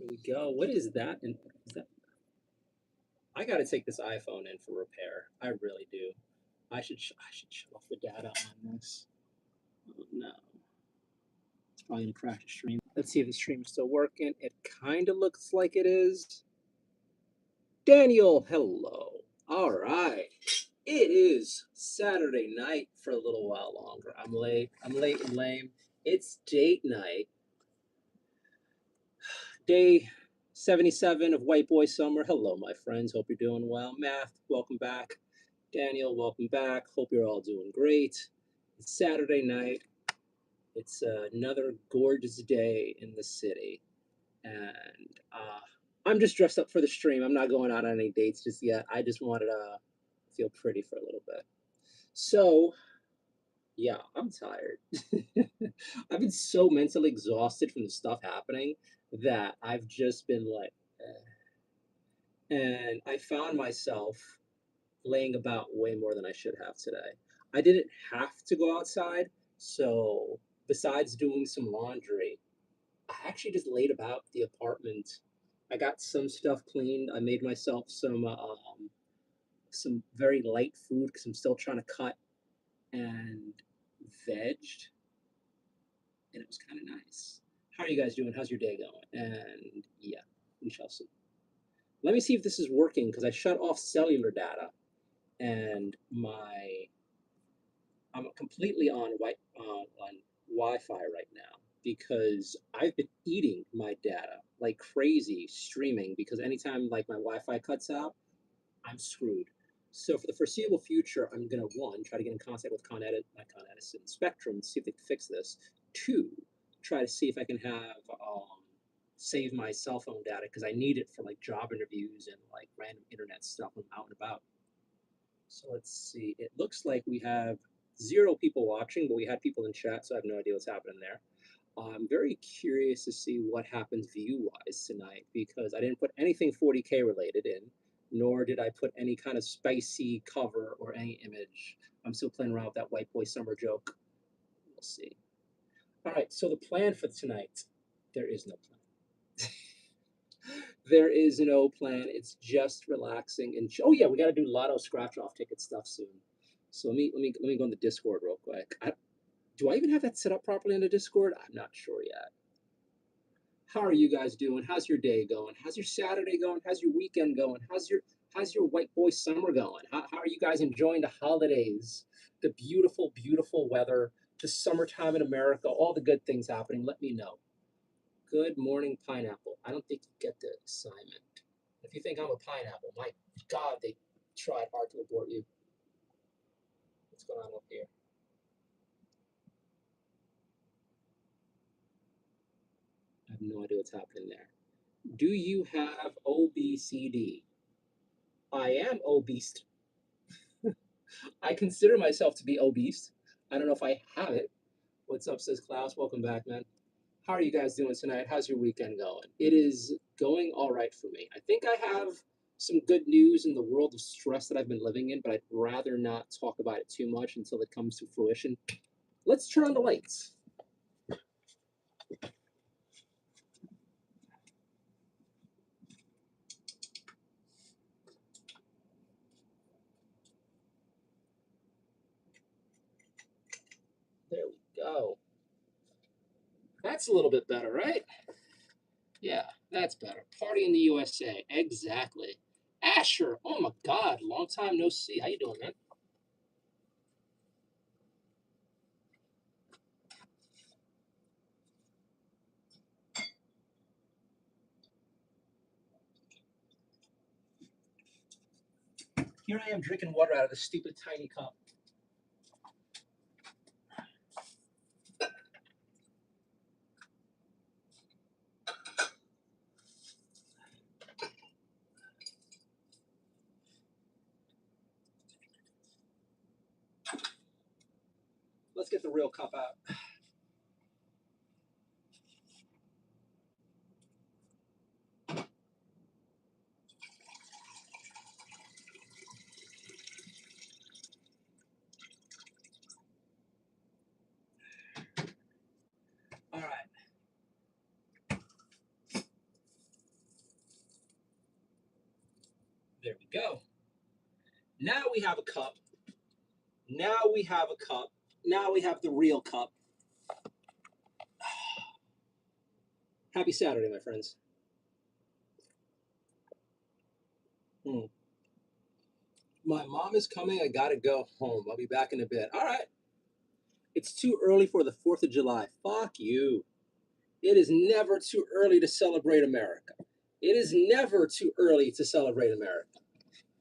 Here we go. What is that? And is that? I got to take this iPhone in for repair. I really do. I should shut off the data on this. Oh, no, it's probably gonna crash the stream. Let's see if the stream is still working. It kind of looks like it is. Daniel, hello. All right. It is Saturday night for a little while longer. I'm late. I'm late and lame. It's date night. Day 77 of White Boy Summer. Hello, my friends. Hope you're doing well. Math, welcome back. Daniel, welcome back. Hope you're all doing great. It's Saturday night. It's another gorgeous day in the city. And I'm just dressed up for the stream. I'm not going out on any dates just yet. I just wanted to feel pretty for a little bit. So, yeah, I'm tired. I've been so mentally exhausted from the stuff happening that I've just been like, and I found myself laying about way more than I should have today. I didn't have to go outside, so besides doing some laundry, I actually just laid about the apartment. I got some stuff cleaned. I made myself some very light food because I'm still trying to cut and vegged, and it was kind of nice. How are you guys doing? How's your day going? And yeah, we shall see. Let me see if this is working because I shut off cellular data and I'm completely on Wi-Fi right now because I've been eating my data like crazy streaming because anytime like my Wi-Fi cuts out, I'm screwed. So for the foreseeable future, I'm gonna one try to get in contact with Con Edison, Spectrum, see if they can fix this. Two, try to see if I can have save my cell phone data because I need it for like job interviews and like random internet stuff when I'm out and about. So let's see. It looks like we have 0 people watching, but we had people in chat, so I have no idea what's happening there. I'm very curious to see what happens view-wise tonight because I didn't put anything 40K related in, nor did I put any kind of spicy cover or any image. I'm still playing around with that white boy summer joke. We'll see. All right, so the plan for tonight, there is no plan. There is no plan. It's just relaxing and oh yeah, we got to do lotto scratch off ticket stuff soon. So let me go on the Discord real quick. Do I even have that set up properly on the Discord? I'm not sure yet. How are you guys doing? How's your day going? How's your Saturday going? How's your weekend going? How's your white boy summer going? How are you guys enjoying the holidays? The beautiful, beautiful weather, the summertime in America, all the good things happening. Let me know. Good morning, pineapple. I don't think you get the assignment. If you think I'm a pineapple, my God, they tried hard to abort you. What's going on up here? I have no idea what's happening there. Do you have OBCD? I am obese. I consider myself to be obese. I don't know if I have it. What's up, says Klaus? Welcome back, man. How are you guys doing tonight? How's your weekend going? It is going all right for me. I think I have some good news in the world of stress that I've been living in, but I'd rather not talk about it too much until it comes to fruition. Let's turn on the lights. There we go. That's a little bit better, right? Yeah, that's better. Party in the USA. Exactly. Asher, oh my God, long time no see. How you doing, man? Here I am drinking water out of this stupid tiny cup. Let's get the real cup out. All right. There we go. Now we have a cup. Now we have a cup. Now we have the real cup. Happy Saturday, my friends. Mm. My mom is coming. I gotta go home. I'll be back in a bit. All right. It's too early for the 4th of July. Fuck you. It is never too early to celebrate America. It is never too early to celebrate America.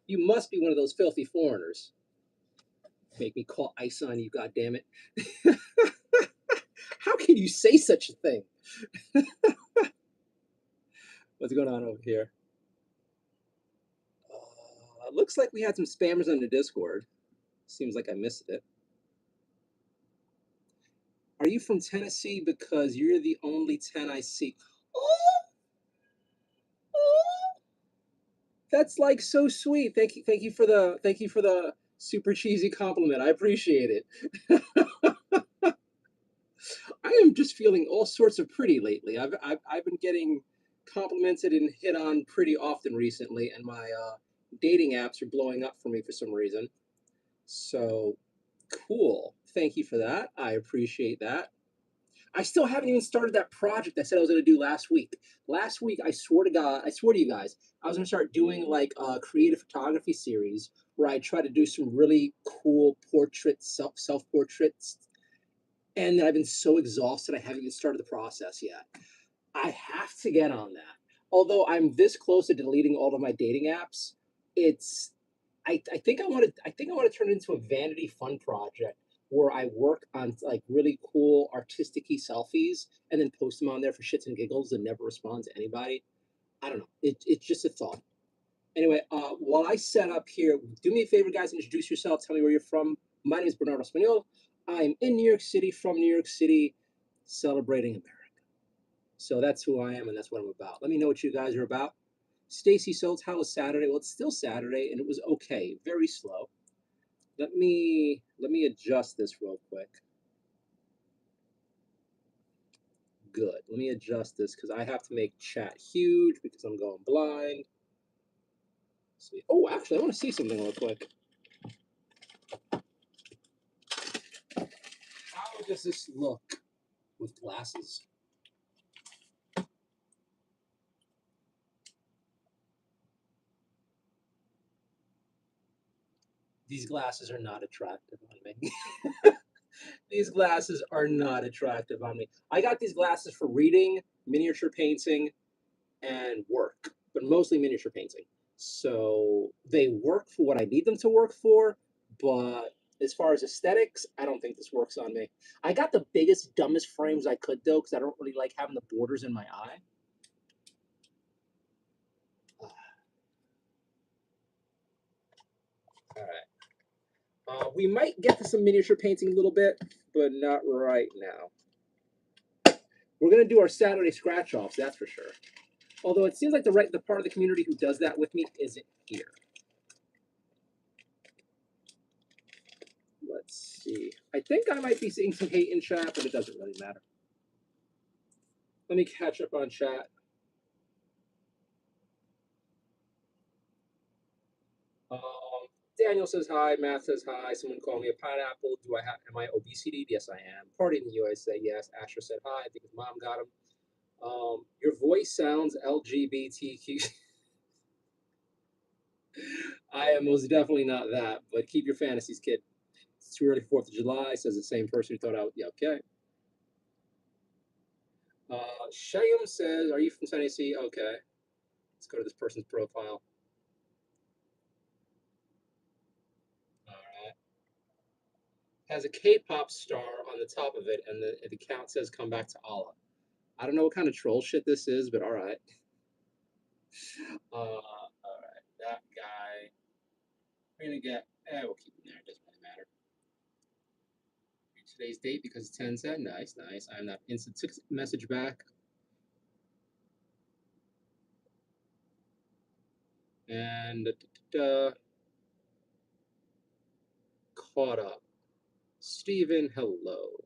You must be one of those filthy foreigners. Make me call ice on you, goddammit. How can you say such a thing? What's going on over here? Looks like we had some spammers on the Discord. Seems like I missed it. Are you from Tennessee? Because you're the only 10 I see. Oh, oh, that's like so sweet. Thank you for the super cheesy compliment. I appreciate it. I am just feeling all sorts of pretty lately. I've been getting complimented and hit on pretty often recently, and my dating apps are blowing up for me for some reason. So cool. Thank you for that. I appreciate that. I still haven't even started that project I said I was going to do last week. Last week, I swear to God, I swear to you guys, I was going to start doing like a creative photography series where I try to do some really cool portraits, self portraits. And I've been so exhausted, I haven't even started the process yet. I have to get on that. Although I'm this close to deleting all of my dating apps, it's I think I want to turn it into a vanity fun project where I work on like really cool artistic selfies and then post them on there for shits and giggles and never respond to anybody. I don't know. It's just a thought. Anyway, while I set up here, do me a favor, guys, introduce yourself. Tell me where you're from. My name is Bernardo Espanol. I'm in New York City, from New York City, celebrating America. So that's who I am and that's what I'm about. Let me know what you guys are about. Stacy Soltz, how was Saturday? Well, it's still Saturday and it was okay, very slow. Let me adjust this real quick. Good. Let me adjust this because I have to make chat huge because I'm going blind. See. Oh, actually, I want to see something real quick. How does this look with glasses? These glasses are not attractive on me. These glasses are not attractive on me. I got these glasses for reading, miniature painting, and work, but mostly miniature painting. So they work for what I need them to work for, but as far as aesthetics, I don't think this works on me. I got the biggest, dumbest frames I could though, because I don't really like having the borders in my eye. All right. We might get to some miniature painting a little bit, but not right now. We're gonna do our Saturday scratch offs, that's for sure. Although it seems like the part of the community who does that with me isn't here. Let's see. I think I might be seeing some hate in chat, but it doesn't really matter. Let me catch up on chat. Um, Daniel says hi. Matt says hi. Someone called me a pineapple. Am I obesity? Yes, I am. Party in the USA. Yes. Asher said hi. I think his mom got him. Your voice sounds LGBTQ. I am most definitely not that, but keep your fantasies, kid. It's too early 4th of July, says the same person who thought I would. Yeah, okay. Shayum says, are you from Tennessee? Okay. Let's go to this person's profile. All right. Has a K-pop star on the top of it, and the account says "Come back to Allah." I don't know what kind of troll shit this is, but all right. All right. That guy. We're gonna get. We'll keep him there. It doesn't really matter. Today's date because it's 10/10. Nice, nice. I'm not instant message back. And caught up. Steven, hello.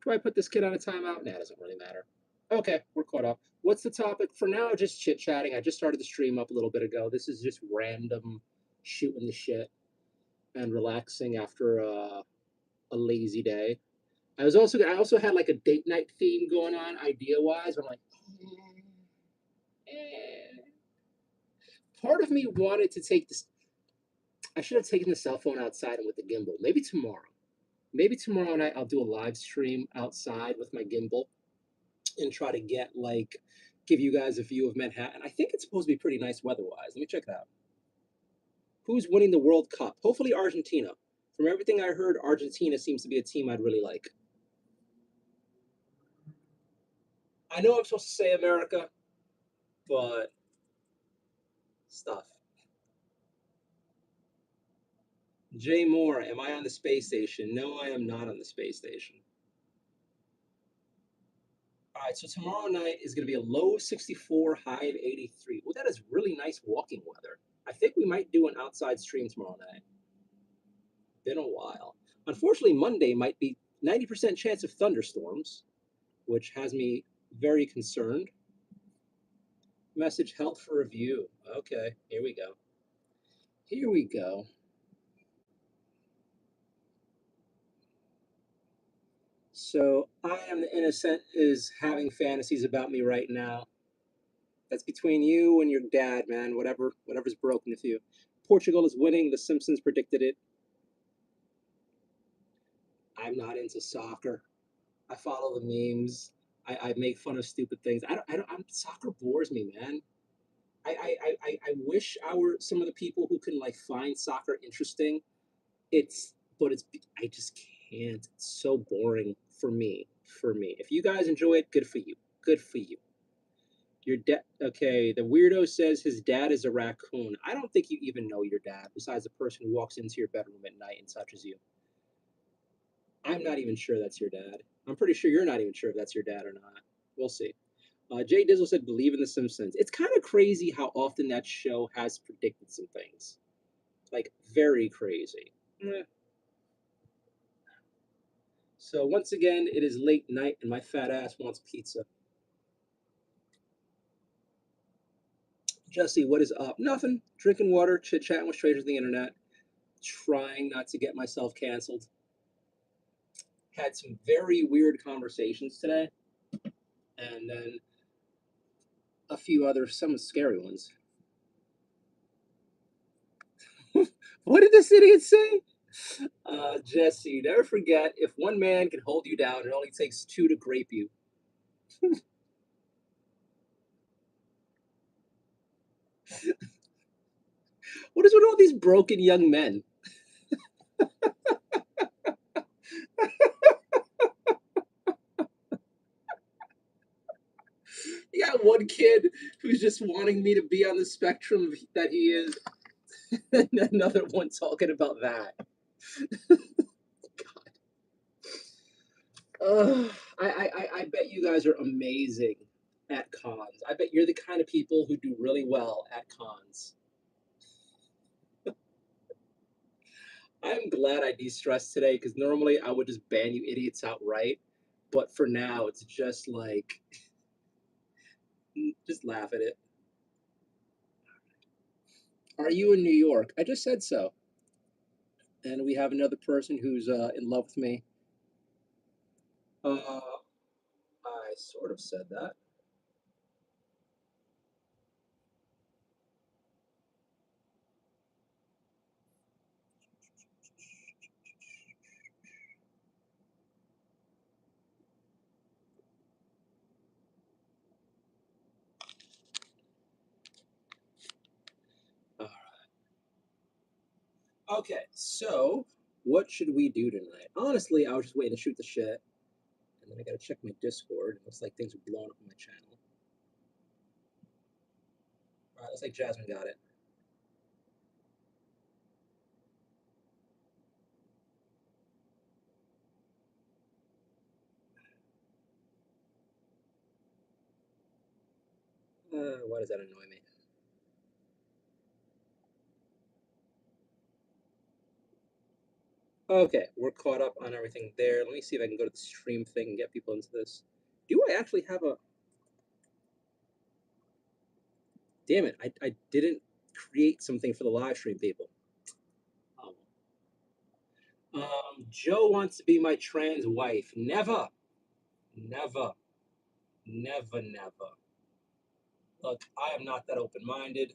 Do I put this kid on a timeout? Nah, it doesn't really matter. Okay, we're caught up. What's the topic for now? Just chit chatting. I just started the stream up a little bit ago. This is just random shooting the shit and relaxing after a lazy day. I also had like a date night theme going on idea wise. I'm like, eh. Part of me wanted to take this. I should have taken the cell phone outside and with the gimbal. Maybe tomorrow. Maybe tomorrow night I'll do a live stream outside with my gimbal and try to get like give you guys a view of Manhattan. I think it's supposed to be pretty nice weather-wise. Let me check it out. Who's winning the World Cup? Hopefully Argentina. From everything I heard, Argentina seems to be a team I'd really like. I know I'm supposed to say America, but stuff. Jay Moore, am I on the space station? No, I am not on the space station. All right, so tomorrow night is going to be a low 64, high of 83. Well, that is really nice walking weather. I think we might do an outside stream tomorrow night. Been a while. Unfortunately, Monday might be 90% chance of thunderstorms, which has me very concerned. Message held for review. Okay, here we go. Here we go. So I am the innocent is having fantasies about me right now. That's between you and your dad, man. Whatever's broken with you. Portugal is winning. The Simpsons predicted it. I'm not into soccer. I follow the memes. I make fun of stupid things. Soccer bores me, man. I wish I were some of the people who can like find soccer interesting. But it's I just can't. It's so boring for me. For me, if you guys enjoy it, good for you. Good for you. Your dad. Okay, the weirdo says his dad is a raccoon. I don't think you even know your dad. Besides the person who walks into your bedroom at night and touches you. I'm not even sure that's your dad. I'm pretty sure you're not even sure if that's your dad or not. We'll see. Jay Dizzle said, "Believe in the Simpsons." It's kind of crazy how often that show has predicted some things, like very crazy. So once again, it is late night, and my fat ass wants pizza. Jesse, what is up? Nothing. Drinking water, chit chatting with strangers on the internet, trying not to get myself canceled. Had some very weird conversations today, and then a few other, some scary ones. What did this idiot say? Jesse, never forget, if one man can hold you down, it only takes two to grape you. What is with all these broken young men? You got one kid who's just wanting me to be on the spectrum that he is, and another one talking about that. I bet you guys are amazing at cons. I bet you're the kind of people who do really well at cons. I'm glad I de-stressed today because normally I would just ban you idiots outright. But for now, it's just like, just laugh at it. Are you in New York? I just said so. And we have another person who's in love with me. I sort of said that. Uh, okay, so what should we do tonight? Honestly, I was just waiting to shoot the shit, and then I gotta check my Discord. It looks like things are blowing up on my channel. All right, looks like Jasmine got it. Why does that annoy me? Okay, we're caught up on everything there. Let me see if I can go to the stream thing and get people into this. Do I actually have a damn it, I didn't create something for the live stream people. Joe wants to be my trans wife. Never, never, never, never. Look, I am not that open-minded,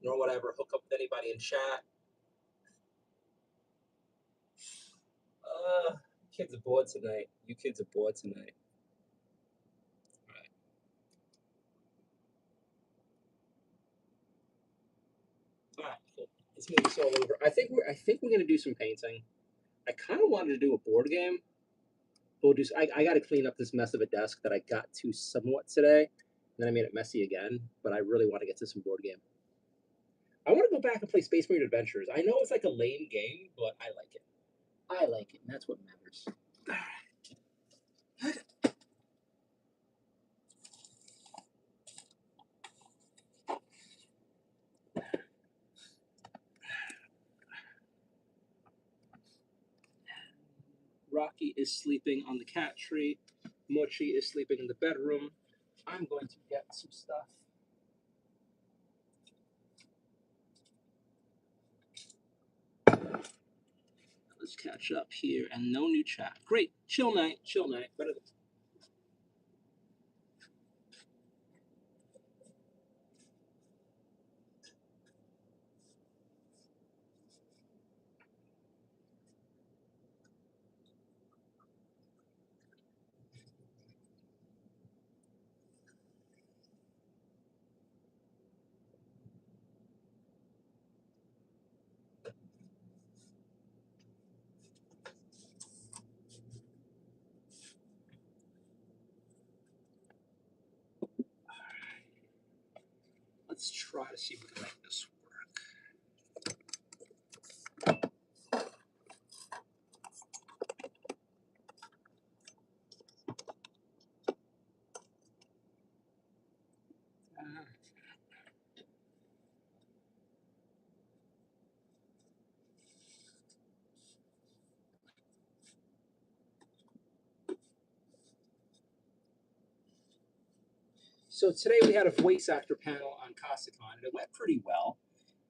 nor would I ever hook up with anybody in chat. Kids are bored tonight. You kids are bored tonight. All right. All right, cool. Let's move this all over. I think we're gonna do some painting. I kind of wanted to do a board game. But we'll do. I got to clean up this mess of a desk that I got to somewhat today. And then I made it messy again. But I really want to get to some board game. I want to go back and play Space Marine Adventures. I know it's like a lame game, but I like it. I like it, and that's what matters. Rocky is sleeping on the cat tree. Mochi is sleeping in the bedroom. I'm going to get some stuff. Let's catch up here, and no new chat. Great, chill night, chill night. Better than let's try to see if we can make this work. So today we had a voice actor panel on Casacon, and it went pretty well.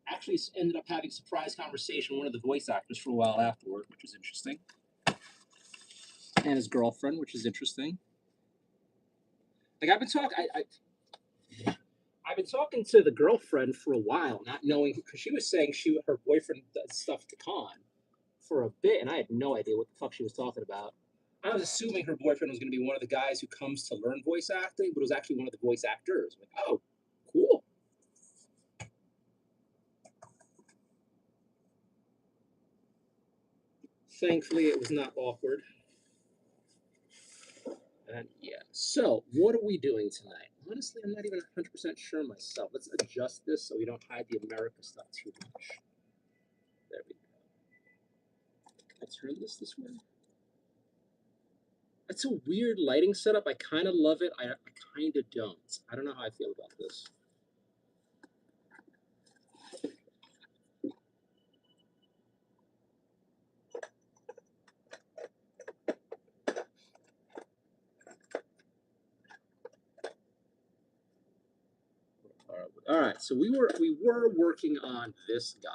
Actually ended up having a surprise conversation with one of the voice actors for a while afterward, which was interesting. And his girlfriend, which is interesting. Like I've been talking to the girlfriend for a while, not knowing, because she was saying her boyfriend does stuff to con for a bit, and I had no idea what the fuck she was talking about. I was assuming her boyfriend was going to be one of the guys who comes to learn voice acting, but it was actually one of the voice actors. I'm like, oh, cool. Thankfully, it was not awkward. And yeah, so what are we doing tonight? Honestly, I'm not even 100% sure myself. Let's adjust this so we don't hide the America stuff too much. There we go. Can I turn this way? It's a weird lighting setup. I kind of love it. I kind of don't. I don't know how I feel about this. All right, so we were working on this guy.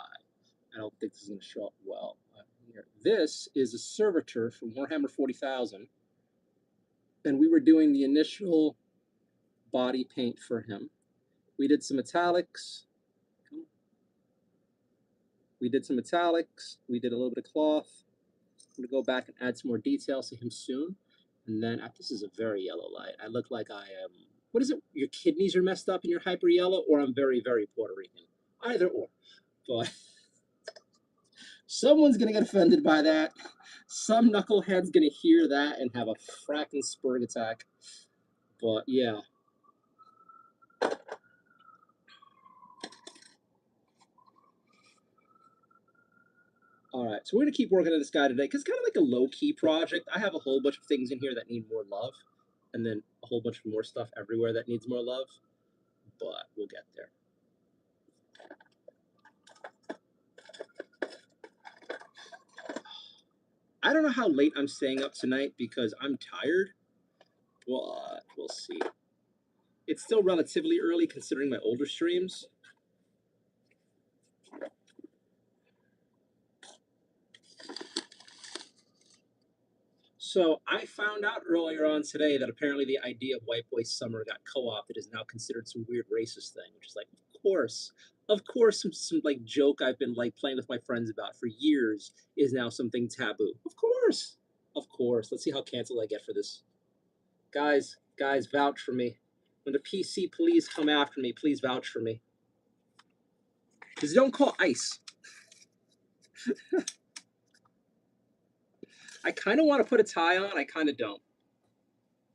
I don't think this is going to show up well. Here. This is a servitor from Warhammer 40,000, and we were doing the initial body paint for him. We did some metallics. We did some metallics. We did a little bit of cloth. I'm gonna go back and add some more details to him soon. And then this is a very yellow light. I look like I am. What is it? Your kidneys are messed up and you're hyper yellow, or I'm very, very Puerto Rican. Either or. But someone's gonna get offended by that. Some knucklehead's gonna hear that and have a fracking spurg attack. But yeah. All right, so we're gonna keep working on this guy today because it's kind of like a low-key project. I have a whole bunch of things in here that need more love, and then a whole bunch of more stuff everywhere that needs more love. But we'll get there. I don't know how late I'm staying up tonight because I'm tired. But we'll see. It's still relatively early considering my older streams. So I found out earlier on today that apparently the idea of White Boy Summer got co-opted is now considered some weird racist thing, which is like, of course, some like joke I've been like playing with my friends about for years is now something taboo. Of course. Let's see how canceled I get for this. Guys, vouch for me. When the PC police come after me, please vouch for me. Because don't call ICE. I kind of want to put a tie on. I kind of don't.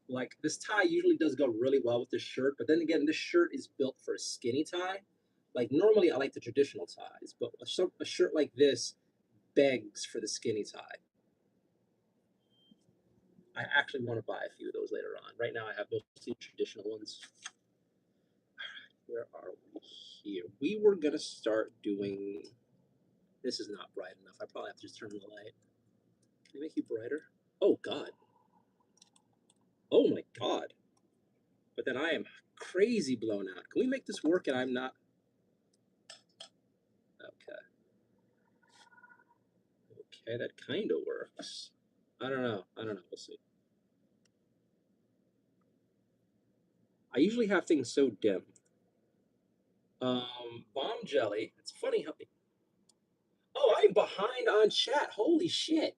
Like, this tie usually does go really well with this shirt, but then again, this shirt is built for a skinny tie. Like, normally I like the traditional ties, but a shirt like this begs for the skinny tie. I actually want to buy a few of those later on. Right now I have mostly traditional ones. Where are we here? We were going to start doing... This is not bright enough. I probably have to just turn the light. Can I make you brighter? Oh, God. Oh, my God. But then I am crazy blown out. Can we make this work and I'm not... Okay. Okay, that kind of works. I don't know. We'll see. I usually have things so dim. Bomb Jelly. It's funny how... Oh, I'm behind on chat. Holy shit.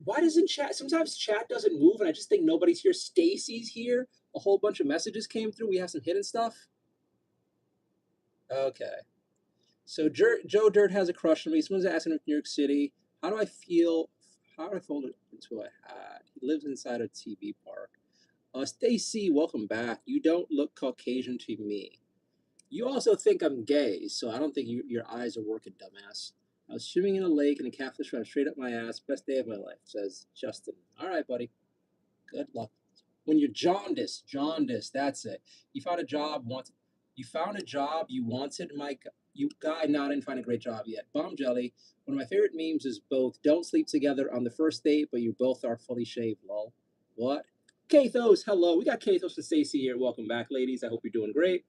Why doesn't chat... Sometimes chat doesn't move and I just think nobody's here. Stacy's here. A whole bunch of messages came through. We have some hidden stuff. Okay. So Joe Dirt has a crush on me. Someone's asking him from New York City. How do I feel? How do I fold it into a hat? He lives inside a TV park. Stacy, welcome back. You don't look Caucasian to me. You also think I'm gay, so I don't think your eyes are working, dumbass. I was swimming in a lake and a catfish swam straight up my ass. Best day of my life, says Justin. All right, buddy. Good luck. When you're jaundiced, that's it. You found a job, you wanted, Mike. You guy not didn't find a great job yet. Bomb Jelly. One of my favorite memes is both don't sleep together on the first date, but you both are fully shaved, lol. What? Kathos, hello. We got Kathos and Stacy here. Welcome back, ladies. I hope you're doing great.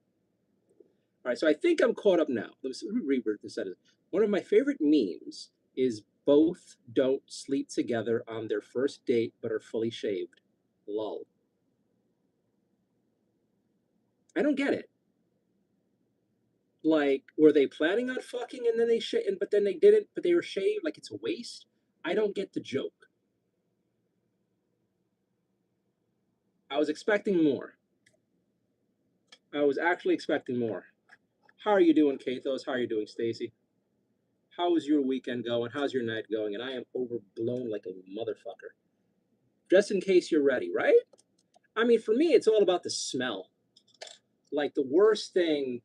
All right, so I think I'm caught up now. Let me read what this said. One of my favorite memes is both don't sleep together on their first date, but are fully shaved. Lol. I don't get it. Like, were they planning on fucking and then they but then they didn't, but they were shaved? Like, it's a waste? I don't get the joke. I was expecting more. I was actually expecting more. How are you doing, Kathos? How are you doing, Stacy? How is your weekend going? How's your night going? And I am overblown like a motherfucker. Just in case you're ready, right? I mean, for me, it's all about the smell. Like, the worst thing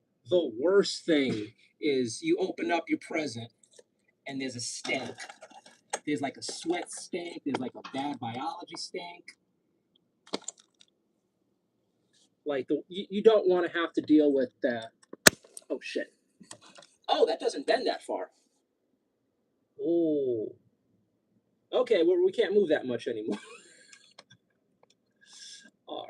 is you open up your present and there's a stank. There's like a sweat stank. There's like a bad biology stank. Like, you don't want to have to deal with that. Oh, shit. Oh, that doesn't bend that far. Oh. Okay, well, we can't move that much anymore. All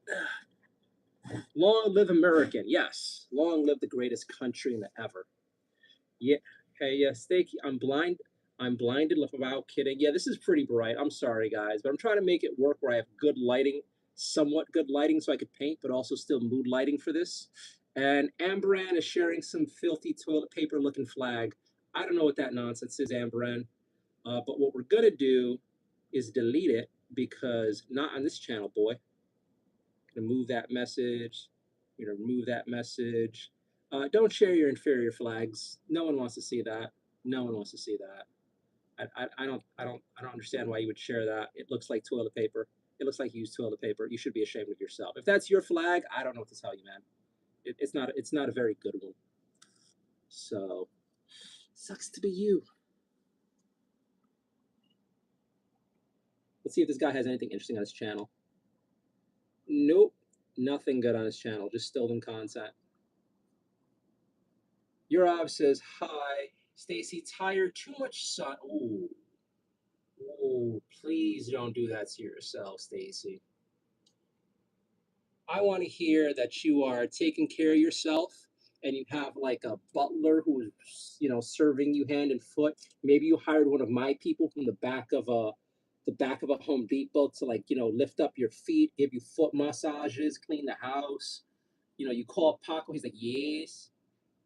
right. Long live American. Yes. Long live the greatest country in the ever. Yeah. Hey, Steaky, I'm blinded. Without kidding. Yeah, this is pretty bright. I'm sorry, guys, but I'm trying to make it work where I have good lighting, somewhat good lighting, so I could paint, but also still mood lighting for this. And Ambran is sharing some filthy toilet paper looking flag. I don't know what that nonsense is, Ambran. But what we're gonna do is delete it because not on this channel, boy. Gonna move that message. You're gonna remove that message. Don't share your inferior flags. No one wants to see that. No one wants to see that. I don't understand why you would share that. It looks like toilet paper. It looks like you use toilet paper. You should be ashamed of yourself. If that's your flag, I don't know what to tell you, man. It's not a very good one. So sucks to be you. Let's see if this guy has anything interesting on his channel. Nope, nothing good on his channel. Just stolen content. Urov says hi. Stacy, tired. Too much sun. Ooh. Oh, please don't do that to yourself, Stacy. I want to hear that you are taking care of yourself and you have like a butler who is, serving you hand and foot. Maybe you hired one of my people from the back of a Home Depot to like, lift up your feet, give you foot massages, clean the house. You call Paco, he's like, yes.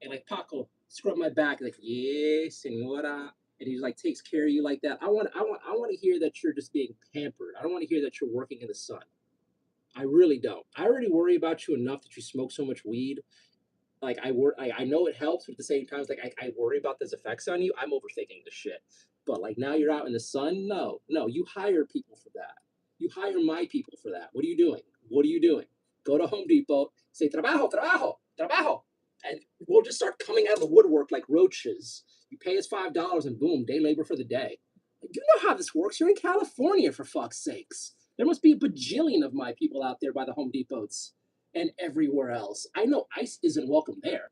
And like Paco, scrub my back, like, yes, senora. And he like takes care of you like that. I want to hear that you're just being pampered. I don't want to hear that you're working in the sun. I really don't. I already worry about you enough that you smoke so much weed. Like I know it helps, but at the same time, it's like I worry about those effects on you. I'm overthinking the shit. But like now you're out in the sun. No, no, you hire people for that. You hire my people for that. What are you doing? What are you doing? Go to Home Depot, say trabajo, trabajo, trabajo, and we'll just start coming out of the woodwork like roaches. You pay us $5 and boom, day labor for the day. Like, you know how this works. You're in California, for fuck's sakes. There must be a bajillion of my people out there by the Home Depots and everywhere else. I know ICE isn't welcome there.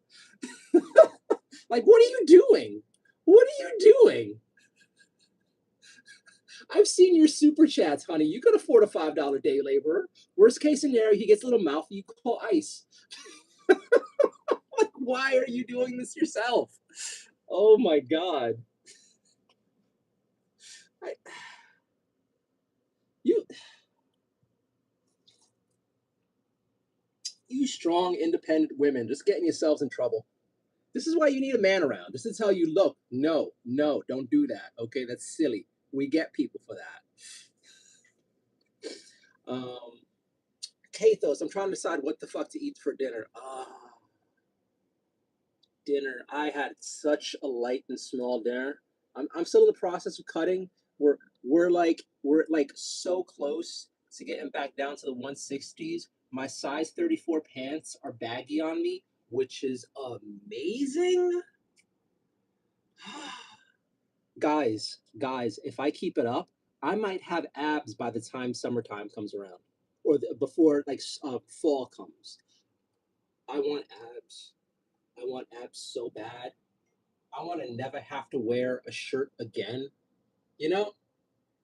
Like, what are you doing? What are you doing? I've seen your super chats, honey. You can afford a $5 day laborer. Worst case scenario, he gets a little mouthy. You call ICE. Like, why are you doing this yourself? Oh my God. I, you, you strong, independent women, just getting yourselves in trouble. This is why you need a man around. This is how you look. No, no, don't do that. Okay, that's silly. We get people for that. Kathos, I'm trying to decide what the fuck to eat for dinner. Dinner. I had such a light and small dinner. I'm still in the process of cutting. We're like so close to getting back down to the 160s. My size 34 pants are baggy on me, which is amazing. Guys, if I keep it up, I might have abs by the time summertime comes around, or before like fall comes. I want abs. I want abs so bad. I want to never have to wear a shirt again. You know,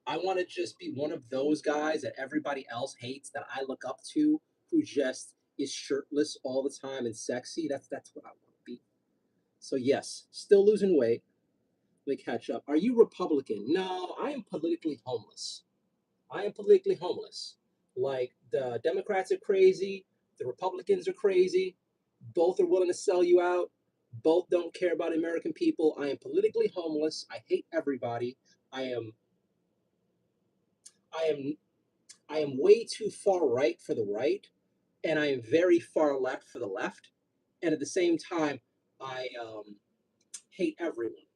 I want to just be one of those guys that everybody else hates that I look up to, who just is shirtless all the time and sexy. That's what I want to be. So yes, still losing weight. Let me catch up. Are you Republican? No, I am politically homeless. I am politically homeless. Like the Democrats are crazy, the Republicans are crazy. Both are willing to sell you out. Both don't care about American people. I am politically homeless. I hate everybody. I am I am I am way too far right for the right, and I am very far left for the left. And at the same time, I hate everyone.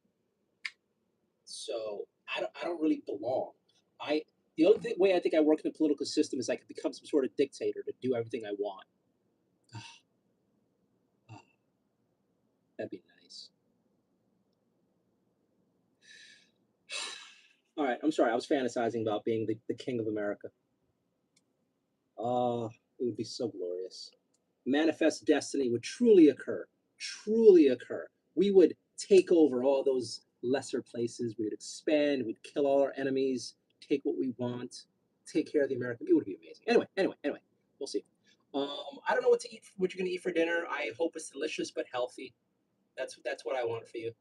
So I don't really belong. I the only way I think I work in the political system is I could become some sort of dictator to do everything I want. Ah, that'd be nice. All right, I'm sorry. I was fantasizing about being the king of America. Oh, it would be so glorious. Manifest destiny would truly occur. Truly occur. We would take over all those lesser places. We would expand. We'd kill all our enemies. Take what we want. Take care of the American. It would be amazing. Anyway. We'll see. I don't know what to eat. What you're gonna eat for dinner? I hope it's delicious but healthy. That's what I want for you.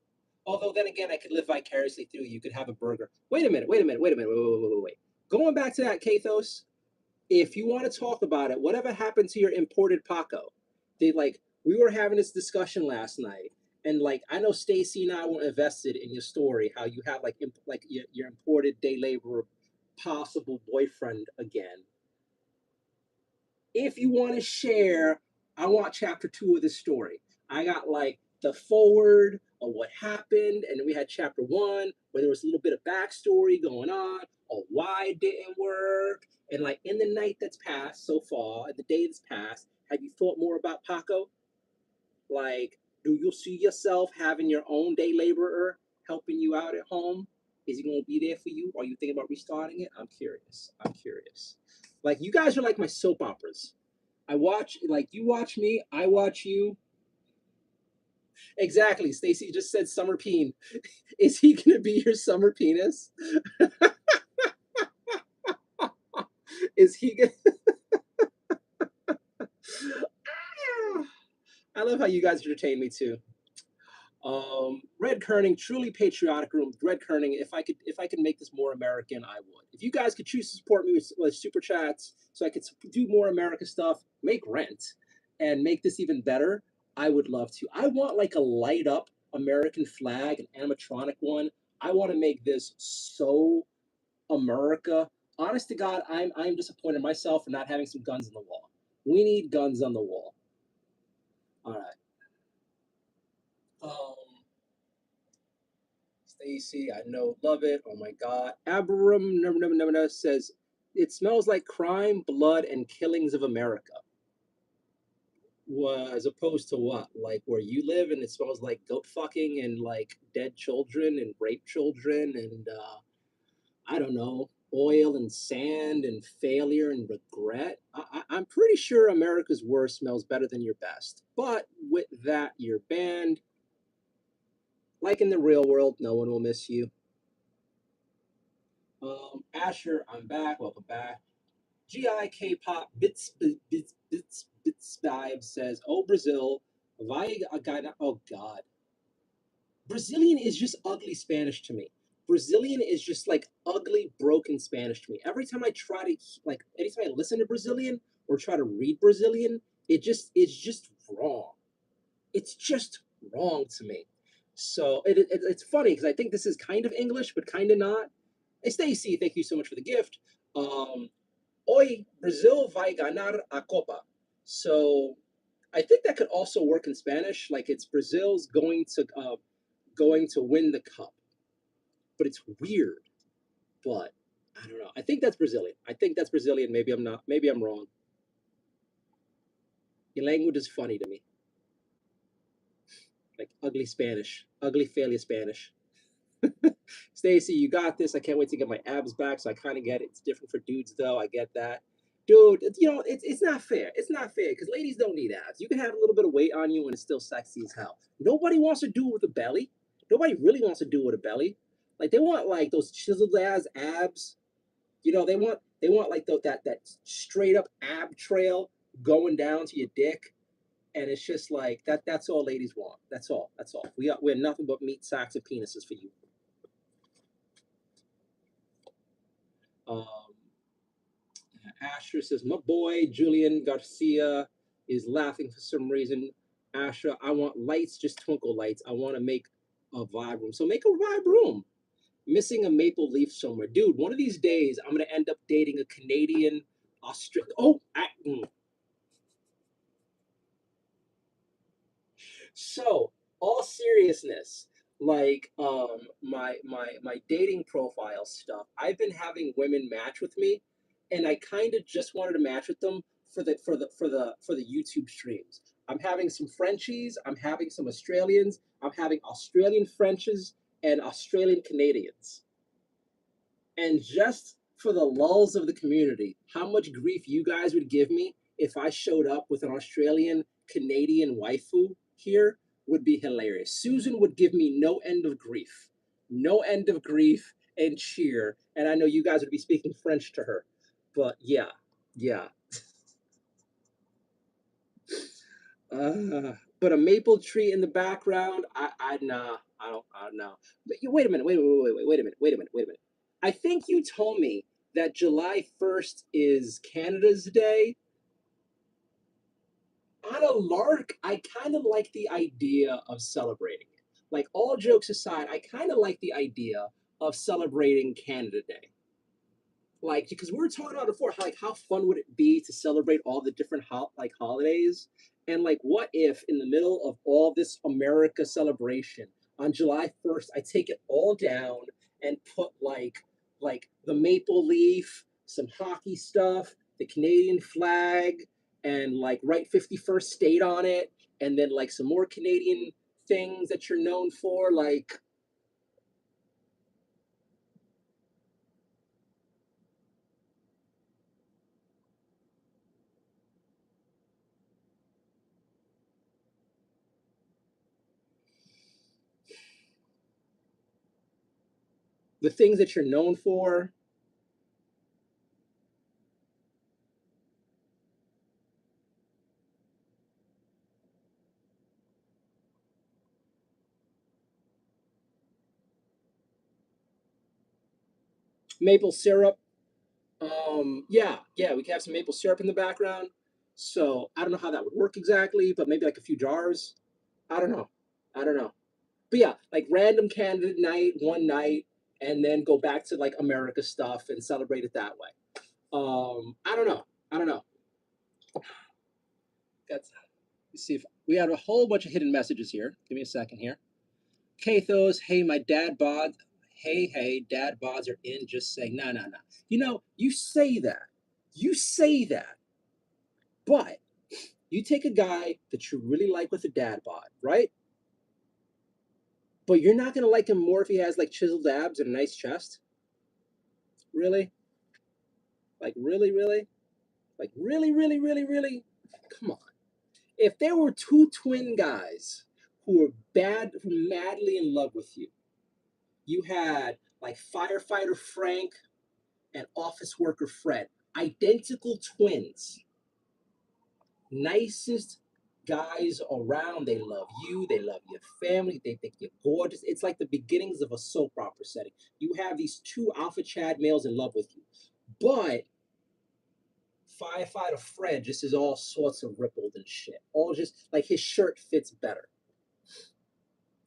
Although then again, I could live vicariously through you. You could have a burger. Wait a minute. Wait. Going back to that, Kathos, if you want to talk about it, whatever happened to your imported Paco? They like we were having this discussion last night, and like I know Stacy and I were invested in your story, how you have like your imported day laborer possible boyfriend again. If you want to share, I want chapter 2 of this story. I got like the forward of what happened, and then we had chapter 1 where there was a little bit of backstory going on of why it didn't work. And like in the night that's passed so far, and the day that's passed, have you thought more about Paco? Like, do you see yourself having your own day laborer helping you out at home? Is he going to be there for you? Are you thinking about restarting it? I'm curious. I'm curious. Like, you guys are like my soap operas. I watch, like, you watch me, I watch you. Exactly. Stacy just said summer peen. Is he going to be your summer penis? Is he? I love how you guys entertain me too. Red Kerning, truly patriotic room. Red Kerning, if I could make this more American, I would. If you guys could choose to support me with super chats, so I could do more America stuff, make rent, and make this even better, I would love to. I want like a light up American flag, an animatronic one. I want to make this so America. Honest to God, I'm disappointed in myself for not having some guns on the wall. We need guns on the wall. All right. Um, Stacy, I know, love it. Oh my God. Abram says, it smells like crime, blood, and killings of America. As opposed to what? Like where you live and it smells like goat fucking and like dead children and rape children and I don't know, oil and sand and failure and regret. I'm pretty sure America's worst smells better than your best. But with that, you're banned. Like in the real world, no one will miss you. Asher, I'm back. Welcome back. GI Pop Bits Vibe says, "Oh Brazil, vai ganhar." Oh God, Brazilian is just ugly Spanish to me. Brazilian is just like ugly, broken Spanish to me. Every time I try to anytime I listen to Brazilian or try to read Brazilian, it's just wrong. It's just wrong to me. So it's funny because I think this is kind of English, but kind of not. Hey, Stacy, thank you so much for the gift. Hoy Brazil vai ganar a Copa. So I think that could also work in Spanish. Like it's Brazil's going to win the cup, but it's weird. But I don't know. I think that's Brazilian. I think that's Brazilian. Maybe I'm not. Maybe I'm wrong. Your language is funny to me. Like ugly Spanish, ugly failure Spanish. Stacy, you got this. I can't wait to get my abs back. So I kind of get it. It's different for dudes, though. I get that. Dude, it's not fair. It's not fair because ladies don't need abs. You can have a little bit of weight on you and it's still sexy as hell. Nobody wants to do it with a belly. Nobody really wants to do it with a belly. Like they want like those chiseled ass abs. They want like that straight up ab trail going down to your dick. And it's just like that's all ladies want. That's all. That's all. We're nothing but meat sacks and penises for you. Um, Asher says, my boy Julian Garcia is laughing for some reason. Asher, I want lights, just twinkle lights. I want to make a vibe room. So make a vibe room. Missing a maple leaf somewhere. Dude, one of these days, I'm going to end up dating a Canadian, Australian. So, all seriousness, like my dating profile stuff, I've been having women match with me, and I kind of just wanted to match with them for the YouTube streams. I'm having some Frenchies, I'm having some Australians, I'm having Australian Frenches and Australian Canadians. And just for the lulls of the community, how much grief you guys would give me if I showed up with an Australian Canadian waifu here would be hilarious. Susan would give me no end of grief, no end of grief and cheer. And I know you guys would be speaking French to her, but yeah, yeah. But a maple tree in the background, I nah, I don't know. But wait a minute, wait a minute, wait a minute, wait a minute. I think you told me that July 1st is Canada's Day. On a lark, I kind of like the idea of celebrating it. Like all jokes aside, I kind of like the idea of celebrating Canada Day. Like because we were talking about before, how fun would it be to celebrate all the different holidays, and like what if in the middle of all this America celebration on July 1st, I take it all down and put like the maple leaf, some hockey stuff, the Canadian flag, and like write 51st state on it, and then like some more Canadian things that you're known for, like the things that you're known for. Maple syrup. Yeah, yeah, we can have some maple syrup in the background. So I don't know how that would work exactly, but maybe like a few jars. I don't know. I don't know. But yeah, like random candidate night, one night, and then go back to like America stuff and celebrate it that way. I don't know. I don't know. That's let's see if we have a whole bunch of hidden messages here. Give me a second here. Kathos, hey, my dad bod. Hey, dad bods are in. Just saying, nah. You know, you say that. You say that. But you take a guy that you really like with a dad bod, right? But you're not gonna like him more if he has like chiseled abs and a nice chest. Really? Like really? Like really? Come on. If there were two twin guys who were madly in love with you, you had like firefighter Frank and office worker Fred, identical twins, nicest guys around. They love you, they love your family, they think you're gorgeous. It's like the beginnings of a soap opera setting. You have these two alpha Chad males in love with you, but firefighter Fred just is all sorts of rippled and shit. All just like his shirt fits better.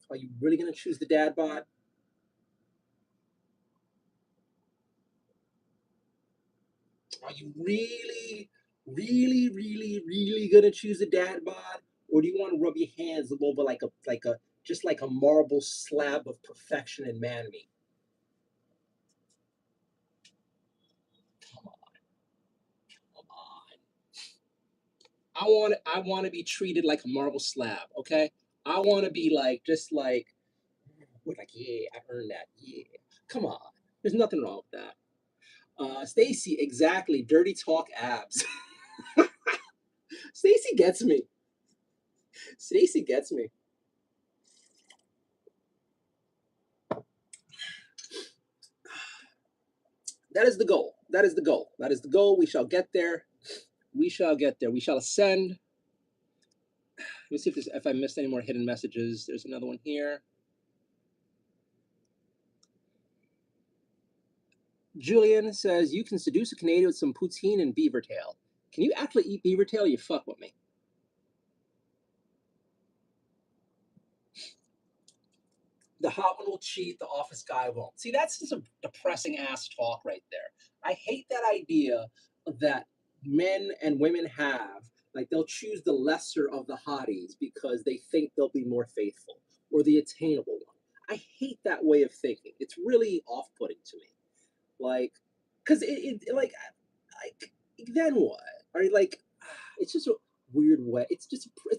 Are you really gonna choose the dad bod? Are you really gonna choose the dad bod, or do you want to rub your hands over like a just like a marble slab of perfection and man meat? Come on, come on. I want to be treated like a marble slab. Okay, I want to be like just like we're like yeah, I earned that. Yeah, come on. There's nothing wrong with that. Stacy, exactly. Dirty talk abs. Stacy gets me. Stacy gets me. That is the goal. That is the goal. That is the goal. We shall get there. We shall get there. We shall ascend. Let me see if I missed any more hidden messages. There's another one here. Julian says you can seduce a Canadian with some poutine and beaver tail. Can you actually eat beaver tail? Or you fuck with me. The hot one will cheat. The office guy won't. See, that's just a depressing ass talk right there. I hate that idea that men and women have. Like they'll choose the lesser of the hotties because they think they'll be more faithful or the attainable one. I hate that way of thinking. It's really off-putting to me. Like, because like, then what? Are you like, it's just a weird way. It's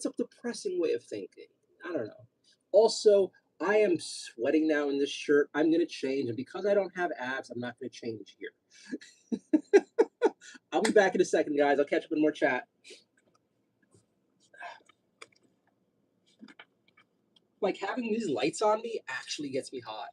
a depressing way of thinking. I don't know. Also, I am sweating now in this shirt. I'm gonna change, and because I don't have abs, I'm not gonna change here. I'll be back in a second, guys. I'll catch up in more chat. Like having these lights on me actually gets me hot.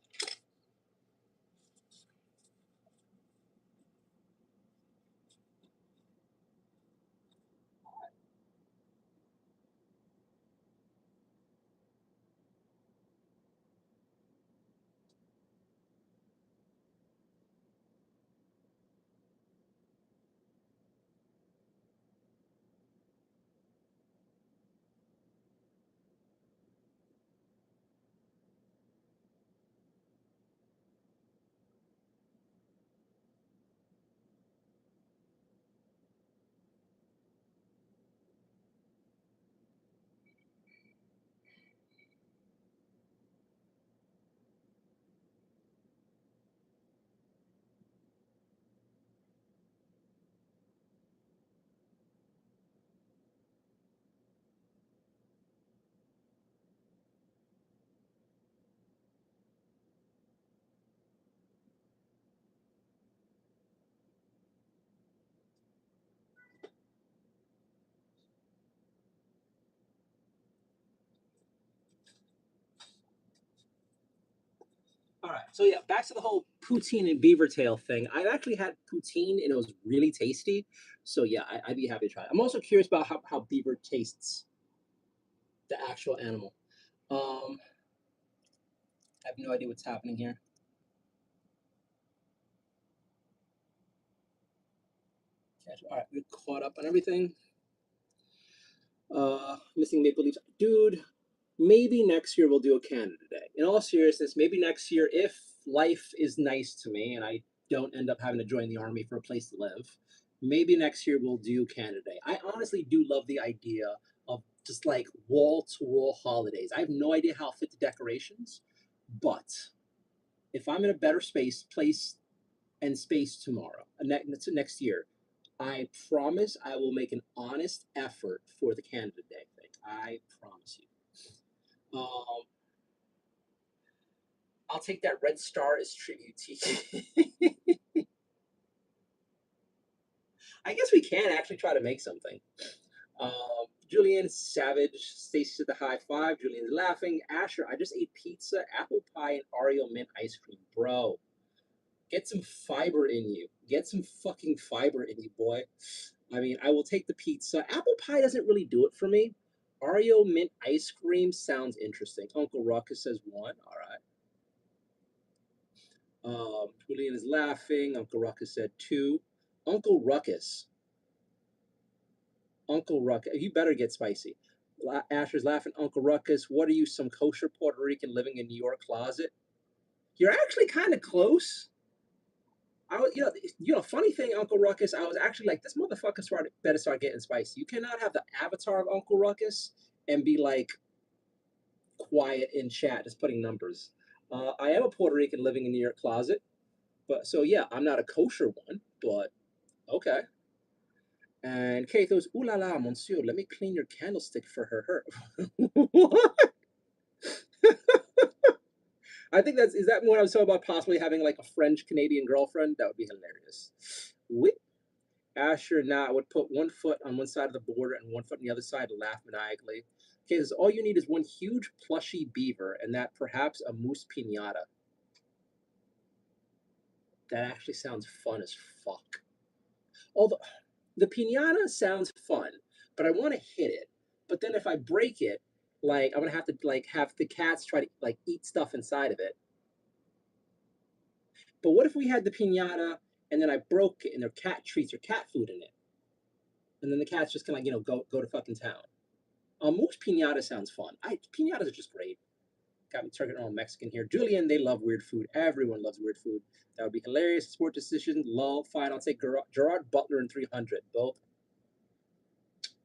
All right, so yeah, back to the whole poutine and beaver tail thing. I've actually had poutine and it was really tasty. So yeah, I'd be happy to try it. I'm also curious about how beaver tastes, the actual animal. I have no idea what's happening here. All right, we're caught up on everything. Missing Maple Leafs, dude. Maybe next year we'll do a Canada Day. In all seriousness, maybe next year, if life is nice to me and I don't end up having to join the army for a place to live, maybe next year we'll do Canada Day. I honestly do love the idea of just like wall to wall holidays. I have no idea how I'll fit the decorations, but if I'm in a better place and space tomorrow, next year, I promise I will make an honest effort for the Canada Day thing. I promise you. Um, I'll take that red star as tribute to you. I guess we can actually try to make something. Julian Savage, Stacy at the high five. Julian's laughing. Asher, I just ate pizza, apple pie, and Oreo mint ice cream. Bro, get some fiber in you. Get some fucking fiber in you, boy. I mean, I will take the pizza. Apple pie doesn't really do it for me. Oreo mint ice cream sounds interesting. Uncle Ruckus says one. All right. Julian is laughing. Uncle Ruckus said two. Uncle Ruckus. Uncle Ruckus. You better get spicy. Asher's laughing. Uncle Ruckus, what are you, some kosher Puerto Rican living in your closet? You're actually kind of close. I was, funny thing, Uncle Ruckus. I was actually like, this motherfucker better start getting spicy. You cannot have the avatar of Uncle Ruckus and be like quiet in chat, just putting numbers. I am a Puerto Rican living in your closet, but so yeah, I'm not a kosher one, but okay. And Kate goes, "Ooh la la, monsieur, let me clean your candlestick for her." What? I think is that when I was talking about possibly having like a French Canadian girlfriend? That would be hilarious. Whip. Asher now would put one foot on one side of the border and one foot on the other side to laugh maniacally. Okay, says all you need is one huge plushy beaver and that perhaps a moose pinata. That actually sounds fun as fuck. Although the pinata sounds fun, but I want to hit it. But then if I break it, like I'm gonna have to like have the cats try to like eat stuff inside of it. But what if we had the pinata and then I broke it and there are cat treats or cat food in it, and then the cats just kind of go to fucking town. Moose pinata sounds fun. Pinatas are just great. Got me targeting all Mexican here. Julian, they love weird food. Everyone loves weird food. That would be hilarious. Sport decision, lol. Fine, I'll take Gerard Butler in 300. Both.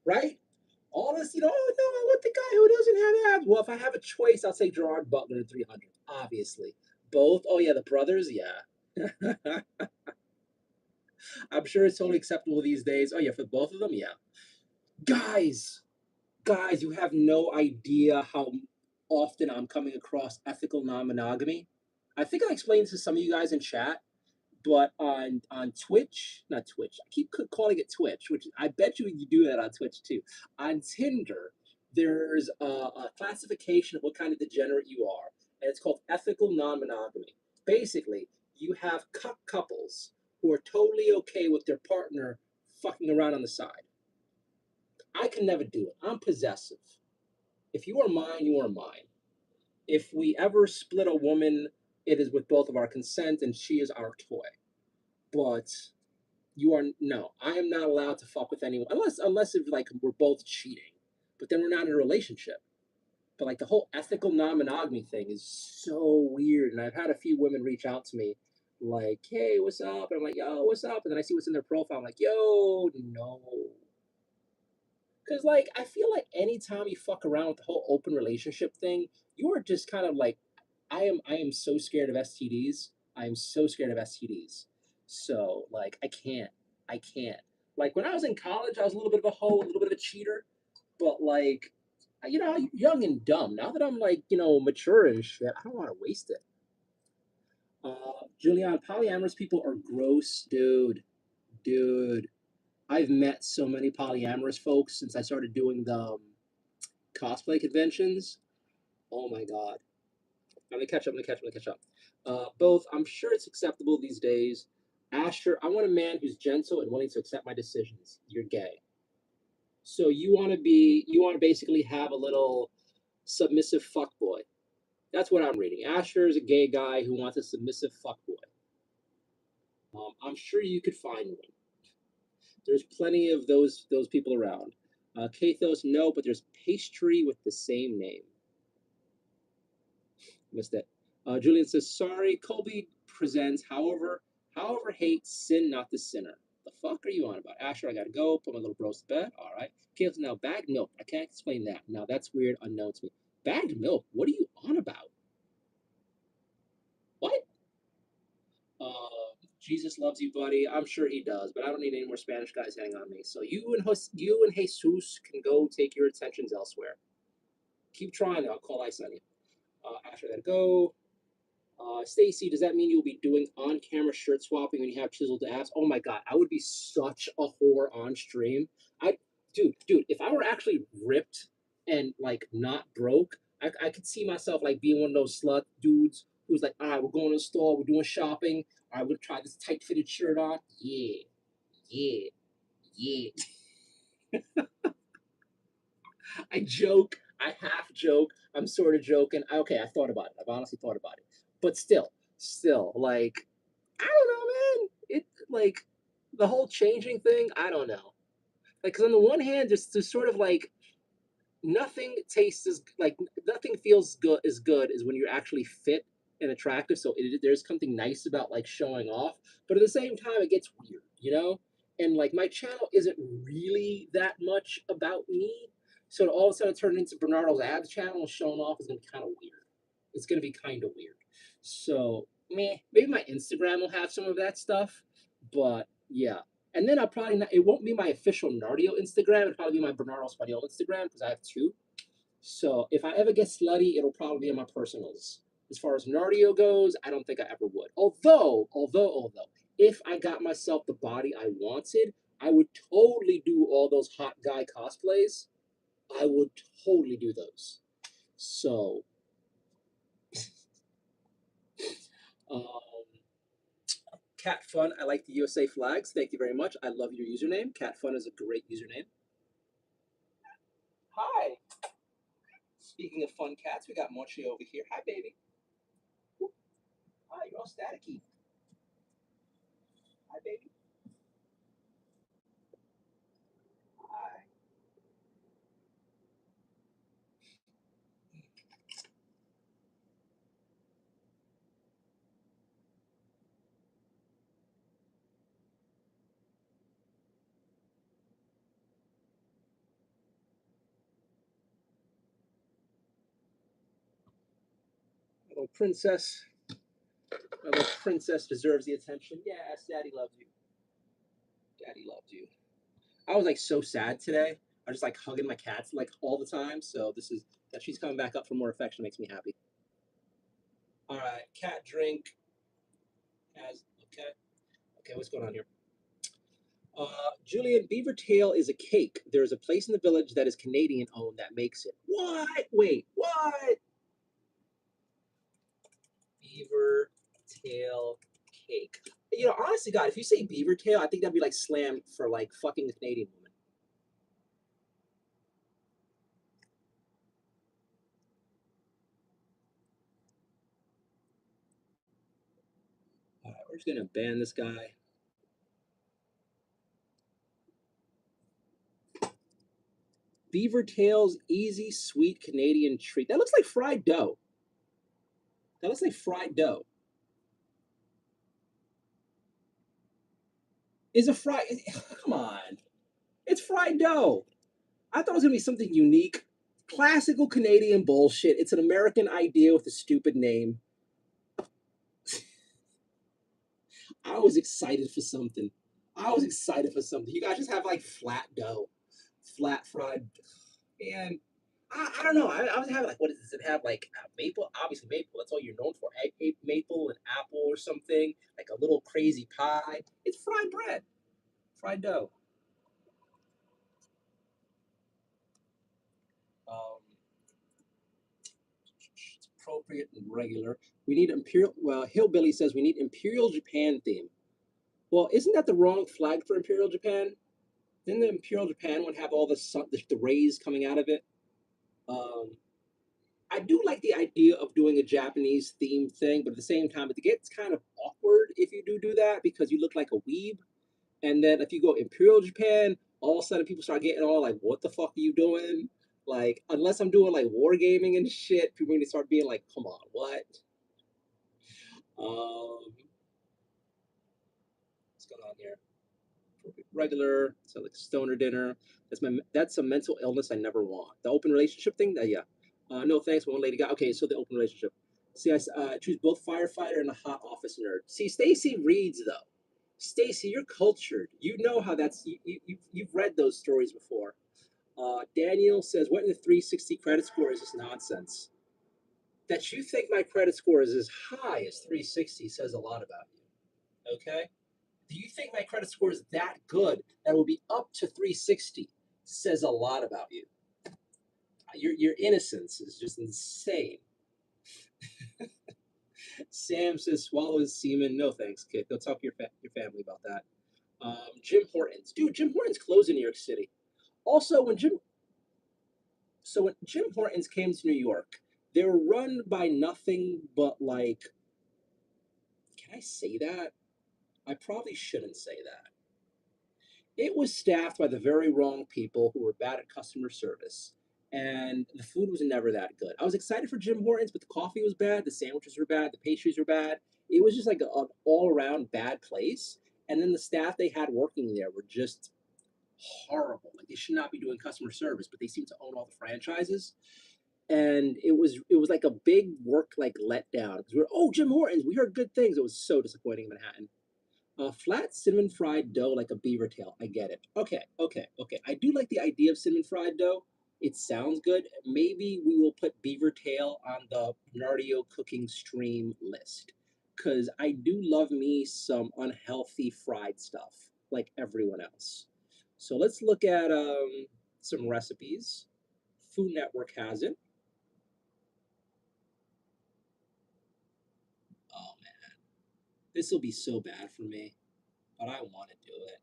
Right? All this, oh no, I want the guy who doesn't have abs. Well, if I have a choice, I'll take Gerard Butler in 300. Obviously. Both. Oh yeah, the brothers. Yeah. I'm sure it's totally acceptable these days. Oh yeah, for both of them. Yeah. Guys, guys, you have no idea how often I'm coming across ethical non-monogamy. I think I explained this to some of you guys in chat, but on Twitch, not Twitch, I keep calling it Twitch, which I bet you do that on Twitch too. On Tinder, there's a classification of what kind of degenerate you are, and it's called ethical non-monogamy. Basically, you have couples who are totally okay with their partner fucking around on the side. I can never do it. I'm possessive. If you are mine, you are mine. If we ever split a woman, it is with both of our consent and she is our toy. But you are no, I am not allowed to fuck with anyone unless if like we're both cheating. But then we're not in a relationship. But like the whole ethical non-monogamy thing is so weird. And I've had a few women reach out to me like, hey, what's up? And I'm like, yo, what's up? And then I see what's in their profile. I'm like, yo, no. Because like I feel like anytime you fuck around with the whole open relationship thing, you are just kind of like, I am so scared of STDs. I am so scared of STDs. So like I can't. Like when I was in college, I was a little bit of a hoe, a little bit of a cheater, but like young and dumb. Now that I'm like mature and shit, I don't want to waste it. Julian, polyamorous people are gross, dude. Dude, I've met so many polyamorous folks since I started doing the cosplay conventions. Oh my god. Let me catch up. Both, I'm sure it's acceptable these days. Asher, I want a man who's gentle and willing to accept my decisions. You're gay. So you want to basically have a little submissive fuckboy. That's what I'm reading. Asher is a gay guy who wants a submissive fuckboy. I'm sure you could find one. There's plenty of those people around. Kathos, no, but there's pastry with the same name. Missed it. Julian says, sorry, Colby presents, however, hate sin, not the sinner. The fuck are you on about? Asher, I gotta go. Put my little bros to bed. All right. Kathos, now bagged milk. I can't explain that. Now that's weird, unknown to me. Bagged milk? What are you on about? What? Jesus loves you, buddy. I'm sure he does, but I don't need any more Spanish guys hanging on me. So you and Jesus can go take your attentions elsewhere. Keep trying. I'll call ice on you. After that, go. Stacy, does that mean you'll be doing on-camera shirt swapping when you have chiseled abs? Oh my god, I would be such a whore on stream. Dude, if I were actually ripped and like not broke, I could see myself like being one of those slut dudes who's like, all right, we're going to the store, we're doing shopping. All right, we're gonna try this tight-fitted shirt on. Yeah, yeah, yeah. I joke. I half joke. I'm sort of joking. Okay, I thought about it. I've honestly thought about it. But still, like, I don't know, man. It like the whole changing thing. I don't know. Like, because on the one hand, just sort of like nothing tastes as like nothing feels good as when you're actually fit and attractive. So there's something nice about like showing off, but at the same time, it gets weird, you know. And like my channel isn't really that much about me, so to all of a sudden turn into Bernardo's abs channel and showing off is gonna be kind of weird. It's gonna be kind of weird. So meh, maybe my Instagram will have some of that stuff, but yeah. And then I'll probably not, it won't be my official Nardio Instagram. It'll probably be my Bernardo Spaniel Instagram because I have two. So if I ever get slutty, it'll probably be on my personals. As far as Nardio goes, I don't think I ever would. Although, if I got myself the body I wanted, I would totally do all those hot guy cosplays. I would totally do those. So, um, Cat Fun, I like the USA flags. Thank you very much. I love your username. Cat Fun is a great username. Hi. Speaking of fun cats, we got Mochi over here. Hi, baby. Hi, you're all staticky. Hi, baby. Hi. Little princess. My little princess deserves the attention. Yes, daddy loves you. Daddy loves you. I was like so sad today. I was just like hugging my cats like all the time. So this is that she's coming back up for more affection makes me happy. All right, cat drink has okay. Okay, what's going on here? Julian, beaver tail is a cake. There's a place in the village that is Canadian owned that makes it. What? Wait, what? Beaver tail cake. You know, honestly, God, if you say beaver tail, I think that'd be like slam for like fucking the Canadian woman. All right, we're just gonna ban this guy. Beaver tails, easy, sweet Canadian treat. That looks like fried dough. That looks like fried dough. Is a fried? Come on, it's fried dough. I thought it was gonna be something unique. Classical Canadian bullshit. It's an American idea with a stupid name. I was excited for something. I was excited for something. You guys just have like flat dough, flat fried. And I don't know. I was having like, what does it have? Like maple? Obviously maple. That's all you're known for. Egg, maple and apple or something. Like a little crazy pie. It's fried bread, fried dough. Um, it's appropriate and regular. We need imperial. Well, Hillbilly says we need Imperial Japan theme. Well, isn't that the wrong flag for Imperial Japan? Didn't the Imperial Japan one have all the sun, the rays coming out of it? Um, I do like the idea of doing a Japanese themed thing, but at the same time, it gets kind of awkward if you do that because you look like a weeb. And then if you go Imperial Japan, all of a sudden people start getting all like, "What the fuck are you doing?" Like, unless I'm doing like wargaming and shit, people are gonna start being like, "Come on, what?" What's going on here? Regular, so like stoner dinner. That's a mental illness I never want. The open relationship thing, yeah. No thanks. One lady got okay. So the open relationship. See, I choose both firefighter and a hot office nerd. See, Stacy reads though. Stacy, you're cultured. You know how that's you've read those stories before. Daniel says, "What in the 360 credit score is this nonsense?" That you think my credit score is as high as 360 says a lot about you. Okay. Do you think my credit score is that good that will be up to 360? Says a lot about you. Your innocence is just insane. Sam says swallows semen. No thanks, kid. Go talk to your family about that. Jim Hortons, dude. Jim Hortons closed in New York City. Also, when Jim Hortons came to New York, they were run by nothing but like. Can I say that? I probably shouldn't say that. It was staffed by the very wrong people who were bad at customer service, and the food was never that good. I was excited for Jim Hortons, but the coffee was bad, the sandwiches were bad, the pastries were bad. It was just like an all around bad place. And then the staff they had working there were just horrible. Like they should not be doing customer service, but they seem to own all the franchises. And it was like a big work like letdown because we were, oh, Jim Hortons, we heard good things. It was so disappointing in Manhattan. Flat cinnamon fried dough like a beaver tail. I get it. Okay, okay, okay. I do like the idea of cinnamon fried dough. It sounds good. Maybe we will put beaver tail on the Nardio cooking stream list. Because I do love me some unhealthy fried stuff like everyone else. So let's look at some recipes. Food Network has it. Oh man, this will be so bad for me, but I want to do it.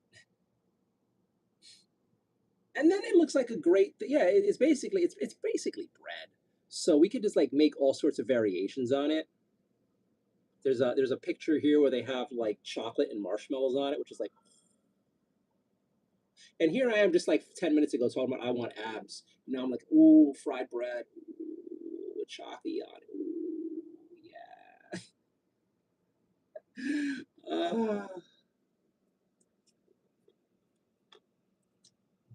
And then it looks like a great yeah, it's basically bread, so we could just like make all sorts of variations on it. There's a picture here where they have like chocolate and marshmallows on it, which is like, and here I am just like 10 minutes ago talking about I want abs. Now I'm like, ooh, fried bread, ooh, with chocolate on it, ooh, yeah.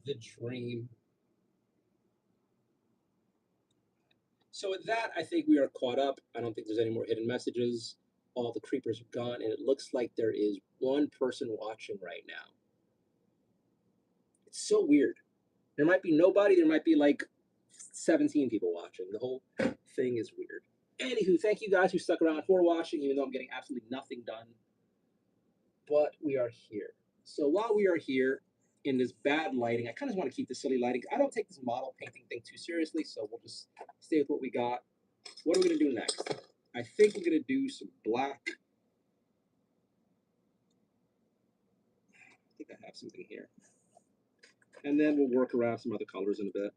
The dream. So with that, I think we are caught up. I don't think there's any more hidden messages. All the creepers are gone, and it looks like there is one person watching right now. It's so weird. There might be nobody. There might be like 17 people watching. The whole thing is weird. Anywho, thank you guys who stuck around for watching, even though I'm getting absolutely nothing done. But we are here. So while we are here in this bad lighting, I kind of want to keep the silly lighting. I don't take this model painting thing too seriously, so we'll just stay with what we got. What are we gonna do next? I think we're gonna do some black. I think I have something here. And then we'll work around some other colors in a bit.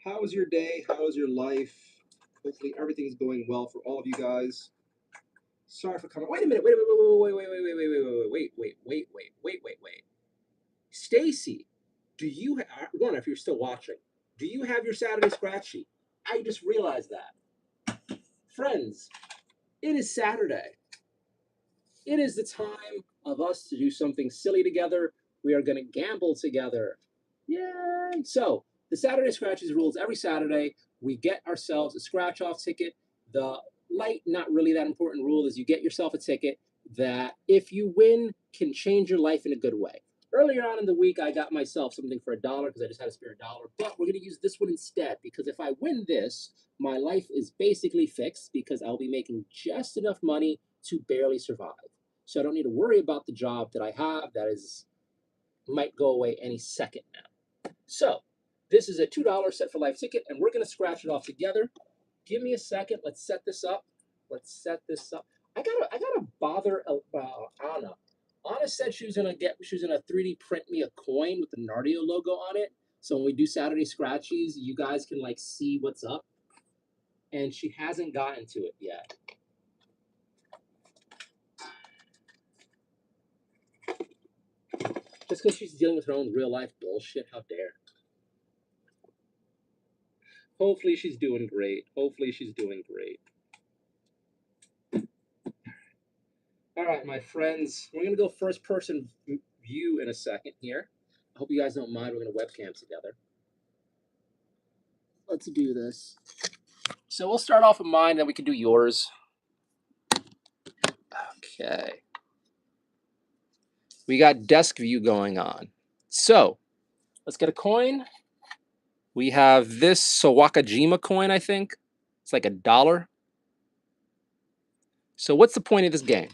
How was your day? How was your life? Hopefully everything's going well for all of you guys. Sorry for coming. Wait a minute. Wait. Stacy, do you one if you're still watching? Do you have your Saturday scratch sheet? I just realized that. Friends, it is Saturday. It is the time of us to do something silly together. We are going to gamble together. Yay! So, the Saturday Scratches rules every Saturday. We get ourselves a scratch off ticket. The light, not really that important rule is you get yourself a ticket that, if you win, can change your life in a good way. Earlier on in the week, I got myself something for $1 because I just had a spare dollar. But we're going to use this one instead because if I win this, my life is basically fixed because I'll be making just enough money to barely survive. So I don't need to worry about the job that I have that is might go away any second now. So this is a $2 set for life ticket, and we're gonna scratch it off together. Give me a second. Let's set this up. Let's set this up. I gotta bother Anna. Anna said she was gonna 3D print me a coin with the Nardio logo on it. So when we do Saturday Scratchies, you guys can like see what's up. And she hasn't gotten to it yet. Just because she's dealing with her own real life bullshit. How dare. Hopefully she's doing great. Hopefully she's doing great. All right, my friends, we're gonna go first person view in a second here. I hope you guys don't mind. We're gonna webcam together. Let's do this. So we'll start off with mine, then we can do yours. Okay. We got desk view going on. So let's get a coin. We have this Sawakajima coin, I think. It's like $1. So what's the point of this game?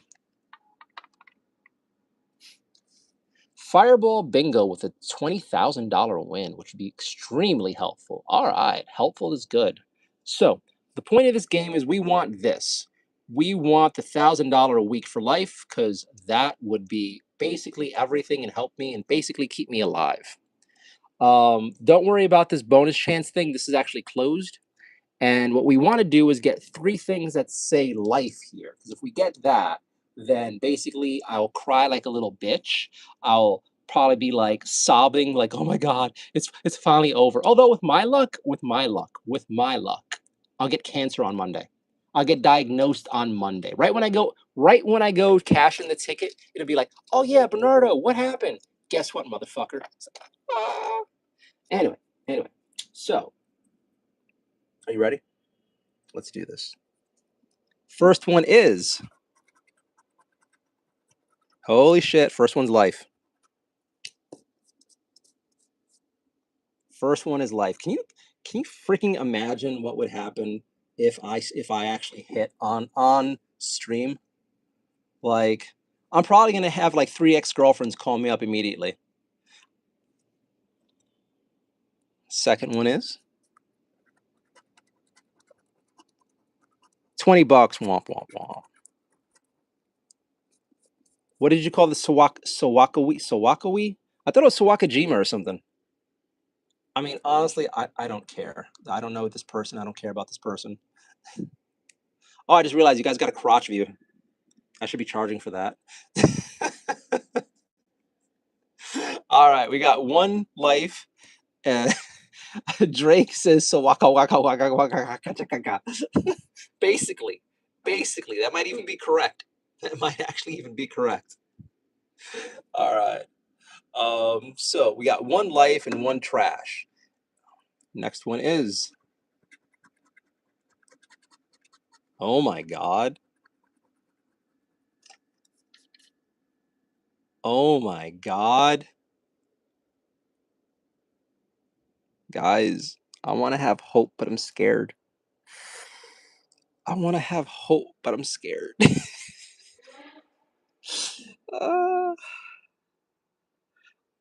Fireball bingo with a $20,000 win, which would be extremely helpful. All right, helpful is good. So the point of this game is we want this. We want the $1,000 a week for life because that would be basically everything and help me and basically keep me alive. Don't worry about this bonus chance thing. This is actually closed. And what we want to do is get 3 things that say life here. Because if we get that, then basically I'll cry like a little bitch. I'll probably be like sobbing, like, oh my God, it's finally over. Although with my luck, I'll get cancer on Monday. I'll get diagnosed on Monday. Right when I go cash in the ticket, it'll be like, oh yeah, Bernardo, what happened? Guess what, motherfucker? It's like, ah. Anyway. So, are you ready? Let's do this. First one is, holy shit, first one's life. First one is life. Can you freaking imagine what would happen if I actually hit on stream? Like, I'm probably gonna have like 3 ex-girlfriends call me up immediately. Second one is $20. Womp womp womp. What did you call the Sawakawi? I thought it was Sawakajima or something. I mean, honestly, I don't care. I don't know this person. I don't care about this person. Oh, I just realized you guys got a crotch view. I should be charging for that. All right, we got 1 life. Drake says so waka waka waka waka waka waka. Basically, that might even be correct. That might actually even be correct. All right. So we got 1 life and 1 trash. Next one is, oh my God. Oh my God. Guys, I want to have hope, but I'm scared. I want to have hope, but I'm scared. uh,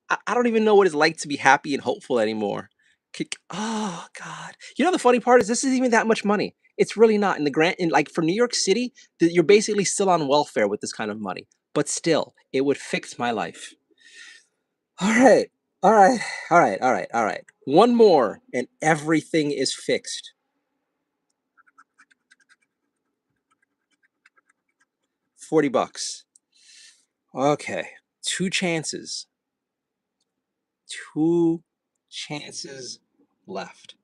I don't even know what it's like to be happy and hopeful anymore. Oh God! You know the funny part is this isn't even that much money. It's really not in like for New York City. You're basically still on welfare with this kind of money, but still, it would fix my life. All right, all right, all right. 1 more, and everything is fixed. $40. Okay, 2 chances. 2 chances left.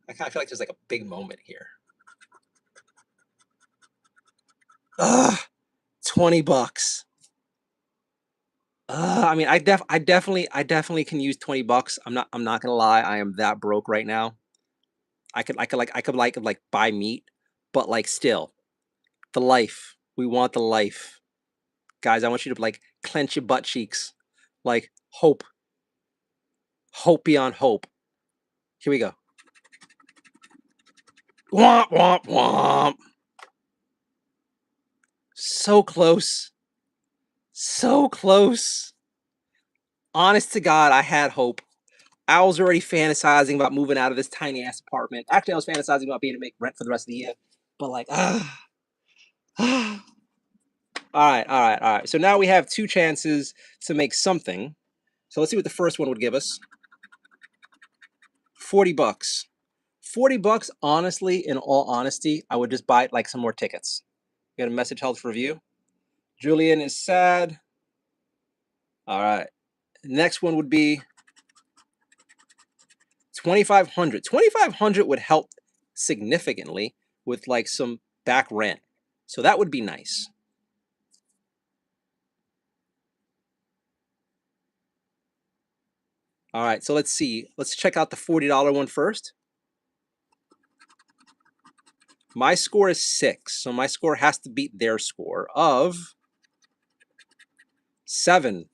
I kind of feel like there's like a big moment here. Ugh, $20. I mean, I definitely can use $20. I'm not gonna lie. I am that broke right now. I could buy meat, but like still, the life. We want the life, guys. I want you to like clench your butt cheeks, like hope, hope beyond hope. Here we go. Womp womp womp. So close. So close. Honest to God, I had hope. I was already fantasizing about moving out of this tiny ass apartment. Actually, I was fantasizing about being able to make rent for the rest of the year. But like, all right. So now we have 2 chances to make something. So let's see what the first one would give us. $40. $40, honestly, in all honesty, I would just buy like some more tickets. Got a message held for review. Julian is sad. All right. Next one would be 2,500. 2,500 would help significantly with like some back rent. So that would be nice. All right, so let's see. Let's check out the $40 one first. My score is 6, so my score has to beat their score of 7.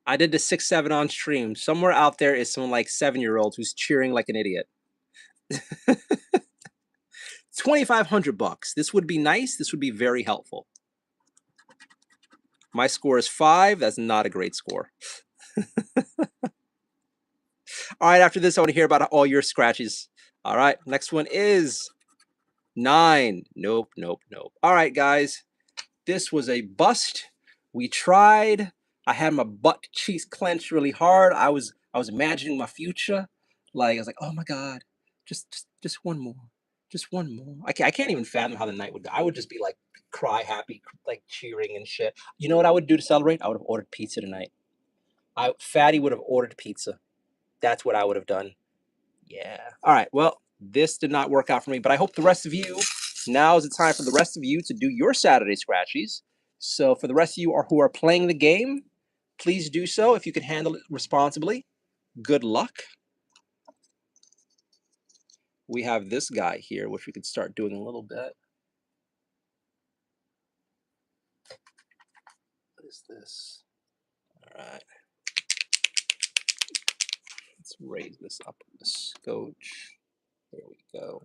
I did the 6-7 on stream. Somewhere out there is some like 7-year-old who's cheering like an idiot. 2,500 bucks. This would be nice. This would be very helpful. My score is 5. That's not a great score. All right, after this, I want to hear about all your scratches. All right, next one is 9. Nope, nope, nope. All right, guys, this was a bust. We tried. I had my butt cheeks clenched really hard. I was imagining my future. Like I was like, oh my god, just one more, just one more. I can't even fathom how the night would go. I would just be like cry happy, like cheering and shit. You know what I would do to celebrate? I would have ordered pizza tonight. Fatty would have ordered pizza. That's what I would have done. Yeah. All right. Well, this did not work out for me, but I hope the rest of you, now is the time for the rest of you to do your Saturday scratchies. So for the rest of you who are playing the game, please do so if you can handle it responsibly. Good luck. We have this guy here, which we could start doing a little bit. What is this? All right. Let's raise this up with the scotch. There we go.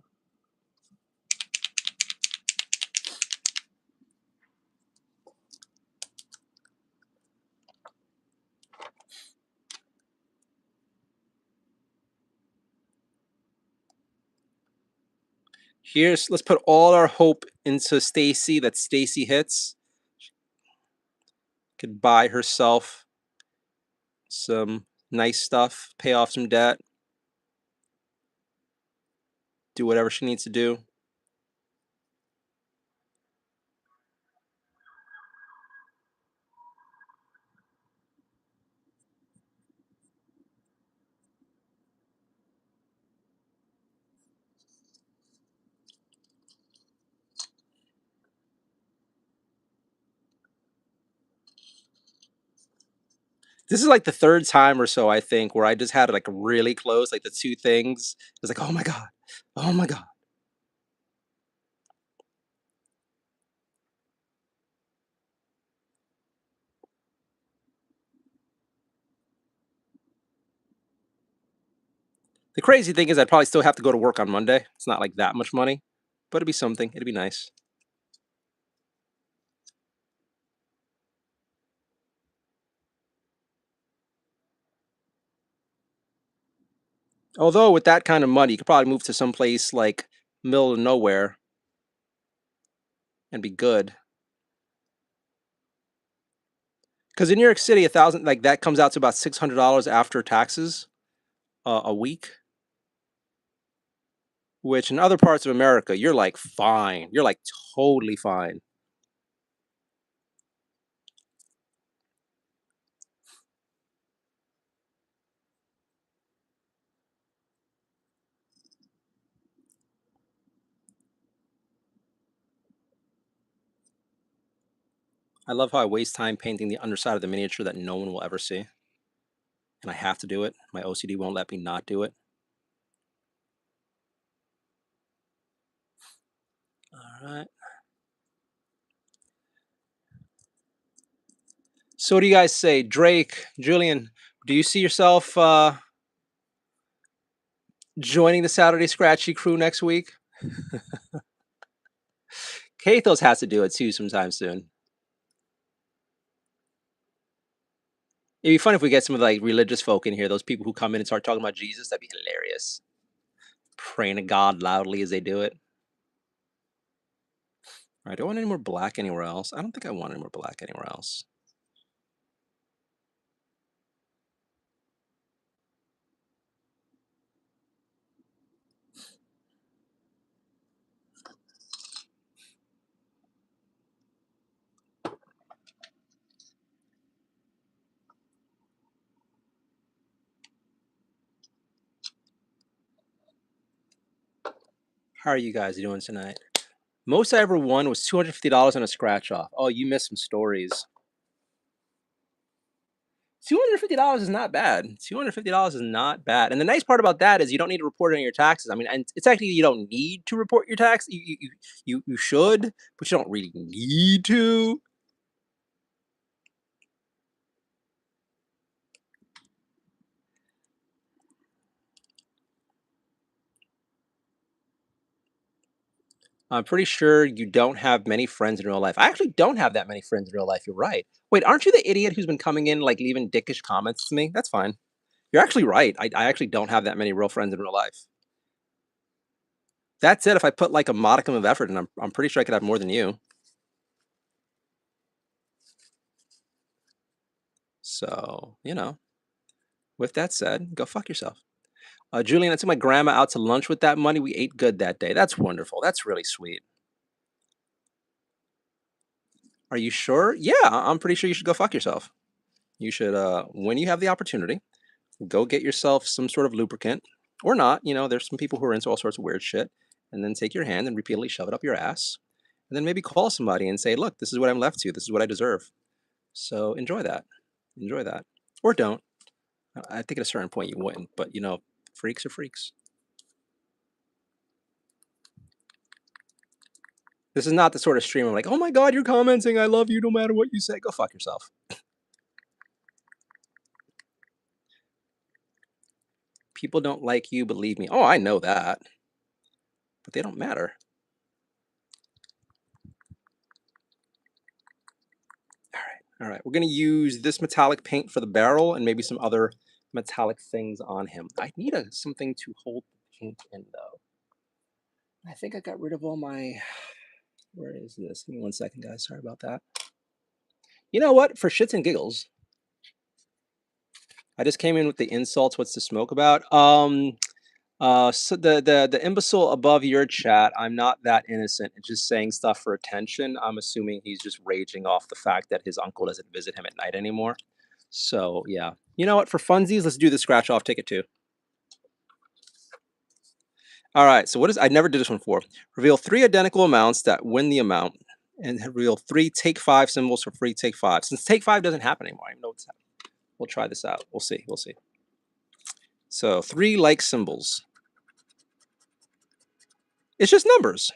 Let's put all our hope into Stacy, that Stacy hits. She could buy herself some nice stuff, pay off some debt, do whatever she needs to do. This is like the third time or so, I think, where I just had it like really close, like the two things. It was like, oh my god, oh my god. The crazy thing is I'd probably still have to go to work on Monday. It's not like that much money, but it'd be something. It'd be nice. Although with that kind of money, you could probably move to some place like middle of nowhere and be good. Because in New York City, 1,000 like that comes out to about $600 after taxes a week. Which in other parts of America, you're like fine. You're like totally fine. I love how I waste time painting the underside of the miniature that no one will ever see. And I have to do it. My OCD won't let me not do it. All right. So what do you guys say? Drake, Julian, do you see yourself joining the Saturday Scratchy crew next week? Kathos has to do it too sometime soon. It'd be fun if we get some of the like religious folk in here, those people who come in and start talking about Jesus. That'd be hilarious. Praying to God loudly as they do it. All right, do I want any more black anywhere else? I don't think I want any more black anywhere else. How are you guys doing tonight? Most I ever won was $250 on a scratch off. Oh, you missed some stories. $250 is not bad. $250 is not bad. And the nice part about that is you don't need to report it on your taxes. I mean, and it's actually you don't need to report your tax. You should, but you don't really need to. I'm pretty sure you don't have many friends in real life. I actually don't have that many friends in real life. You're right. Wait, aren't you the idiot who's been coming in like leaving dickish comments to me? That's fine. You're actually right. I actually don't have that many real friends in real life. That's it. If I put like a modicum of effort, and I'm pretty sure I could have more than you. So, you know, with that said, go fuck yourself. Julian, I took my grandma out to lunch with that money. We ate good that day. That's wonderful. That's really sweet. Are you sure? Yeah, I'm pretty sure you should go fuck yourself. You should, when you have the opportunity, go get yourself some sort of lubricant or not. You know, there's some people who are into all sorts of weird shit. And then take your hand and repeatedly shove it up your ass. And then maybe call somebody and say, look, this is what I'm left to. This is what I deserve. So enjoy that. Enjoy that. Or don't. I think at a certain point you wouldn't. But, you know, freaks are freaks. This is not the sort of stream I'm like, oh my God, you're commenting. I love you no matter what you say. Go fuck yourself. People don't like you, believe me. Oh, I know that. But they don't matter. All right. We're going to use this metallic paint for the barrel and maybe some other metallic things on him. I need something to hold the paint in, though. I think I got rid of all my... Where is this? Give me 1 second, guys. Sorry about that. You know what? For shits and giggles, I just came in with the insults. What's the smoke about? So the imbecile above your chat, I'm not that innocent. It's just saying stuff for attention. I'm assuming he's just raging off the fact that his uncle doesn't visit him at night anymore. So yeah, you know what? For funsies, let's do the scratch off ticket too. All right. So what is? I never did this one before. Reveal 3 identical amounts that win the amount, and reveal 3 take 5 symbols for free take 5. Since take 5 doesn't happen anymore, I don't know what's happening. We'll try this out. We'll see. We'll see. So 3 like symbols. It's just numbers.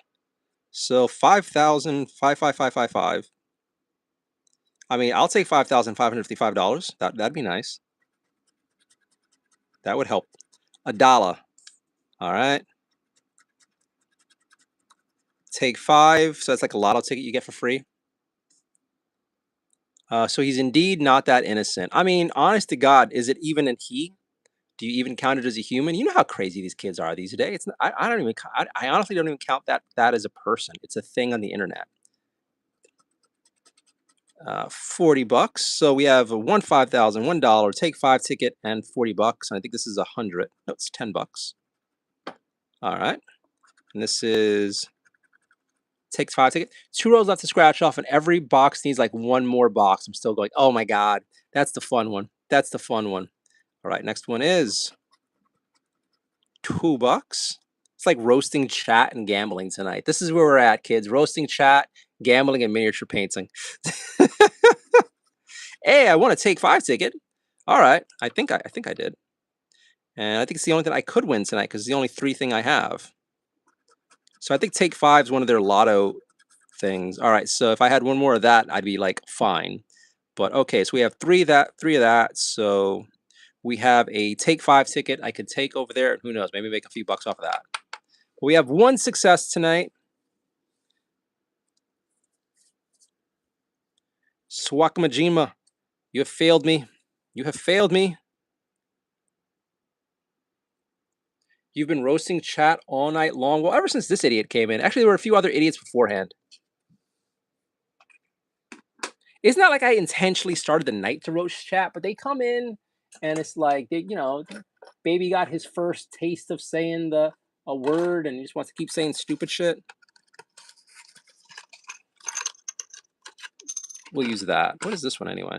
So 5,000, 55555. I mean, I'll take $5,555. That'd be nice. That would help. $1. All right. Take 5. So that's like a lotto ticket you get for free. So he's indeed not that innocent. I mean, honest to God, is it even a he? Do you even count it as a human? You know how crazy these kids are these days. I don't even. I honestly don't even count that as a person. It's a thing on the internet. $40. So we have a $5,000, $1 take 5 ticket and $40. And I think this is 100. No, it's $10. All right. And this is take 5 ticket. 2 rows left to scratch off, and every box needs like 1 more box. I'm still going, oh my God, that's the fun one. That's the fun one. All right, next one is $2. It's like roasting chat and gambling tonight. This is where we're at, kids. Roasting chat, gambling, and miniature painting. Hey, I want to take 5 ticket. All right, I think I did. And I think it's the only thing I could win tonight because it's the only 3 thing I have. So I think take 5 is one of their lotto things. All right, so if I had 1 more of that, I'd be like fine. But okay, so we have 3 of that. So we have a take 5 ticket I could take over there. Who knows? Maybe make a few bucks off of that. But we have 1 success tonight. Swakamajima, you have failed me. You have failed me. You've been roasting chat all night long. Well, ever since this idiot came in. Actually, there were a few other idiots beforehand. It's not like I intentionally started the night to roast chat, but they come in and it's like, they, you know, baby got his first taste of saying a word and he just wants to keep saying stupid shit. We'll use that. What is this one anyway?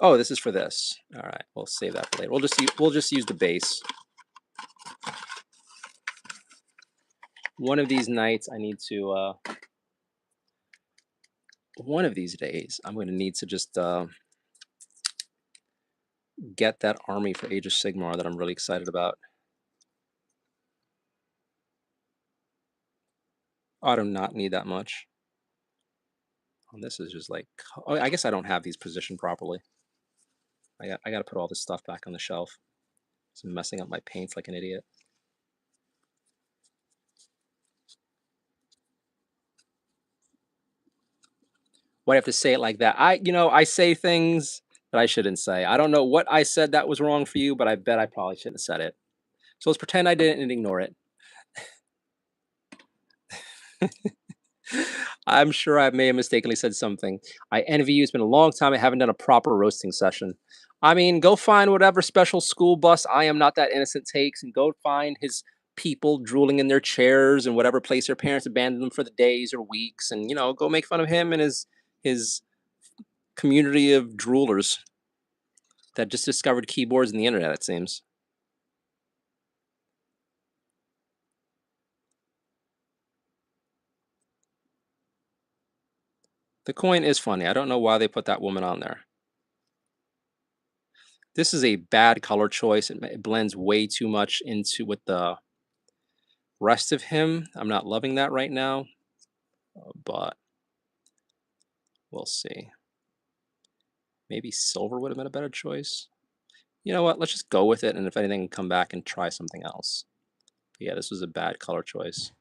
Oh, this is for this. All right, we'll save that for later. We'll just use the base. One of these nights, I need to. One of these days, I'm going to need to just get that army for Age of Sigmar that I'm really excited about. I do not need that much. Oh, this is just like, oh, I guess I don't have these positioned properly. I got to put all this stuff back on the shelf. It's messing up my paints like an idiot. Why do I have to say it like that? I say things that I shouldn't say. I don't know what I said that was wrong for you, but I bet I probably shouldn't have said it. So let's pretend I didn't and ignore it. I'm sure I may have mistakenly said something. I envy you. It's been a long time. I haven't done a proper roasting session. I mean, go find whatever special school bus I Am Not That Innocent takes and go find his people drooling in their chairs and whatever place their parents abandoned them for the days or weeks, and go make fun of him and his community of droolers that just discovered keyboards and the internet, it seems. The coin is funny. I don't know why they put that woman on there. This is a bad color choice. It blends way too much into with the rest of him. I'm not loving that right now, but we'll see. Maybe silver would have been a better choice. You know what? Let's just go with it, and if anything, come back and try something else. But yeah, this was a bad color choice.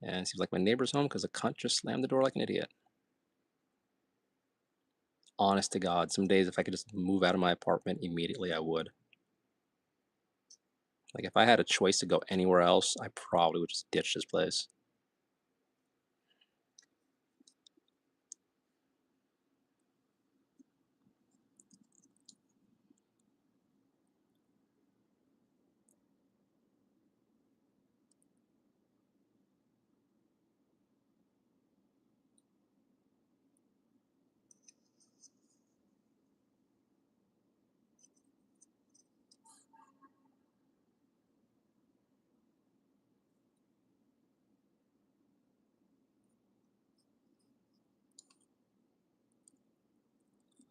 And it seems like my neighbor's home because the cunt just slammed the door like an idiot. Honest to God, some days if I could just move out of my apartment immediately, I would. Like if I had a choice to go anywhere else, I probably would just ditch this place.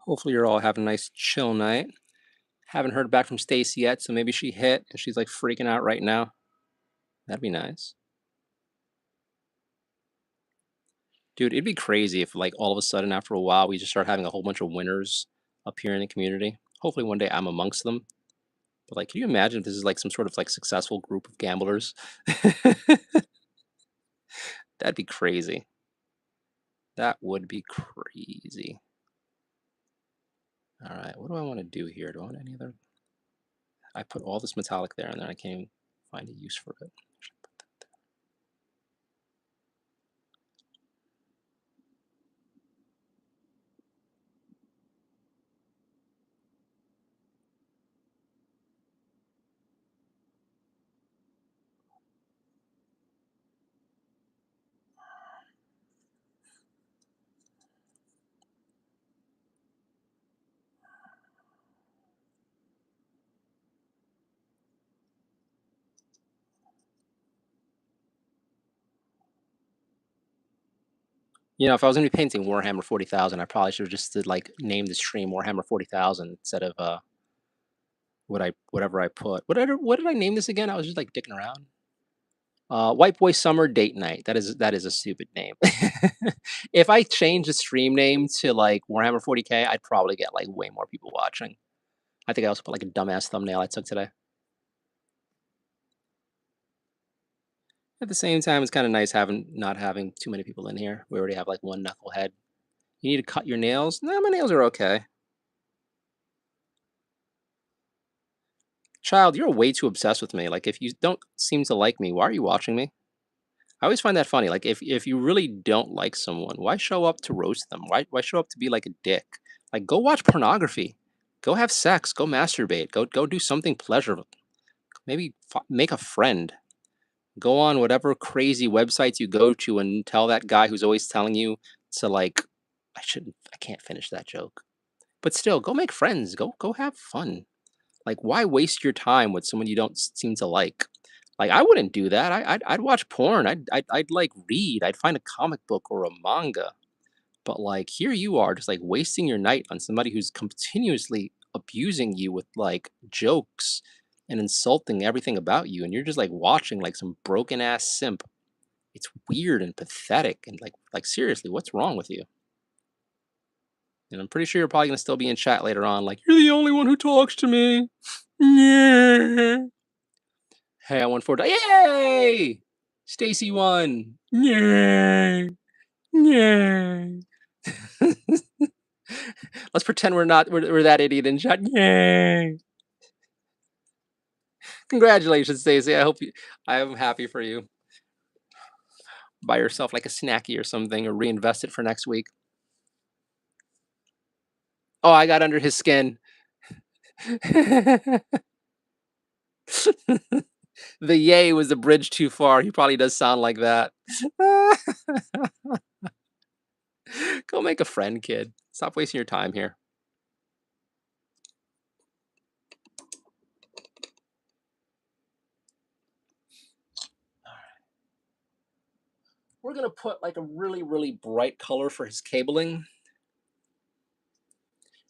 Hopefully you're all having a nice chill night. Haven't heard back from Stacy yet, so maybe she hit and she's like freaking out right now. That'd be nice. Dude, it'd be crazy if like all of a sudden after a while we just start having a whole bunch of winners up here in the community. Hopefully one day I'm amongst them. But like, can you imagine if this is like some sort of like successful group of gamblers? That'd be crazy. That would be crazy. All right, what do I want to do here? Do I want any other? I put all this metallic there and then I can't even find a use for it. If I was gonna be painting Warhammer 40,000, I probably should have just did like name the stream Warhammer 40,000 instead of whatever I put. What did I name this again? I was just like dicking around. White Boy Summer Date Night. That is a stupid name. If I change the stream name to like Warhammer 40K, I'd probably get like way more people watching. I think I also put like a dumbass thumbnail I took today. At the same time, it's kind of nice not having too many people in here. We already have like one knucklehead. You need to cut your nails? No, my nails are okay. Child, you're way too obsessed with me. Like, if you don't seem to like me, why are you watching me? I always find that funny. Like, if you really don't like someone, why show up to roast them? Why show up to be like a dick? Like, go watch pornography, go have sex, go masturbate, go do something pleasurable. Maybe make a friend. Go on whatever crazy websites you go to and tell that guy who's always telling you to like. I can't finish that joke. But still, go make friends. Go have fun. Like, why waste your time with someone you don't seem to like? Like I wouldn't do that. I'd watch porn. I'd like read. I'd find a comic book or a manga. But like here you are just like wasting your night on somebody who's continuously abusing you with like jokes and insulting everything about you and you're just like watching like some broken ass simp. It's weird and pathetic and like seriously, what's wrong with you? And I'm pretty sure you're probably gonna still be in chat later on, like, you're the only one who talks to me. Yeah. Hey, I won 4. Yay! Stacy won. Yay! Yay! Let's pretend we're that idiot in chat. Yay! Congratulations, Stacy. I am happy for you. Buy yourself like a snacky or something, or reinvest it for next week. Oh, I got under his skin. The yay was the bridge too far. He probably does sound like that. Go make a friend, kid. Stop wasting your time here. We're gonna put like a really, really bright color for his cabling.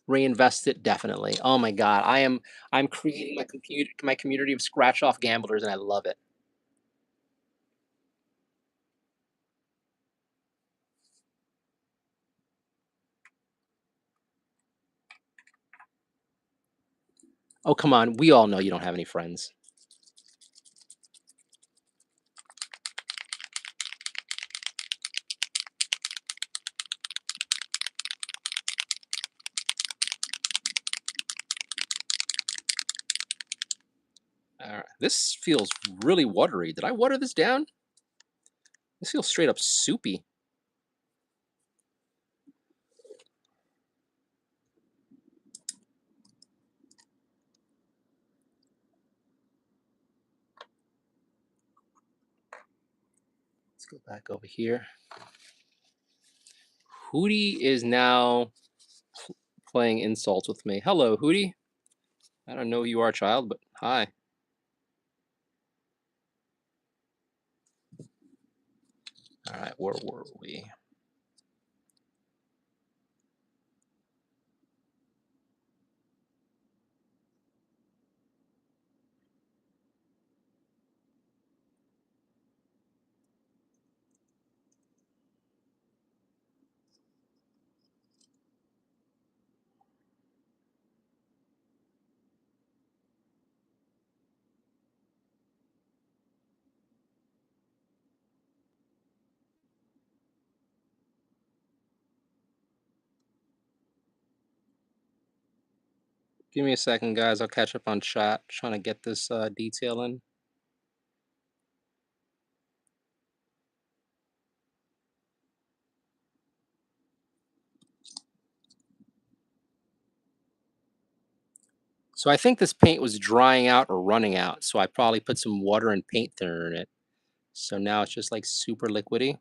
Reinvest it definitely. Oh my god, I'm creating my community of scratch off gamblers, and I love it. Oh come on, we all know you don't have any friends. All right, this feels really watery. Did I water this down? This feels straight up soupy. Let's go back over here. Hootie is now playing insults with me. Hello, Hootie. I don't know who you are, child, but hi. All right, where were we? Give me a second, guys. I'll catch up on chat. Trying to get this detail in. So I think this paint was drying out or running out. So I probably put some water and paint thinner in it. So now it's just like super liquidy,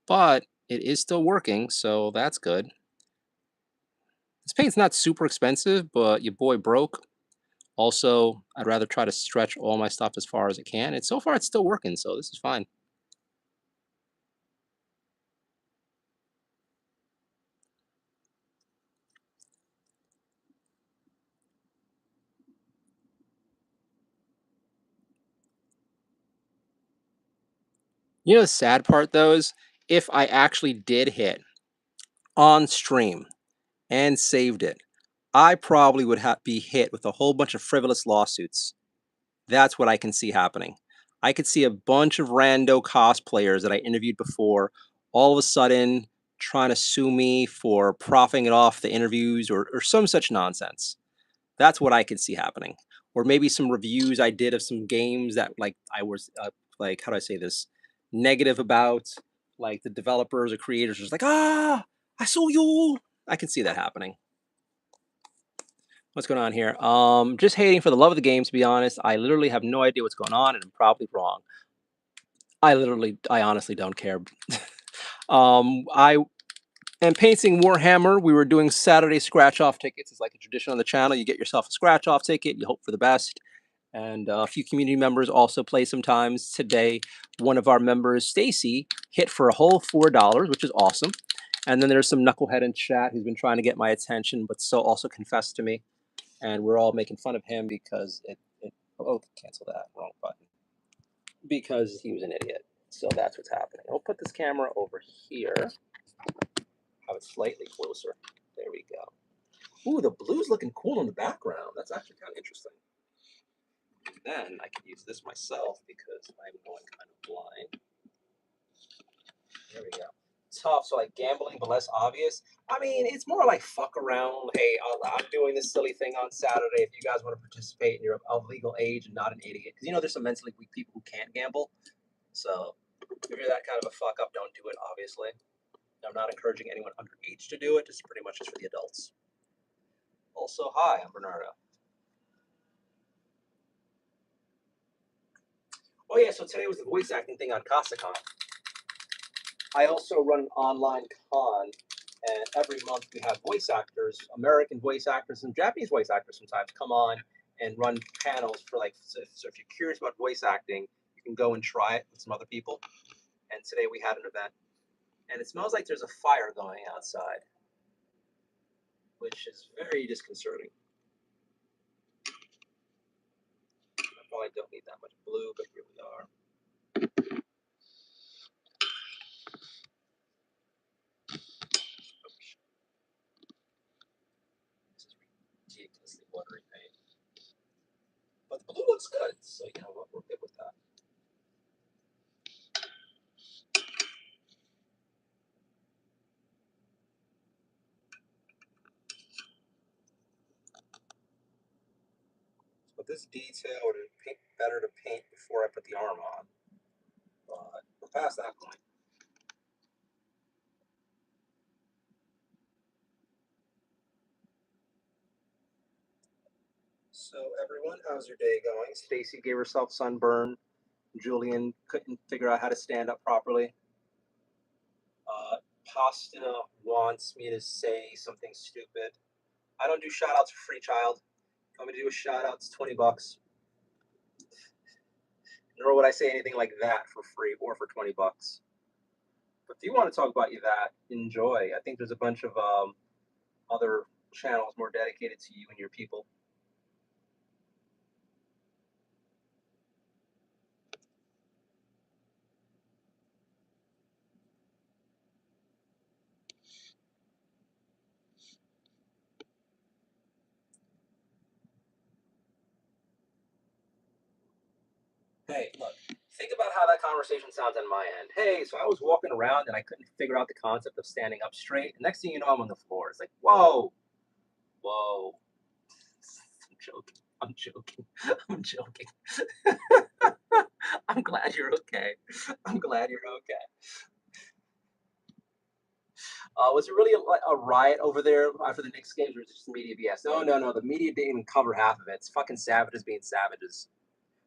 but it is still working. So that's good. This paint's not super expensive, but your boy broke. Also, I'd rather try to stretch all my stuff as far as it can. And so far it's still working. So this is fine. You know, the sad part though is if I actually did hit on stream and saved it, I probably would be hit with a whole bunch of frivolous lawsuits. That's what I can see happening. I could see a bunch of rando cosplayers that I interviewed before all of a sudden trying to sue me for profiting it off the interviews or some such nonsense. That's what I could see happening. Or maybe some reviews I did of some games that like I was like, how do I say this, negative about, like the developers or creators was like, I saw you. I can see that happening. What's going on here? Just hating for the love of the game, to be honest. I literally have no idea what's going on, and I'm probably wrong. I honestly don't care. I am painting Warhammer. We were doing Saturday scratch-off tickets. It's like a tradition on the channel. You get yourself a scratch-off ticket. You hope for the best. and a few community members also play sometimes. Today, one of our members, Stacy, hit for a whole $4, which is awesome. And then there's some knucklehead in chat who's been trying to get my attention, but so also confessed to me. And we're all making fun of him because cancel that, wrong button. Because he was an idiot. So that's what's happening. I'll put this camera over here. Have it slightly closer. There we go. Ooh, the blue's looking cool in the background. That's actually kind of interesting. Then I can use this myself because I'm going kind of blind. There we go. Tough, so like gambling, but less obvious. I mean, it's more like fuck around. Hey, I'm doing this silly thing on Saturday. If you guys want to participate and you're of legal age and not an idiot, because there's some mentally weak people who can't gamble. So if you're that kind of a fuck up, don't do it. Obviously, I'm not encouraging anyone underage to do it. It's pretty much just for the adults. Also, hi, I'm Bernardo. Oh yeah, so today was the voice acting thing on CasaCon. I also run an online con, and every month we have voice actors, American voice actors and Japanese voice actors sometimes come on and run panels for so if you're curious about voice acting, you can go and try it with some other people. And today we had an event, and it smells like there's a fire going outside, which is very disconcerting. I probably don't need that much blue, but here we are. This is ridiculously watery paint. But the blue looks good, so you know what, we're good with that. But this detail would be better to paint before I put the arm on. But we're past that point. So everyone, how's your day going? Stacy gave herself sunburn. Julian couldn't figure out how to stand up properly. Pasta wants me to say something stupid. I don't do shout outs for free, child. If you want me to do a shout out, it's $20. Nor would I say anything like that for free or for $20. But if you want to talk about that, enjoy. I think there's a bunch of other channels more dedicated to you and your people. Hey, look, think about how that conversation sounds on my end. Hey, so I was walking around and I couldn't figure out the concept of standing up straight. And next thing you know, I'm on the floor. It's like, whoa, whoa. I'm joking. I'm joking. I'm joking. I'm glad you're okay. I'm glad you're okay. Was it really a riot over there after the Knicks games, or was it just media BS? No. The media didn't even cover half of it. It's fucking savages being savages.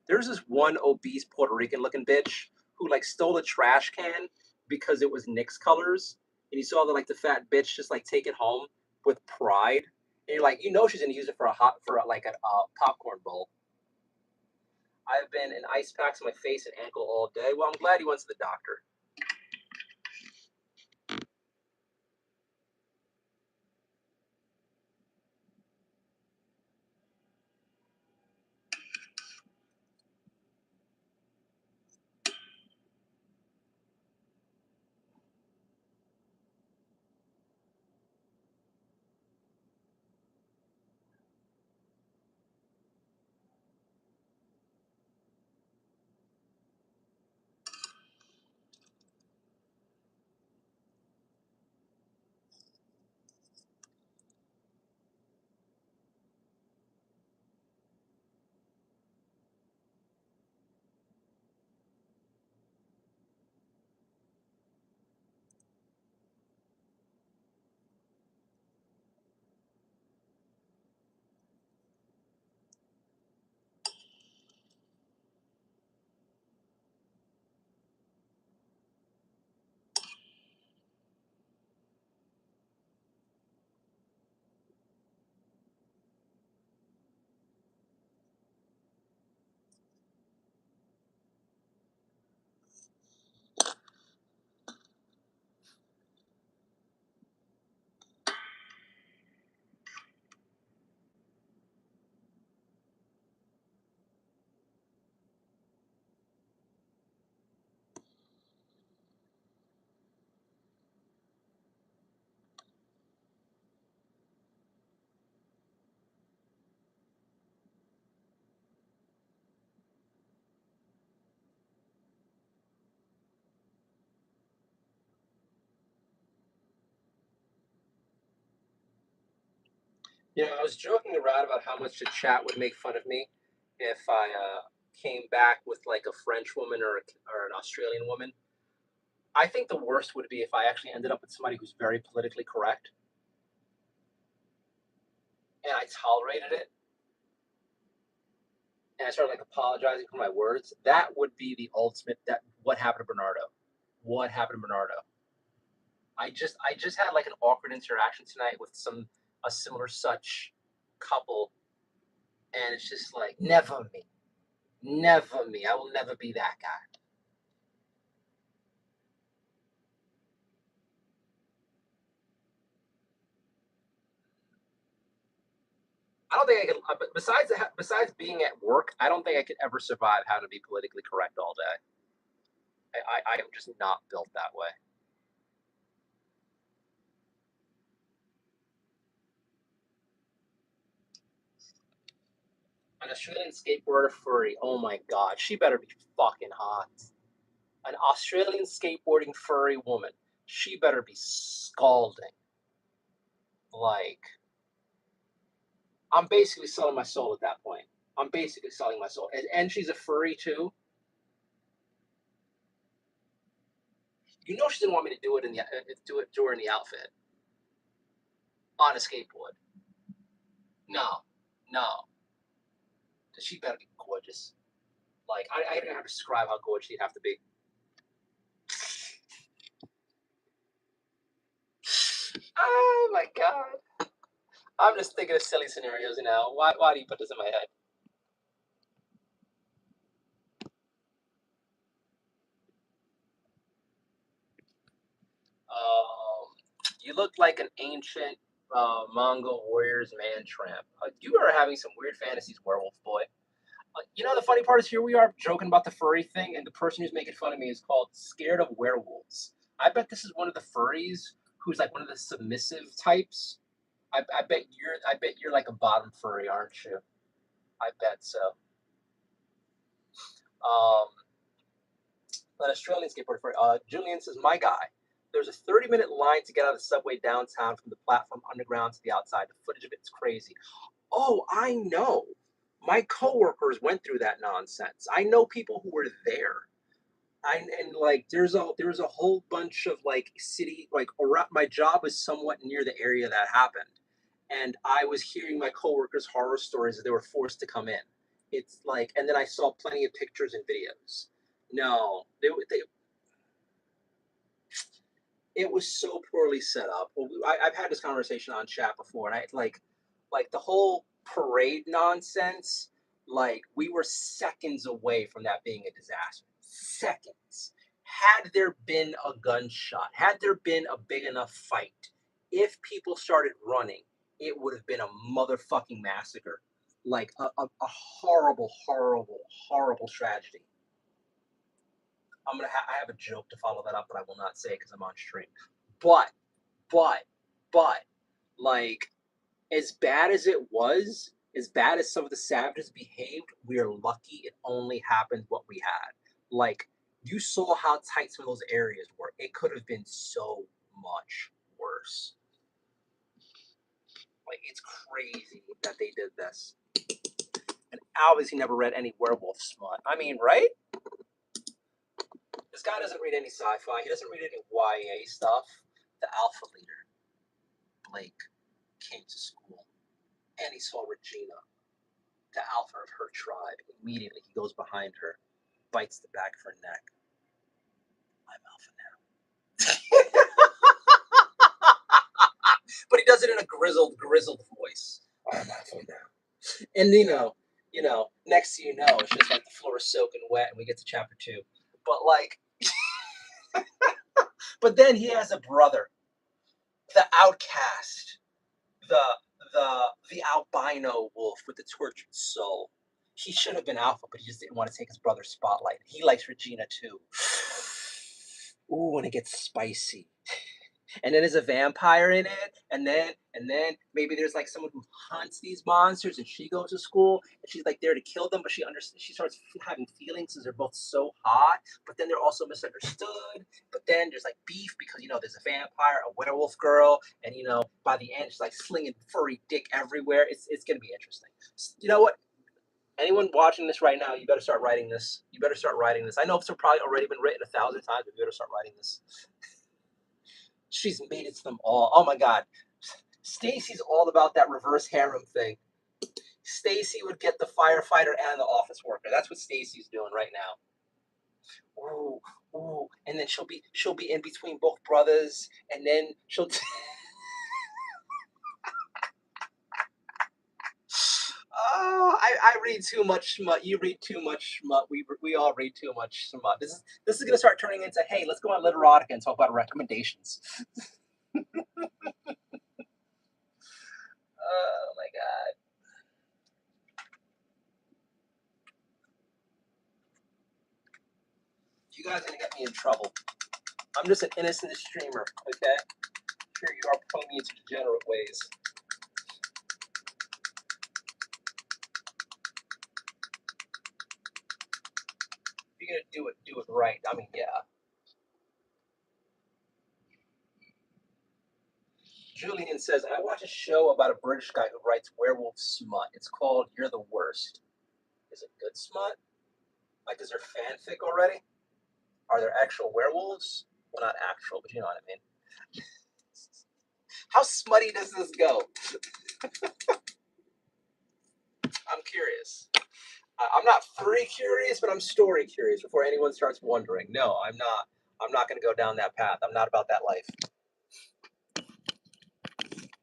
There's this one obese Puerto Rican looking bitch who stole a trash can because it was Knicks colors, and you saw the fat bitch just take it home with pride, and you're she's gonna use it for a popcorn bowl. I've been in ice packs on my face and ankle all day. Well, I'm glad you went to the doctor. You know, I was joking around about how much the chat would make fun of me if I came back with like a French woman or an Australian woman. I think the worst would be if I actually ended up with somebody who's very politically correct and I tolerated it and I started like apologizing for my words. That would be the ultimate. That what happened to Bernardo? What happened to Bernardo? I just had like an awkward interaction tonight with a similar such couple, and it's just like never me. Never me. I will never be that guy. I don't think I could. Besides being at work, I don't think I could ever survive having to be politically correct all day. I am just not built that way. An Australian skateboarder furry. Oh my god, she better be fucking hot. An Australian skateboarding furry woman. She better be scalding. Like, I'm basically selling my soul at that point. I'm basically selling my soul. And she's a furry too. You know she didn't want me to do it do her in the outfit on a skateboard. No, no. She better be gorgeous. Like I don't have to describe how gorgeous she'd have to be. Oh my god. I'm just thinking of silly scenarios now. Why do you put this in my head? You look like an ancient Mongol warrior's man tramp. You are having some weird fantasies, werewolf boy. You know, the funny part is here we are joking about the furry thing, and the person who's making fun of me is called Scared of Werewolves. I bet this is one of the furries who's like one of the submissive types. I bet you're like a bottom furry, aren't you? I bet so. Um, an Australian skateboarder furry. Julian says, "My guy, there's a 30-minute line to get out of the subway downtown from the platform underground to the outside. The footage of it's crazy." Oh, I know. My coworkers went through that nonsense. I know people who were there. And like there was a whole bunch of like city like around my job was somewhat near the area that happened, and I was hearing my coworkers horror stories that they were forced to come in. It's like, and then I saw plenty of pictures and videos. No, it was so poorly set up. Well, I've had this conversation on chat before, and I like the whole parade nonsense. Like we were seconds away from that being a disaster. Seconds. Had there been a gunshot, had there been a big enough fight, if people started running, it would have been a motherfucking massacre. Like a horrible, horrible, horrible tragedy. I have a joke to follow that up, but I will not say it because I'm on stream. But, but, but, like, as bad as it was, as bad as some of the savages behaved, we're lucky it only happened what we had. Like, you saw how tight some of those areas were. It could have been so much worse. Like, it's crazy that they did this. And obviously never read any werewolf smut. I mean, right? This guy doesn't read any sci-fi. He doesn't read any YA stuff. The alpha leader, Blake, came to school and he saw Regina, the alpha of her tribe. Immediately he goes behind her, bites the back of her neck. I'm alpha now. But he does it in a grizzled voice. I'm alpha now. And next thing you know, it's just like the floor is soaking wet and we get to chapter 2. But like but then he has a brother, the outcast, the the albino wolf with the tortured soul. He should have been alpha, but he just didn't want to take his brother's spotlight. He likes Regina too. Ooh, when it gets spicy. And then there's a vampire in it, and then And then maybe there's like someone who hunts these monsters, and she goes to school, and she's like there to kill them, but she starts having feelings because they're both so hot, but then they're also misunderstood. But then there's like beef because there's a vampire, a werewolf girl, and by the end she's like slinging furry dick everywhere. It's gonna be interesting. You know what? Anyone watching this right now, you better start writing this. You better start writing this. I know it's probably already been written 1,000 times, but you better start writing this. She's made it to them all. Oh my God. Stacy's all about that reverse harem thing. Stacy would get the firefighter and the office worker. That's what Stacy's doing right now. Ooh, ooh. And then she'll be in between both brothers, and then she'll Oh, I read too much smut. You read too much smut. We all read too much smut. This is gonna start turning into, hey, let's go on Literotica and talk about recommendations. Oh my God. You guys are gonna get me in trouble. I'm just an innocent streamer, okay? Here you are pulling me into degenerate ways. If you're gonna do it right. I mean, yeah. Julian says, I watch a show about a British guy who writes werewolf smut. It's called You're the Worst. Is it good smut? Like, is there fanfic already? Are there actual werewolves? Well, not actual, but you know what I mean. How smutty does this go? I'm curious. I'm not furry curious, but I'm story curious before anyone starts wondering. No, I'm not. I'm not going to go down that path. I'm not about that life.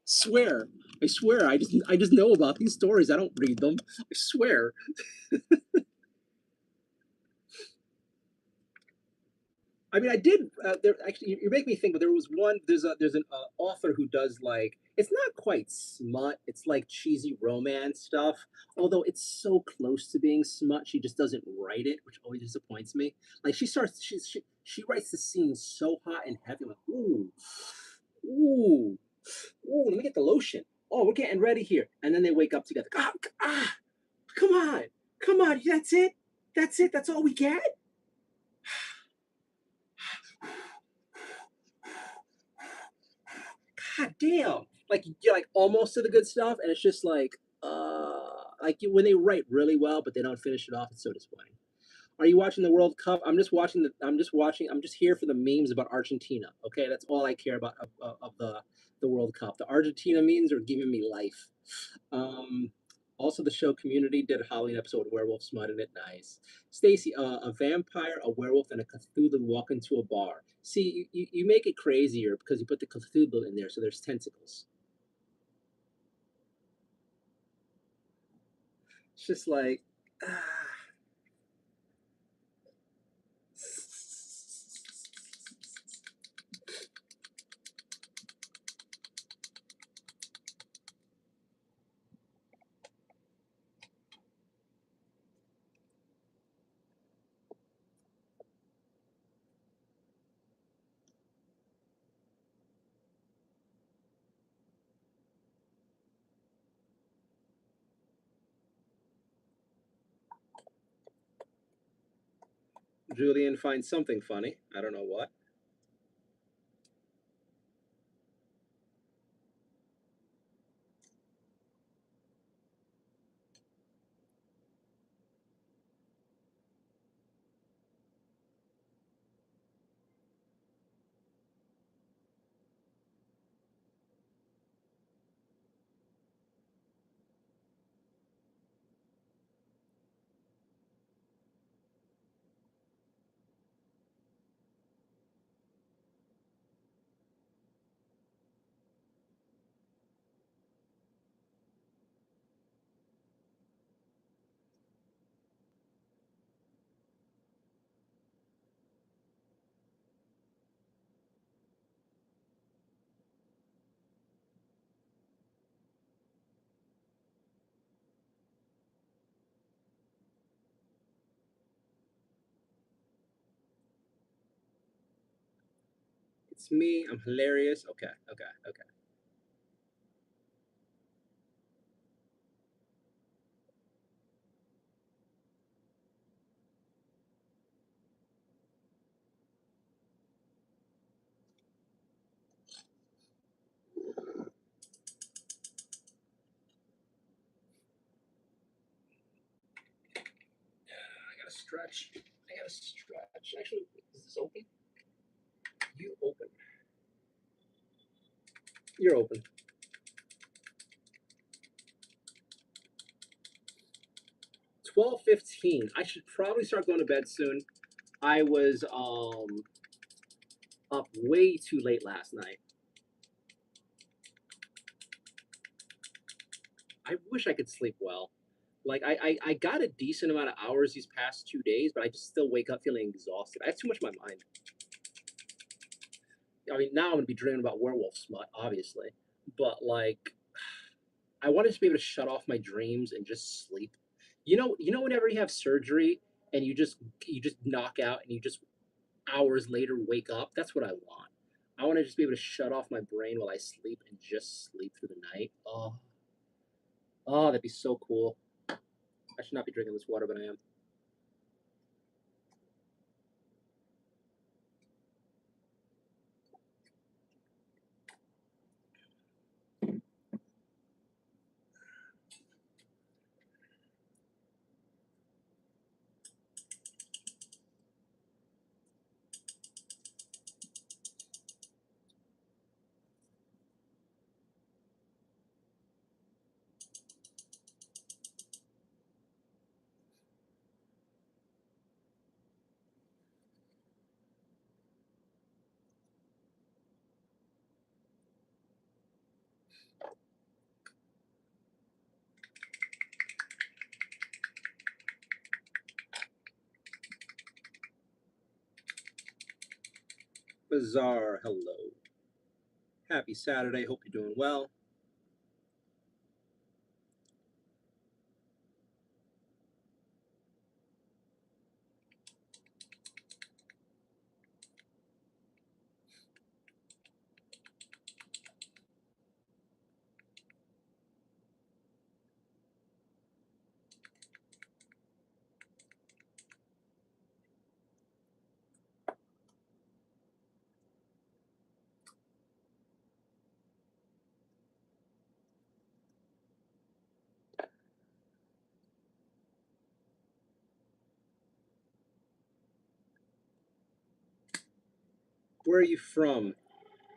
Swear. I swear. I just know about these stories. I don't read them. I swear. I mean, I did. There actually, you make me think. But there was one. There's an author who does like, it's not quite smut. It's like cheesy romance stuff. Although it's so close to being smut, she just doesn't write it, which always disappoints me. Like she writes the scenes so hot and heavy. I'm like, ooh, ooh, ooh. Let me get the lotion. Oh, we're getting ready here, and then they wake up together. Come on, come on. That's it. That's it. That's all we get. God damn. Like you're like almost to the good stuff, and it's just like when they write really well, but they don't finish it off, it's so disappointing. Are you watching the World Cup? I'm just here for the memes about Argentina. Okay, that's all I care about of the World Cup. The Argentina memes are giving me life. Um, Also, the show Community did a Halloween episode with werewolf smut in it. Nice. Stacy, a vampire, a werewolf, and a Cthulhu walk into a bar. See, you make it crazier because you put the Cthulhu in there, so there's tentacles. It's just like, ah. Julian finds something funny. I don't know what. It's me. I'm hilarious. Okay, okay, okay. stretch. I gotta stretch. Actually, is this open? You open. You're open. $12:15. I should probably start going to bed soon. I was up way too late last night. I wish I could sleep well. Like I got a decent amount of hours these past 2 days, but I just still wake up feeling exhausted. I have too much on my mind. I mean, now I'm gonna be dreaming about werewolf smut, obviously, but like, I want to just be able to shut off my dreams and just sleep. Whenever you have surgery and you just knock out and you just hours later wake up. That's what I want. I want to just be able to shut off my brain while I sleep and just sleep through the night. Oh, that'd be so cool. I should not be drinking this water, but I am. Bizarre, hello. Happy Saturday. Hope you're doing well. Where are you from?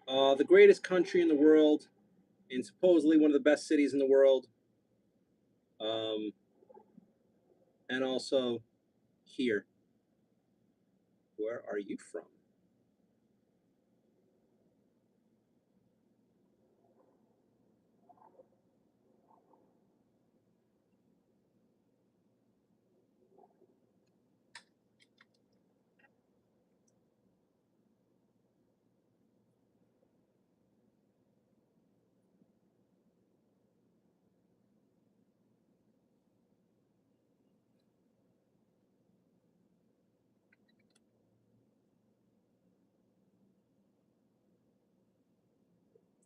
The greatest country in the world, and supposedly one of the best cities in the world. Um, and also here. Where are you from?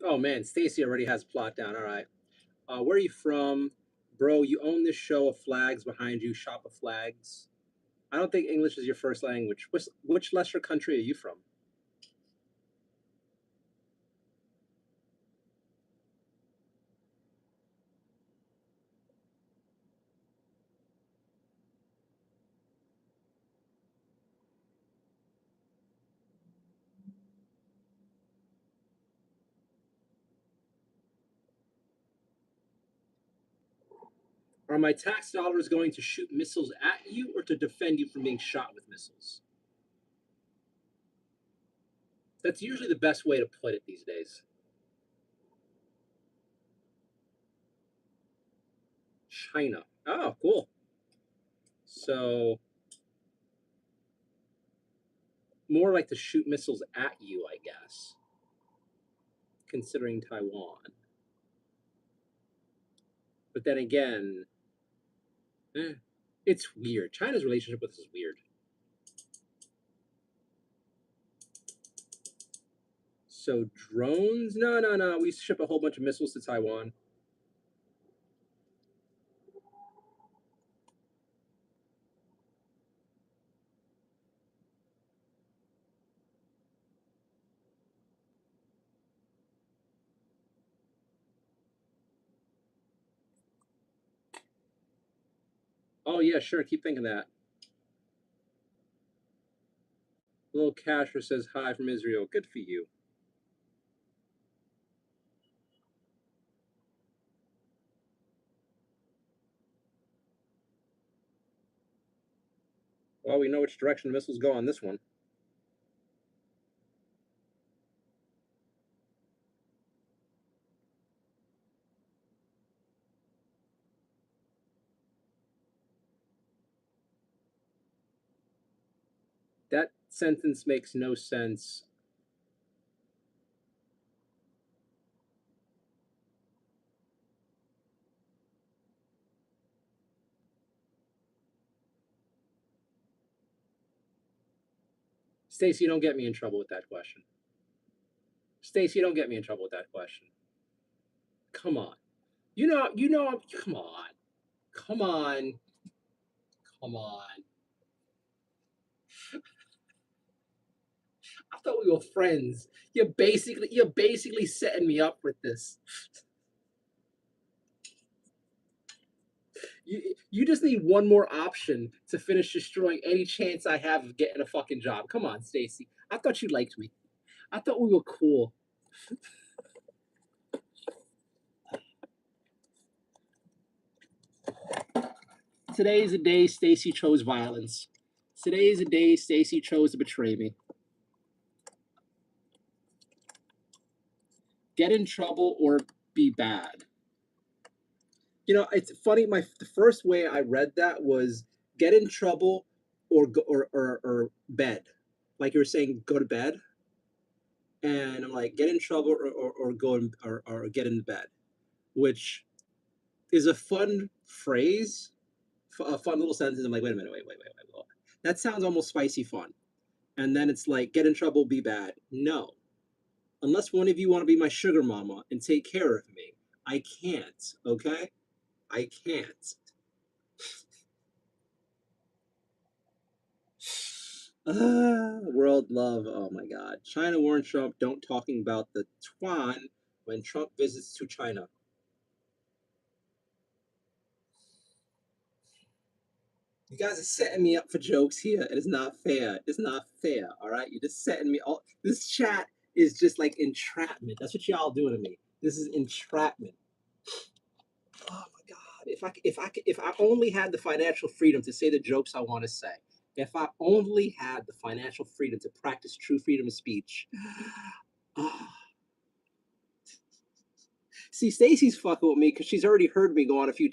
Oh man, Stacy already has plot down. All right. Where are you from? Bro, you own this show of flags behind you, Shop of Flags. I don't think English is your first language. Which lesser country are you from? Are my tax dollars going to shoot missiles at you or to defend you from being shot with missiles? That's usually the best way to put it these days. China. Oh, cool. So, more like to shoot missiles at you, I guess, considering Taiwan. But then again, it's weird. China's relationship with us is weird. So drones? No, no, no. We ship a whole bunch of missiles to Taiwan. Oh yeah, sure. Keep thinking that. Little Casher says hi from Israel. Good for you. Well, we know which direction the missiles go on this one. That sentence makes no sense. Stacy, don't get me in trouble with that question. Stacy, don't get me in trouble with that question. Come on. Come on. Come on. Come on. I thought we were friends. You're basically setting me up with this. You just need one more option to finish destroying any chance I have of getting a fucking job. Come on, Stacy. I thought you liked me. I thought we were cool. Today is the day Stacy chose violence. Today is the day Stacy chose to betray me. Get in trouble or be bad. You know, it's funny. The first way I read that was get in trouble or go, or bed. Like you were saying, go to bed. And I'm like, get in trouble or go in, or get in bed, which is a fun phrase, a fun little sentence. I'm like, wait a minute, wait. That sounds almost spicy fun. And then it's like, get in trouble, be bad. No, unless one of you want to be my sugar mama and take care of me, I can't. Okay, I can't. World love. Oh my God. China warned Trump, don't talking about the Twan when Trump visits to China. You guys are setting me up for jokes here. It is not fair. It's not fair. All right, you're just setting me all. This chat is just like entrapment. That's what y'all doing to me. This is entrapment. Oh my God! If I only had the financial freedom to say the jokes I want to say. If I only had the financial freedom to practice true freedom of speech. See, Stacy's fucking with me because she's already heard me go on a few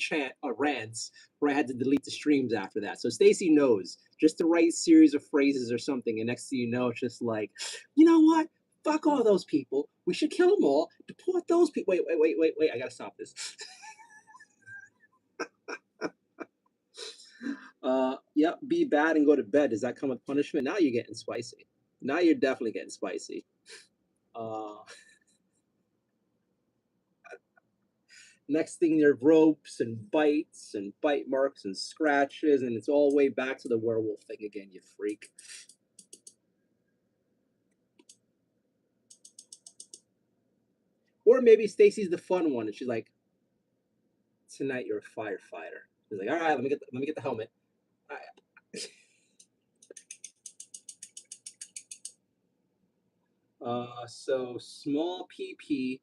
rants where I had to delete the streams after that. So Stacy knows just the right series of phrases or something, and next thing you know, it's just like, you know what? Fuck all those people. We should kill them all. Deport those people. Wait. I gotta stop this. Yep. Be bad and go to bed. Does that come with punishment? Now you're getting spicy. Now you're definitely getting spicy. Next thing, there are ropes and bites and bite marks and scratches, and it's all the way back to the werewolf thing again, you freak. Or maybe Stacy's the fun one, and she's like, "Tonight you're a firefighter." She's like, "All right, let me get the helmet." So small PP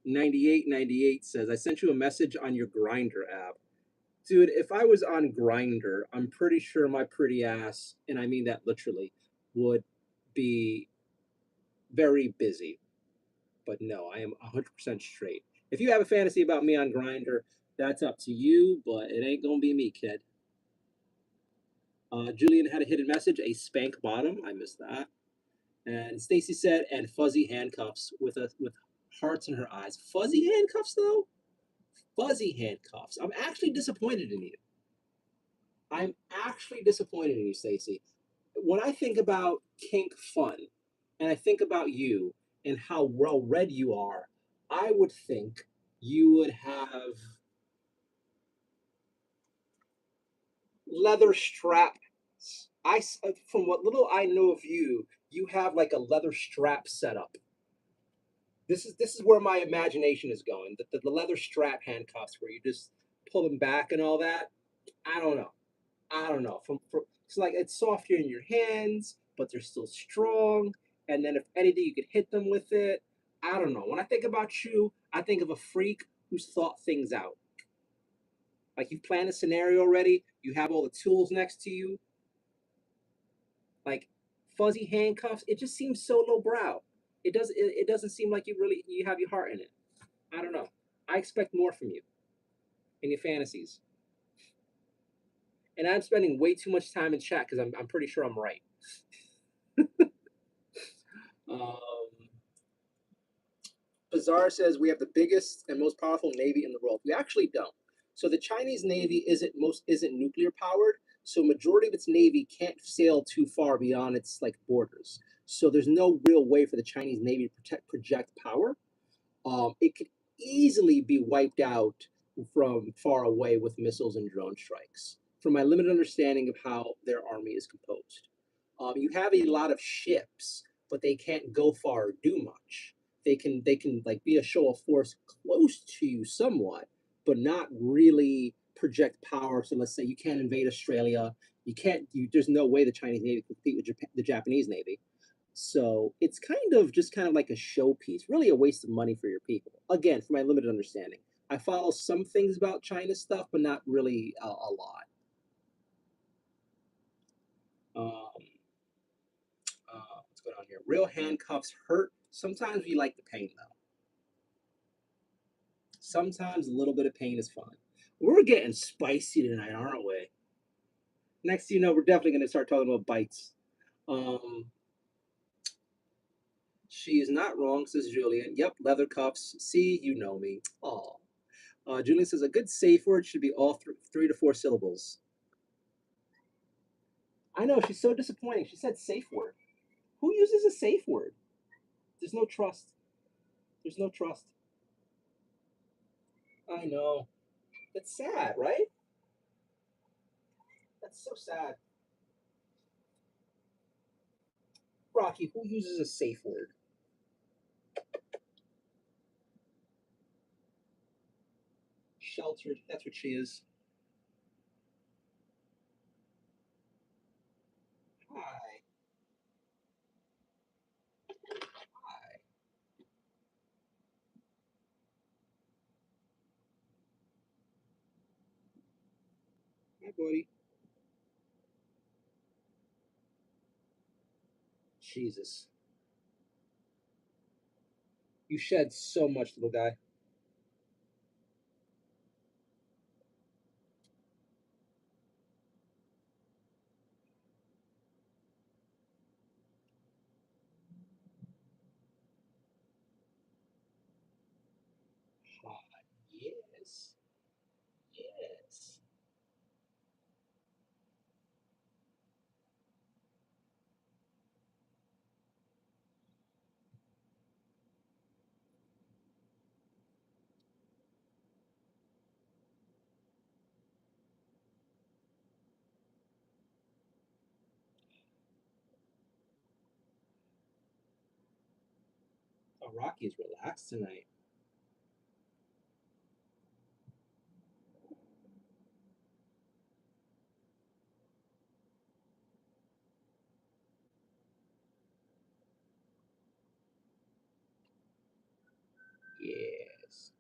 9898 says, I sent you a message on your Grinder app. Dude, if I was on Grinder, I'm pretty sure my pretty ass, and I mean that literally, would be very busy. But no, I am 100% straight. If you have a fantasy about me on Grinder, that's up to you, but it ain't gonna be me, kid. Julian had a hidden message, a spank bottom. I missed that. And Stacy said, and fuzzy handcuffs with hearts in her eyes. Fuzzy handcuffs though? Fuzzy handcuffs. I'm actually disappointed in you. I'm actually disappointed in you, Stacy. When I think about kink fun, and I think about you and how well read you are, I would think you would have leather strap. From what little I know of you, you have like a leather strap setup. This is where my imagination is going. The leather strap handcuffs where you just pull them back and all that. I don't know. From it's like it's softer in your hands. but they're still strong. And then if anything, you could hit them with it. I don't know. When I think about you, I think of a freak who's thought things out. Like you've planned a scenario already. You have all the tools next to you. Like fuzzy handcuffs. It just seems so lowbrow. It doesn't seem like you have your heart in it. I don't know. I expect more from you in your fantasies. And I'm spending way too much time in chat because I'm pretty sure I'm right. Um, Bazaar says we have the biggest and most powerful navy in the world. We actually don't. So the Chinese Navy isn't nuclear powered. So majority of its navy can't sail too far beyond its like borders. So there's no real way for the Chinese Navy to project power. It could easily be wiped out from far away with missiles and drone strikes. From my limited understanding of how their army is composed, you have a lot of ships, but they can't go far or do much. They can like be a show of force close to you somewhat, but not really project power. So let's say you can't invade Australia. You can't. There's no way the Chinese Navy can compete with the Japanese Navy. So it's kind of like a showpiece, really a waste of money for your people. Again, from my limited understanding, I follow some things about China stuff, but not really a lot. Um, what's going on here? Real handcuffs hurt. Sometimes we like the pain though. Sometimes a little bit of pain is fun. We're getting spicy tonight, aren't we? Next, you know, we're definitely going to start talking about bites. She is not wrong, says Julian. Yep, leather cuffs. See, you know me. Oh. Julian says a good safe word should be all 3 to 4 syllables. I know, she's so disappointing. She said safe word. Who uses a safe word? There's no trust. There's no trust. I know. That's sad, right? That's so sad. Rocky, who uses a safe word? Sheltered. That's what she is. Hi. Hi. Hi, buddy. Jesus. You shed so much, little guy. Hi. Yes. Yes. Oh, Rocky's relaxed tonight. Yes.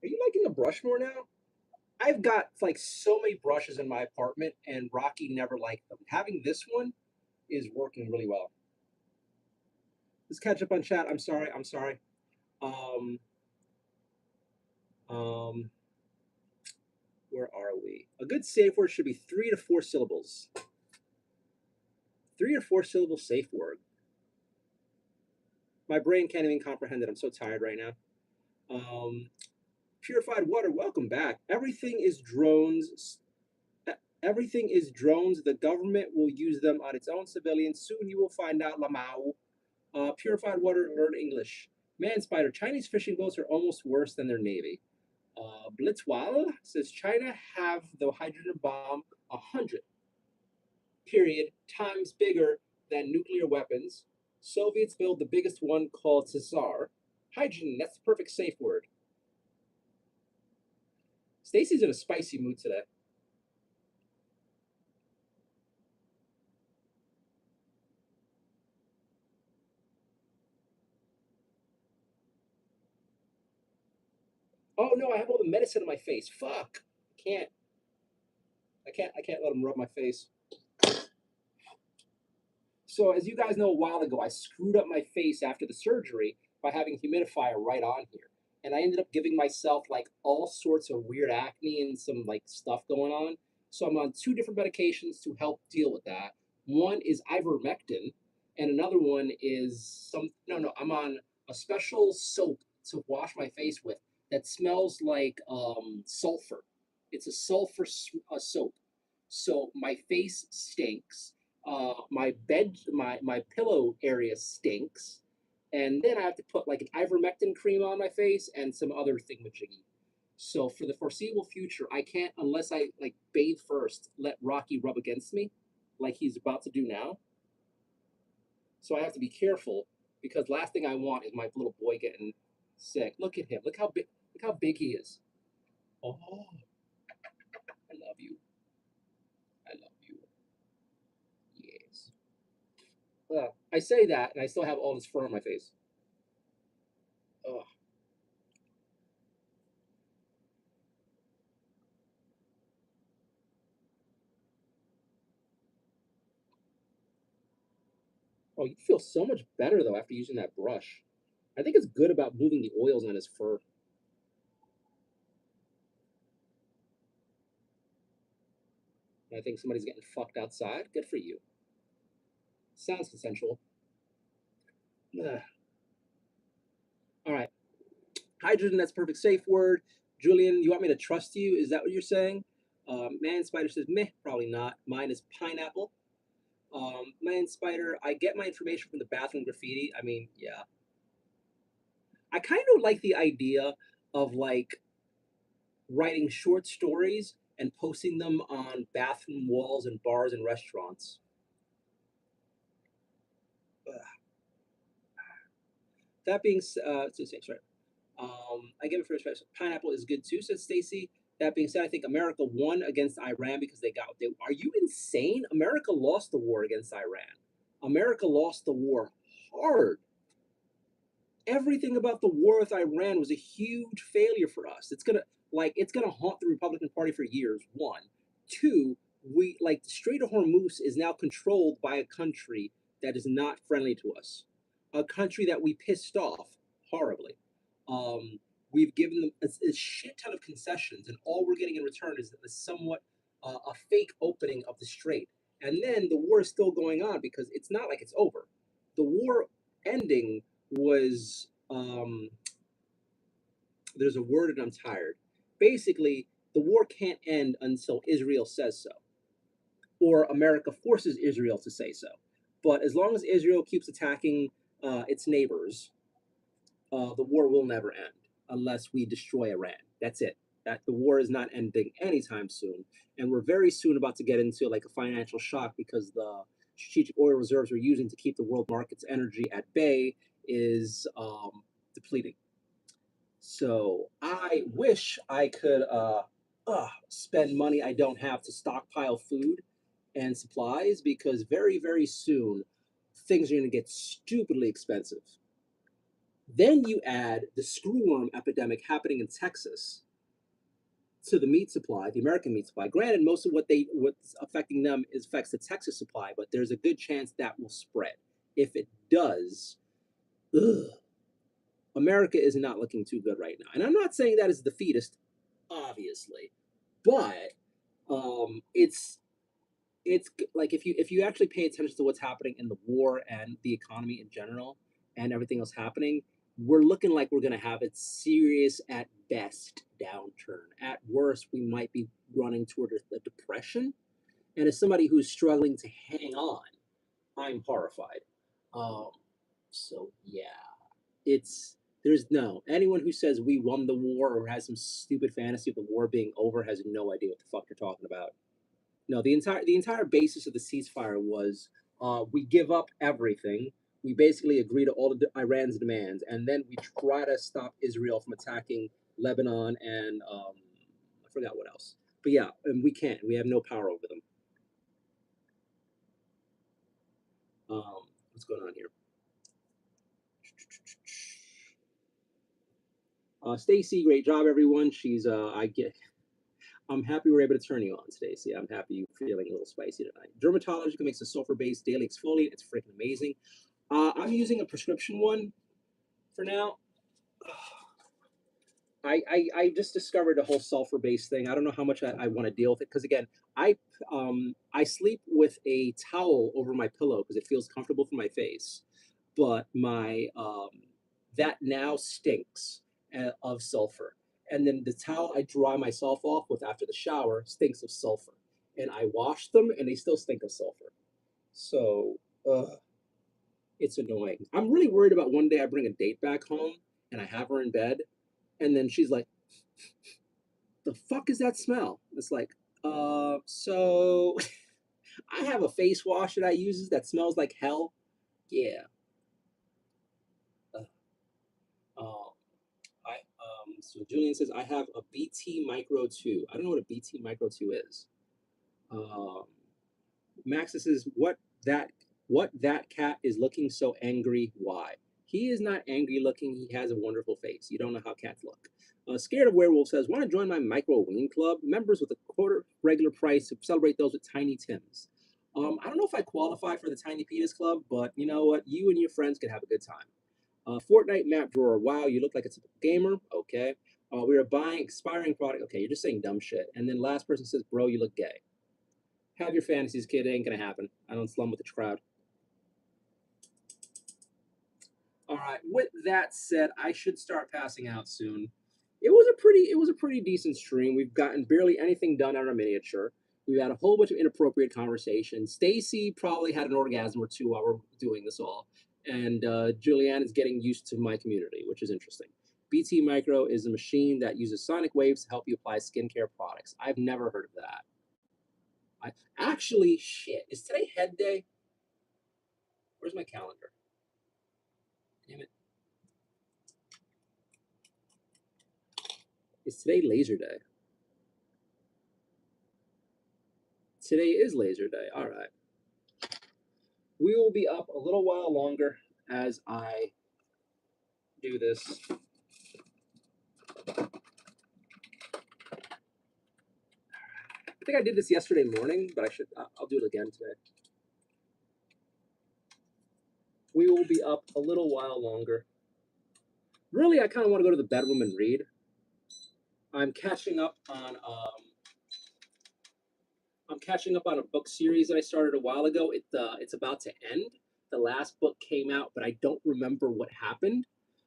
Are you liking the brush more now? I've got like so many brushes in my apartment, and Rocky never liked them. Having this one is working really well. Let's catch up on chat. I'm sorry. I'm sorry. Um, um, where are we? A good safe word should be 3 to 4 syllables. 3 or 4 syllable safe word. My brain can't even comprehend it. I'm so tired right now. Purified water. Welcome back. Everything is drones. Everything is drones. The government will use them on its own civilians. Soon you will find out, Lamau. Purified water, learn English. Man Spider, Chinese fishing boats are almost worse than their navy. Blitzwal says China have the hydrogen bomb 100 period times bigger than nuclear weapons. Soviets build the biggest one called Tsar. Hydrogen, that's the perfect safe word. Stacy's in a spicy mood today. Oh no, I have all the medicine in my face. Fuck. I can't let him rub my face. So as you guys know, a while ago, I screwed up my face after the surgery by having humidifier right on here. And I ended up giving myself like all sorts of weird acne and some like stuff going on. So I'm on two different medications to help deal with that. One is ivermectin, and another one is I'm on a special soap to wash my face with that smells like sulfur. It's a sulfur soap. So my face stinks, my pillow area stinks, and then I have to put like an ivermectin cream on my face and some other thingamajiggy. So for the foreseeable future, I can't, unless I like bathe first, let Rocky rub against me, like he's about to do now. So I have to be careful because last thing I want is my little boy getting sick. Look at him. Look how big. Look how big he is. Oh, I love you. I love you. Yes. I say that, and I still have all this fur on my face. Ugh. Oh, you feel so much better though after using that brush. I think it's good about moving the oils on his fur. And I think somebody's getting fucked outside. Good for you. Sounds consensual. Ugh. All right. Hydrogen, that's perfect safe word. Julian, you want me to trust you? Is that what you're saying? Man Spider says, meh, probably not. Mine is pineapple. Man Spider, I get my information from the bathroom graffiti. I mean, yeah. I kind of like the idea of like writing short stories and posting them on bathroom walls and bars and restaurants. That being sorry. I give it first prize. Pineapple is good too, said Stacy. That being said, I think America won against Iran because they. Are you insane? America lost the war against Iran. America lost the war hard. Everything about the war with Iran was a huge failure for us. It's gonna haunt the Republican Party for years. One, two, we like the Strait of Hormuz is now controlled by a country that is not friendly to us, a country that we pissed off horribly. Um, we've given them a shit ton of concessions, and all we're getting in return is a somewhat a fake opening of the strait. And then the war is still going on because it's not like it's over. The war ending was there's a word and I'm tired. Basically, the war can't end until Israel says so, or America forces Israel to say so. But as long as Israel keeps attacking its neighbors, the war will never end unless we destroy Iran. That's it. That the war is not ending anytime soon, and we're very soon about to get into like a financial shock because the strategic oil reserves we're using to keep the world market's energy at bay is depleting. So I wish I could spend money I don't have to stockpile food and supplies because very soon things are going to get stupidly expensive. Then you add the screwworm epidemic happening in Texas to the meat supply, the American meat supply. Granted, most of what's affecting them affects the Texas supply, but there's a good chance that will spread. If it does, ugh, America is not looking too good right now. And I'm not saying that as defeatist, obviously, but it's like if you actually pay attention to what's happening in the war and the economy in general and everything else happening, we're looking like we're going to have a serious at best downturn. At worst, we might be running toward a depression. And as somebody who's struggling to hang on, I'm horrified. Um, so yeah, it's there's no anyone who says we won the war or has some stupid fantasy of the war being over has no idea what the fuck you're talking about. No, the entire basis of the ceasefire was we give up everything. We basically agree to all of Iran's demands, and then we try to stop Israel from attacking Lebanon and I forgot what else. But yeah, and we can't. We have no power over them. What's going on here? Stacy, great job, everyone. She's I'm happy we're able to turn you on, Stacy. I'm happy you're feeling a little spicy tonight. Dermatologica makes a sulfur-based daily exfoliant. It's freaking amazing. I'm using a prescription one for now. I just discovered a whole sulfur-based thing. I don't know how much I want to deal with it because again, I sleep with a towel over my pillow because it feels comfortable for my face, but my that now stinks of sulfur, and then the towel I dry myself off with after the shower stinks of sulfur, and I wash them and they still stink of sulfur. So it's annoying. I'm really worried about one day I bring a date back home and I have her in bed, and then she's like, the fuck is that smell? It's like, so I have a face wash that I use that smells like hell. Yeah. Uh, so Julian says I have a BT Micro 2. I don't know what a BT Micro 2 is. Um, Max says that what that cat is looking so angry. Why? He is not angry looking. He has a wonderful face. You don't know how cats look. Scared of Werewolf says, want to join my micro wing club? Members with a quarter regular price to celebrate those with Tiny Tims. I don't know if I qualify for the Tiny Penis Club, but you know what? You and your friends can have a good time. Fortnite map drawer. Wow, you look like a typical gamer. Okay. We are buying expiring product. Okay, you're just saying dumb shit. And then last person says, bro, you look gay. Have your fantasies, kid. It ain't gonna happen. I don't slum with the crowd. All right. With that said, I should start passing out soon. It was a pretty decent stream. We've gotten barely anything done on our miniature. We've had a whole bunch of inappropriate conversations. Stacy probably had an orgasm or two while we're doing this all, and Julianne is getting used to my community, which is interesting. BT Micro is a machine that uses sonic waves to help you apply skincare products. I've never heard of that. Shit. Is today Head Day? Where's my calendar? Damn it. Is today Laser Day? Today is Laser Day. All right. We will be up a little while longer as I do this. I think I did this yesterday morning, but I'll do it again today. We will be up a little while longer. Really, I kind of want to go to the bedroom and read. I'm catching up on a book series that I started a while ago. It's about to end. The last book came out, but I don't remember what happened.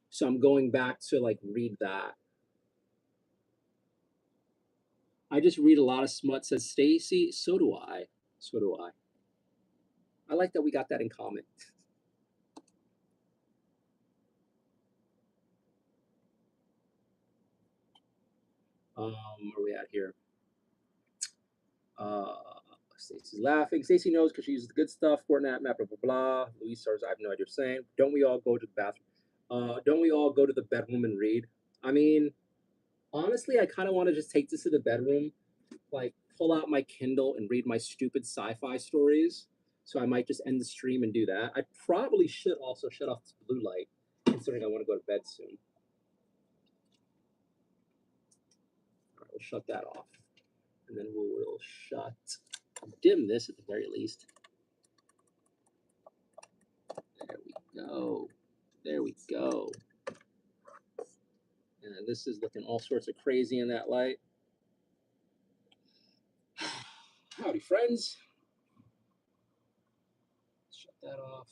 So I'm going back to like read that. I just read a lot of smut, says Stacy. So do I. So do I. I like that we got that in common. Where are we at here? Stacy's laughing. Stacy knows because she uses the good stuff. Fortnite map, blah, blah, blah. Louise starts, I have no idea what you're saying. Don't we all go to the bathroom? Don't we all go to the bedroom and read? I mean, honestly, I kind of want to just take this to the bedroom, like pull out my Kindle and read my stupid sci-fi stories. So I might just end the stream and do that. I probably should also shut off this blue light, considering I want to go to bed soon. All right, we'll shut that off. And then we will dim this at the very least. There we go. There we go. And this is looking all sorts of crazy in that light. Howdy, friends. Shut that off.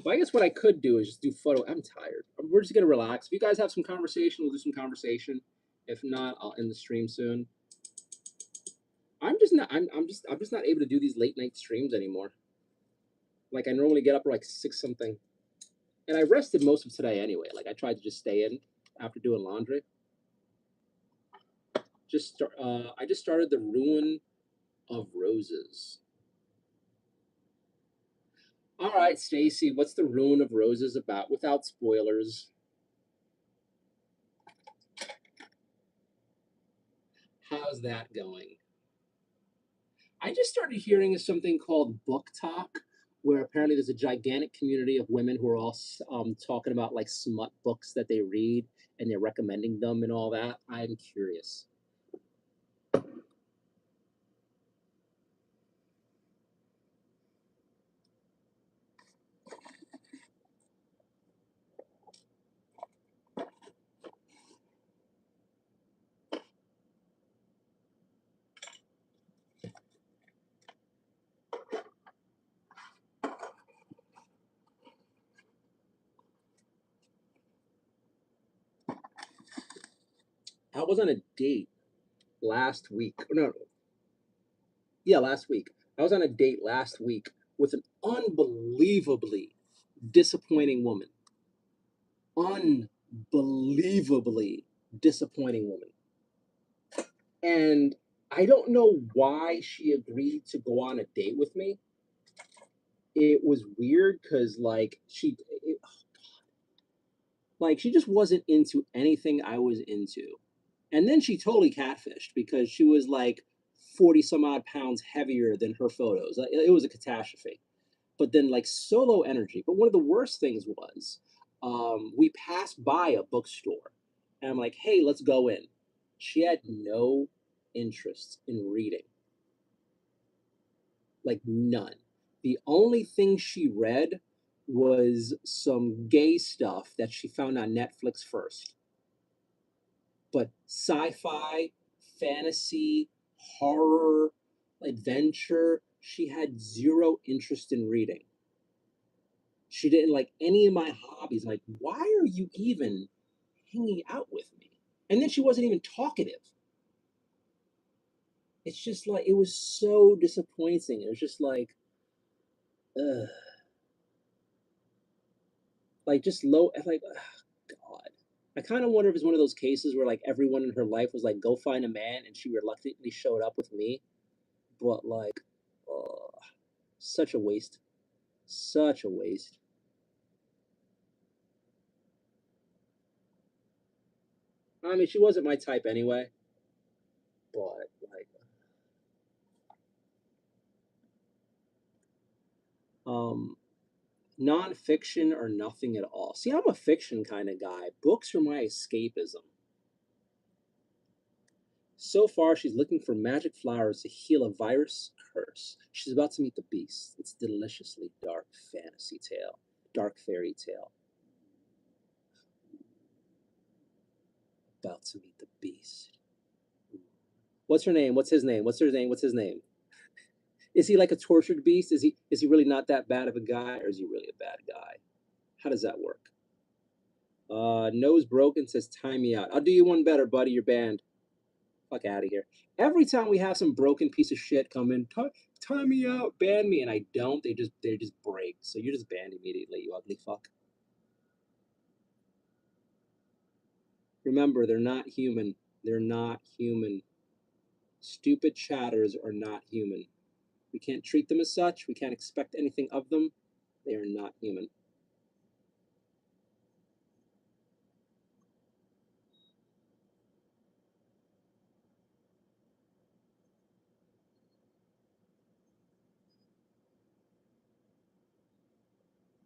Well, I guess what I could do is just do photo. I'm tired. We're just gonna relax. If you guys have some conversation, we'll do some conversation. If not, I'll end the stream soon. I'm just not. I'm just not able to do these late night streams anymore. Like I normally get up at like 6 something, and I rested most of today anyway. Like I tried to just stay in after doing laundry. I just started the Ruin of Roses. All right, Stacy, what's the Ruin of Roses about? Without spoilers. How's that going? I just started hearing of something called Book Talk, where apparently there's a gigantic community of women who are all talking about like smut books that they read and they're recommending them and all that. I'm curious. I was on a date last week. No, yeah, last week. I was on a date last week with an unbelievably disappointing woman. Unbelievably disappointing woman. And I don't know why she agreed to go on a date with me. It was weird because she just wasn't into anything I was into. And then she totally catfished because she was like 40 some odd pounds heavier than her photos. It was a catastrophe. But then like solo energy. But one of the worst things was we passed by a bookstore and I'm like, hey, let's go in. She had no interest in reading. Like none. The only thing she read was some gay stuff that she found on Netflix first. But sci-fi, fantasy, horror, adventure, she had zero interest in reading. She didn't like any of my hobbies. I'm like, why are you even hanging out with me? And then she wasn't even talkative. It's just like it was so disappointing. It was just like, ugh. Like just low like ugh, God. I kind of wonder if it's one of those cases where like everyone in her life was like, go find a man, and she reluctantly showed up with me. But like, such a waste. Such a waste. I mean, she wasn't my type anyway. But like, um, nonfiction or nothing at all. See, I'm a fiction kind of guy. Books are my escapism. So far, she's looking for magic flowers to heal a virus curse. She's about to meet the beast. It's deliciously dark fantasy tale, dark fairy tale. About to meet the beast. What's her name? What's his name? What's her name? What's his name? Is he like a tortured beast? Is he really not that bad of a guy, or is he really a bad guy? How does that work? Nose broken says time me out. I'll do you one better, buddy. You're banned. Fuck out of here. Every time we have some broken piece of shit come in, time me out, ban me, and I don't, they just break. So you're just banned immediately, you ugly fuck. Remember, they're not human. They're not human. Stupid chatters are not human. We can't treat them as such. We can't expect anything of them. They are not human.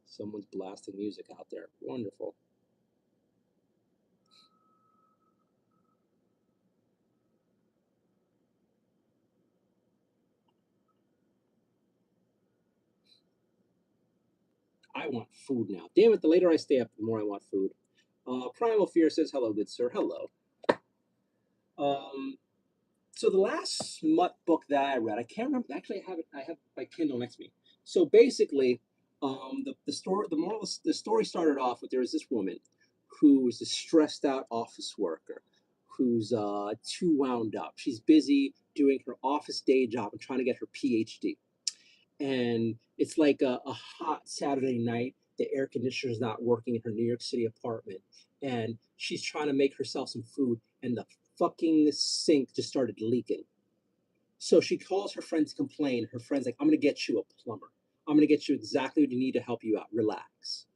Someone's blasting music out there. Wonderful. I want food now. Damn it, the later I stay up, the more I want food. Primal Fear says, hello, good sir. Hello. So the last smut book that I read, I can't remember. Actually, I have my Kindle next to me. So basically, The story started off with there was this woman who was a stressed out office worker who's too wound up. She's busy doing her office day job and trying to get her PhD. And it's like a hot Saturday night. The air conditioner is not working in her New York City apartment, and she's trying to make herself some food, and the fucking sink just started leaking. So she calls her friend to complain. Her friend's like, "I'm gonna get you a plumber. I'm gonna get you exactly what you need to help you out. Relax."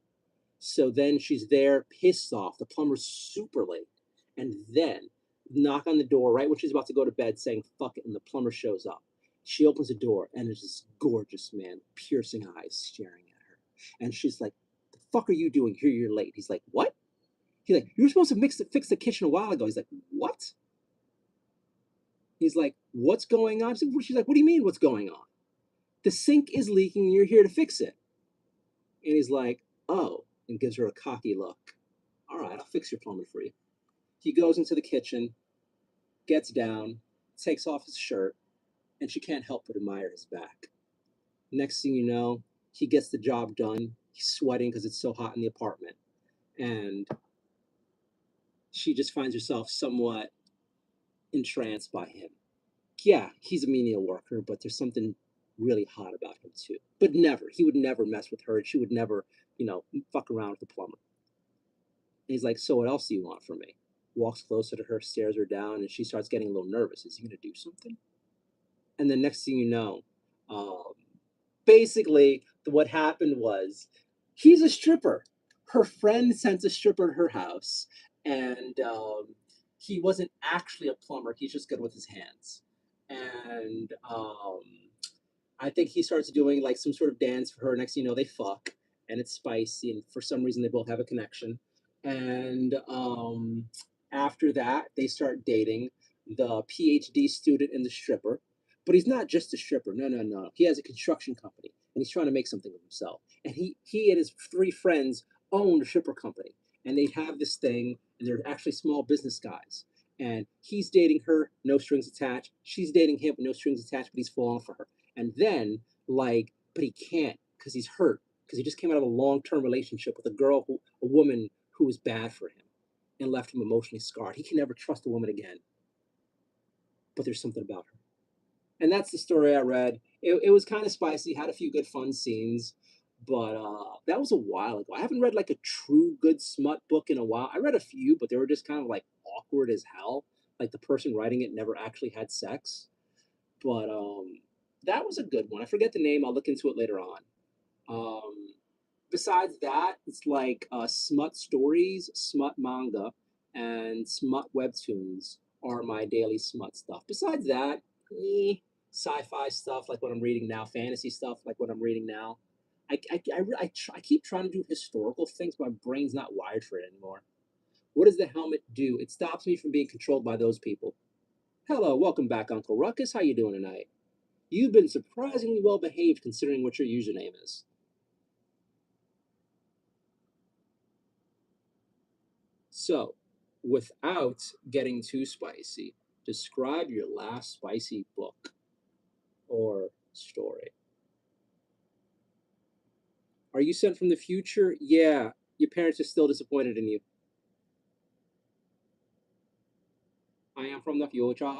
So then she's there, pissed off. The plumber's super late, and then knock on the door right when she's about to go to bed, saying "fuck it," and the plumber shows up. She opens the door, and there's this gorgeous man, piercing eyes, staring at her, and she's like, "The fuck are you doing here? You're late." He's like, "What?" He's like, "You were supposed to fix the kitchen a while ago." He's like, "What?" He's like, "What's going on?" She's like, "What do you mean, what's going on? The sink is leaking, and you're here to fix it." And he's like, "Oh," and gives her a cocky look. "All right, I'll fix your plumbing for you." He goes into the kitchen, gets down, takes off his shirt, and she can't help but admire his back. Next thing you know, he gets the job done. He's sweating because it's so hot in the apartment. And she just finds herself somewhat entranced by him. Yeah, he's a menial worker, but there's something really hot about him too. But never, he would never mess with her, and she would never, fuck around with the plumber. And he's like, "So what else do you want from me?" Walks closer to her, stares her down, and she starts getting a little nervous. Is he gonna do something? And the next thing you know, um, basically what happened was he's a stripper. Her friend sent a stripper to her house, and he wasn't actually a plumber. He's just good with his hands. And I think he starts doing like some sort of dance for her. Next thing you know, they fuck, and it's spicy. And for some reason, they both have a connection. And after that, they start dating the PhD student and the stripper. But he's not just a stripper. No, no, no. He has a construction company, and he's trying to make something of himself. And he and his three friends own a stripper company, and they have this thing, and they're actually small business guys. And he's dating her, no strings attached. She's dating him, no strings attached, but he's falling for her. And then, like, but he can't because he's hurt because he just came out of a long-term relationship with a woman who was bad for him and left him emotionally scarred. He can never trust a woman again. But there's something about her. And that's the story I read. It was kind of spicy, had a few good fun scenes, but that was a while ago. I haven't read like a true good smut book in a while. I read a few, but they were just kind of like awkward as hell. Like the person writing it never actually had sex. But that was a good one. I forget the name. I'll look into it later on. Um, Besides that, it's like smut stories, smut manga, and smut webtoons are my daily smut stuff. Besides that, sci-fi stuff like what I'm reading now, fantasy stuff like what I'm reading now. I keep trying to do historical things, but my brain's not wired for it anymore. What does the helmet do? It stops me from being controlled by those people. Hello, welcome back, Uncle Ruckus. How you doing tonight? You've been surprisingly well behaved considering what your username is. So, without getting too spicy, describe your last spicy book or story. Are you sent from the future? Yeah, your parents are still disappointed in you. I am from the future.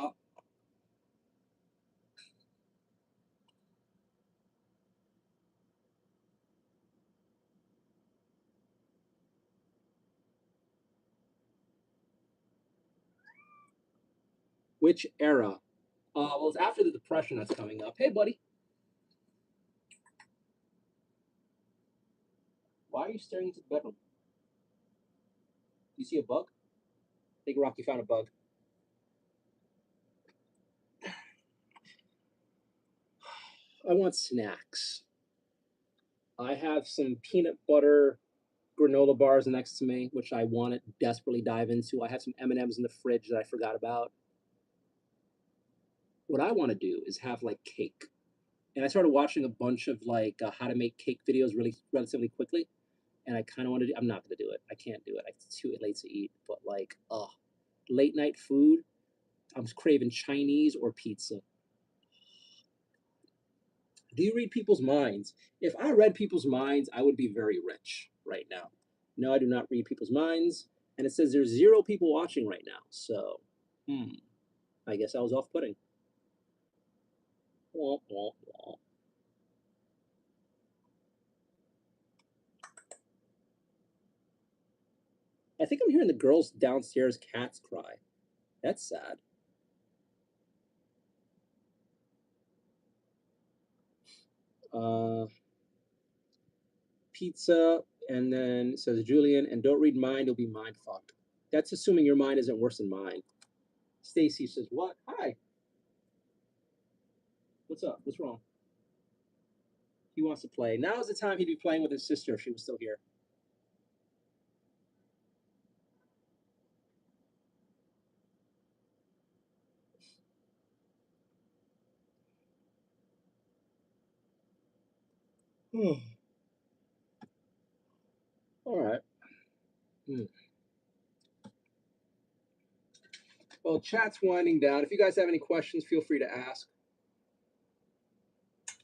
Which era? Well, it's after the Depression that's coming up. Hey, buddy. Why are you staring into the bedroom? Do you see a bug? Big Rock, you found a bug. I want snacks. I have some peanut butter granola bars next to me, which I want to desperately dive into. I have some M&Ms in the fridge that I forgot about. What I want to do is have like cake. And I started watching a bunch of like how to make cake videos really relatively quickly. And I kind of want to do, I'm not going to do it. I can't do it. It's too late to eat. But like, late night food, I'm craving Chinese or pizza. Do you read people's minds? If I read people's minds, I would be very rich right now. No, I do not read people's minds. And it says there's 0 people watching right now. So, I guess I was off-putting. Wah, wah, wah. I think I'm hearing the girls downstairs cats cry. That's sad. Pizza, and then says Julian, and don't read mind, you'll be mind fucked. That's assuming your mind isn't worse than mine. Stacy says, what? Hi. What's up? What's wrong? He wants to play. Now's the time he'd be playing with his sister if she was still here. All right. Well, chat's winding down. If you guys have any questions, feel free to ask.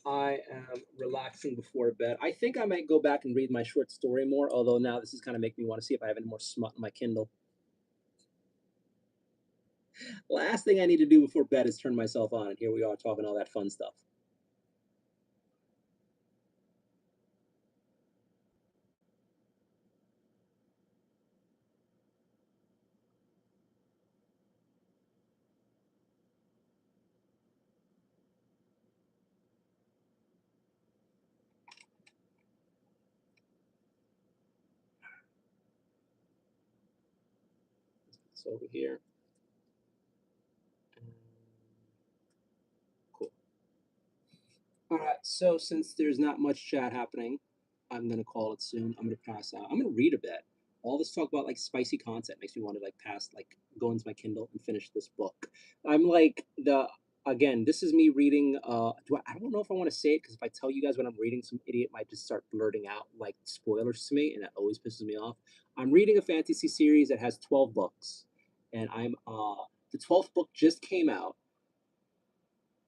I am relaxing before bed. I think I might go back and read my short story more, although now this is kind of making me want to see if I have any more smut in my Kindle. Last thing I need to do before bed is turn myself on, and here we are talking all that fun stuff. It's over here. Cool. All right, so since there's not much chat happening, I'm gonna call it soon. I'm gonna pass out. I'm gonna read a bit. All this talk about like spicy content makes me want to like go into my Kindle and finish this book. I'm like again, this is me reading. I don't know if I want to say it because if I tell you guys what I'm reading, some idiot might just start blurting out like spoilers to me, and that always pisses me off. I'm reading a fantasy series that has 12 books, and I'm the 12th book just came out,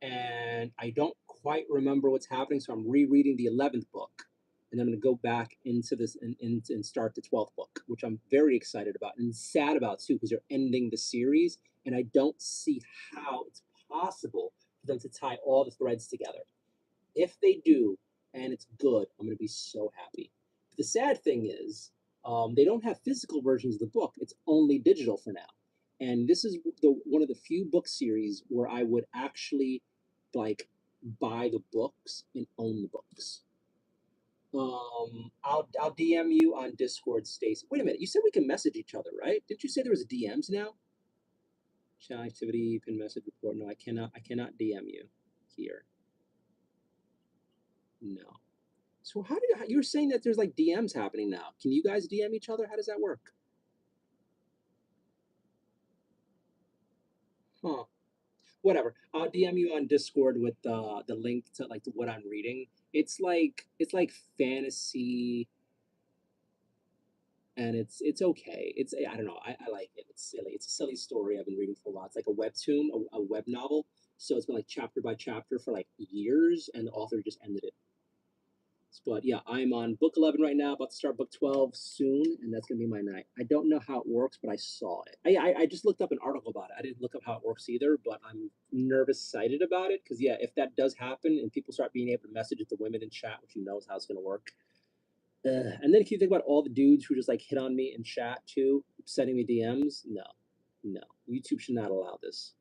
and I don't quite remember what's happening, so I'm rereading the 11th book, and I'm going to go back into this and start the 12th book, which I'm very excited about and sad about too, because they're ending the series, and I don't see how it's possible for them to tie all the threads together. If they do, and it's good, I'm going to be so happy. But the sad thing is, they don't have physical versions of the book. It's only digital for now. And this is one of the few book series where I would actually like buy the books and own the books. I'll DM you on Discord, Stacy. Wait a minute, you said we can message each other, right? Didn't you say there was DMs now? Chat activity, pin message report. No, I cannot DM you here. No. So you're saying that there's like DMs happening now? Can you guys DM each other? How does that work? Huh. Whatever. I'll DM you on Discord with the link to like what I'm reading. It's like fantasy, and it's okay. I don't know. I like it. It's silly. It's a silly story I've been reading for a while. It's like a webtoon, a web novel. So it's been like chapter by chapter for like years, and the author just ended it. But yeah, I'm on book 11 right now, about to start book 12 soon, and that's gonna be my night. I don't know how it works, but I saw it. I just looked up an article about it. I didn't look up how it works either, but I'm nervous sighted about it because yeah, if that does happen and people start being able to message it to women in chat, which who knows how it's gonna work. And then if you think about all the dudes who just like hit on me in chat too, sending me DMs, no, YouTube should not allow this.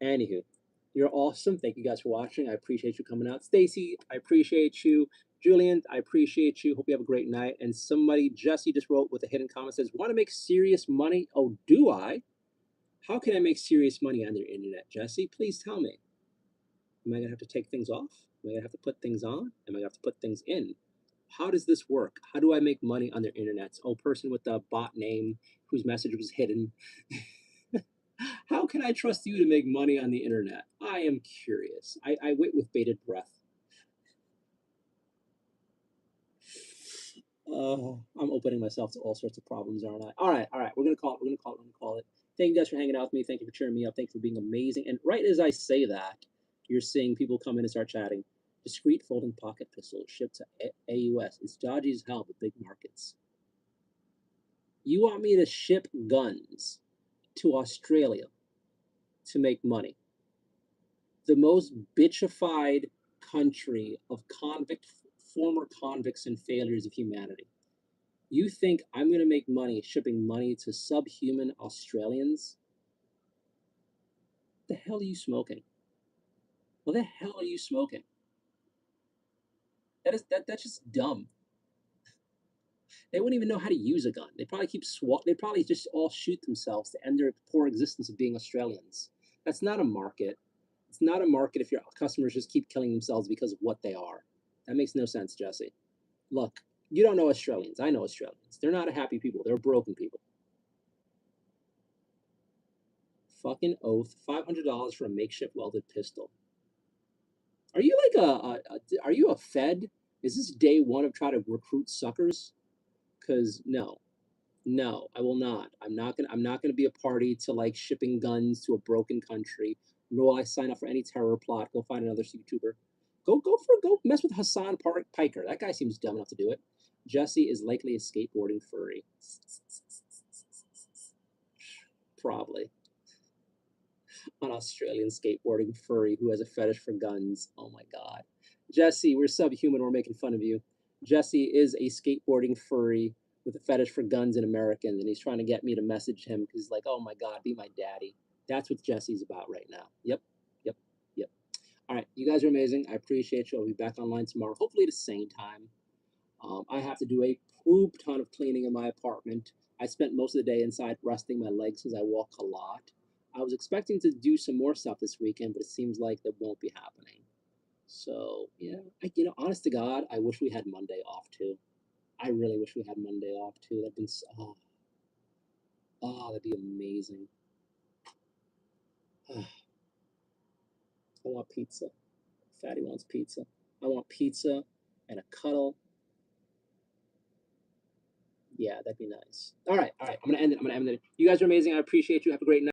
Anywho, you're awesome. Thank you guys for watching. I appreciate you coming out. Stacy, I appreciate you. Julian, I appreciate you. Hope you have a great night. And somebody, Jesse, just wrote with a hidden comment, says, want to make serious money? Oh, do I? How can I make serious money on the internet, Jesse? Please tell me. Am I going to have to take things off? Am I going to have to put things on? Am I going to have to put things in? How does this work? How do I make money on the internet? Oh, person with the bot name whose message was hidden. How can I trust you to make money on the internet? I am curious. I wait with bated breath. I'm opening myself to all sorts of problems, aren't I? All right. We're gonna call it. Thank you guys for hanging out with me. Thank you for cheering me up. Thank you for being amazing. And right as I say that, you're seeing people come in and start chatting. Discreet folding pocket pistol shipped to AUS. It's dodgy as hell, but big markets. You want me to ship guns to Australia to make money? The most bitchified country of former convicts and failures of humanity. You think I'm going to make money shipping money to subhuman Australians? What the hell are you smoking? What the hell are you smoking? That's just dumb. They wouldn't even know how to use a gun. They probably they probably just all shoot themselves to end their poor existence of being Australians. That's not a market. It's not a market if your customers just keep killing themselves because of what they are. That makes no sense, Jesse. Look, you don't know Australians. I know Australians. They're not a happy people. They're broken people. Fucking oath. $500 for a makeshift welded pistol. Are you like are you a Fed? Is this day one of trying to recruit suckers? Because no, I will not. I'm not gonna be a party to like shipping guns to a broken country. Nor will I sign up for any terror plot. Go find another YouTuber. Go mess with Hassan Piker. That guy seems dumb enough to do it. Jesse is likely a skateboarding furry. Probably an Australian skateboarding furry who has a fetish for guns. Oh my god. Jesse, we're subhuman. We're making fun of you. Jesse is a skateboarding furry with a fetish for guns and Americans, and he's trying to get me to message him because he's like, oh my god, be my daddy. That's what Jesse's about right now. Yep. All right, you guys are amazing. I appreciate you. I'll be back online tomorrow, hopefully at the same time. I have to do a poop ton of cleaning in my apartment. I spent most of the day inside resting my legs because I walk a lot. I was expecting to do some more stuff this weekend, but it seems like that won't be happening. So yeah, honest to God, I wish we had Monday off too. I really wish we had Monday off too. That'd been that'd be amazing. I want pizza. Fatty wants pizza. I want pizza and a cuddle. Yeah, that'd be nice. All right. I'm gonna end it. You guys are amazing. I appreciate you. Have a great night.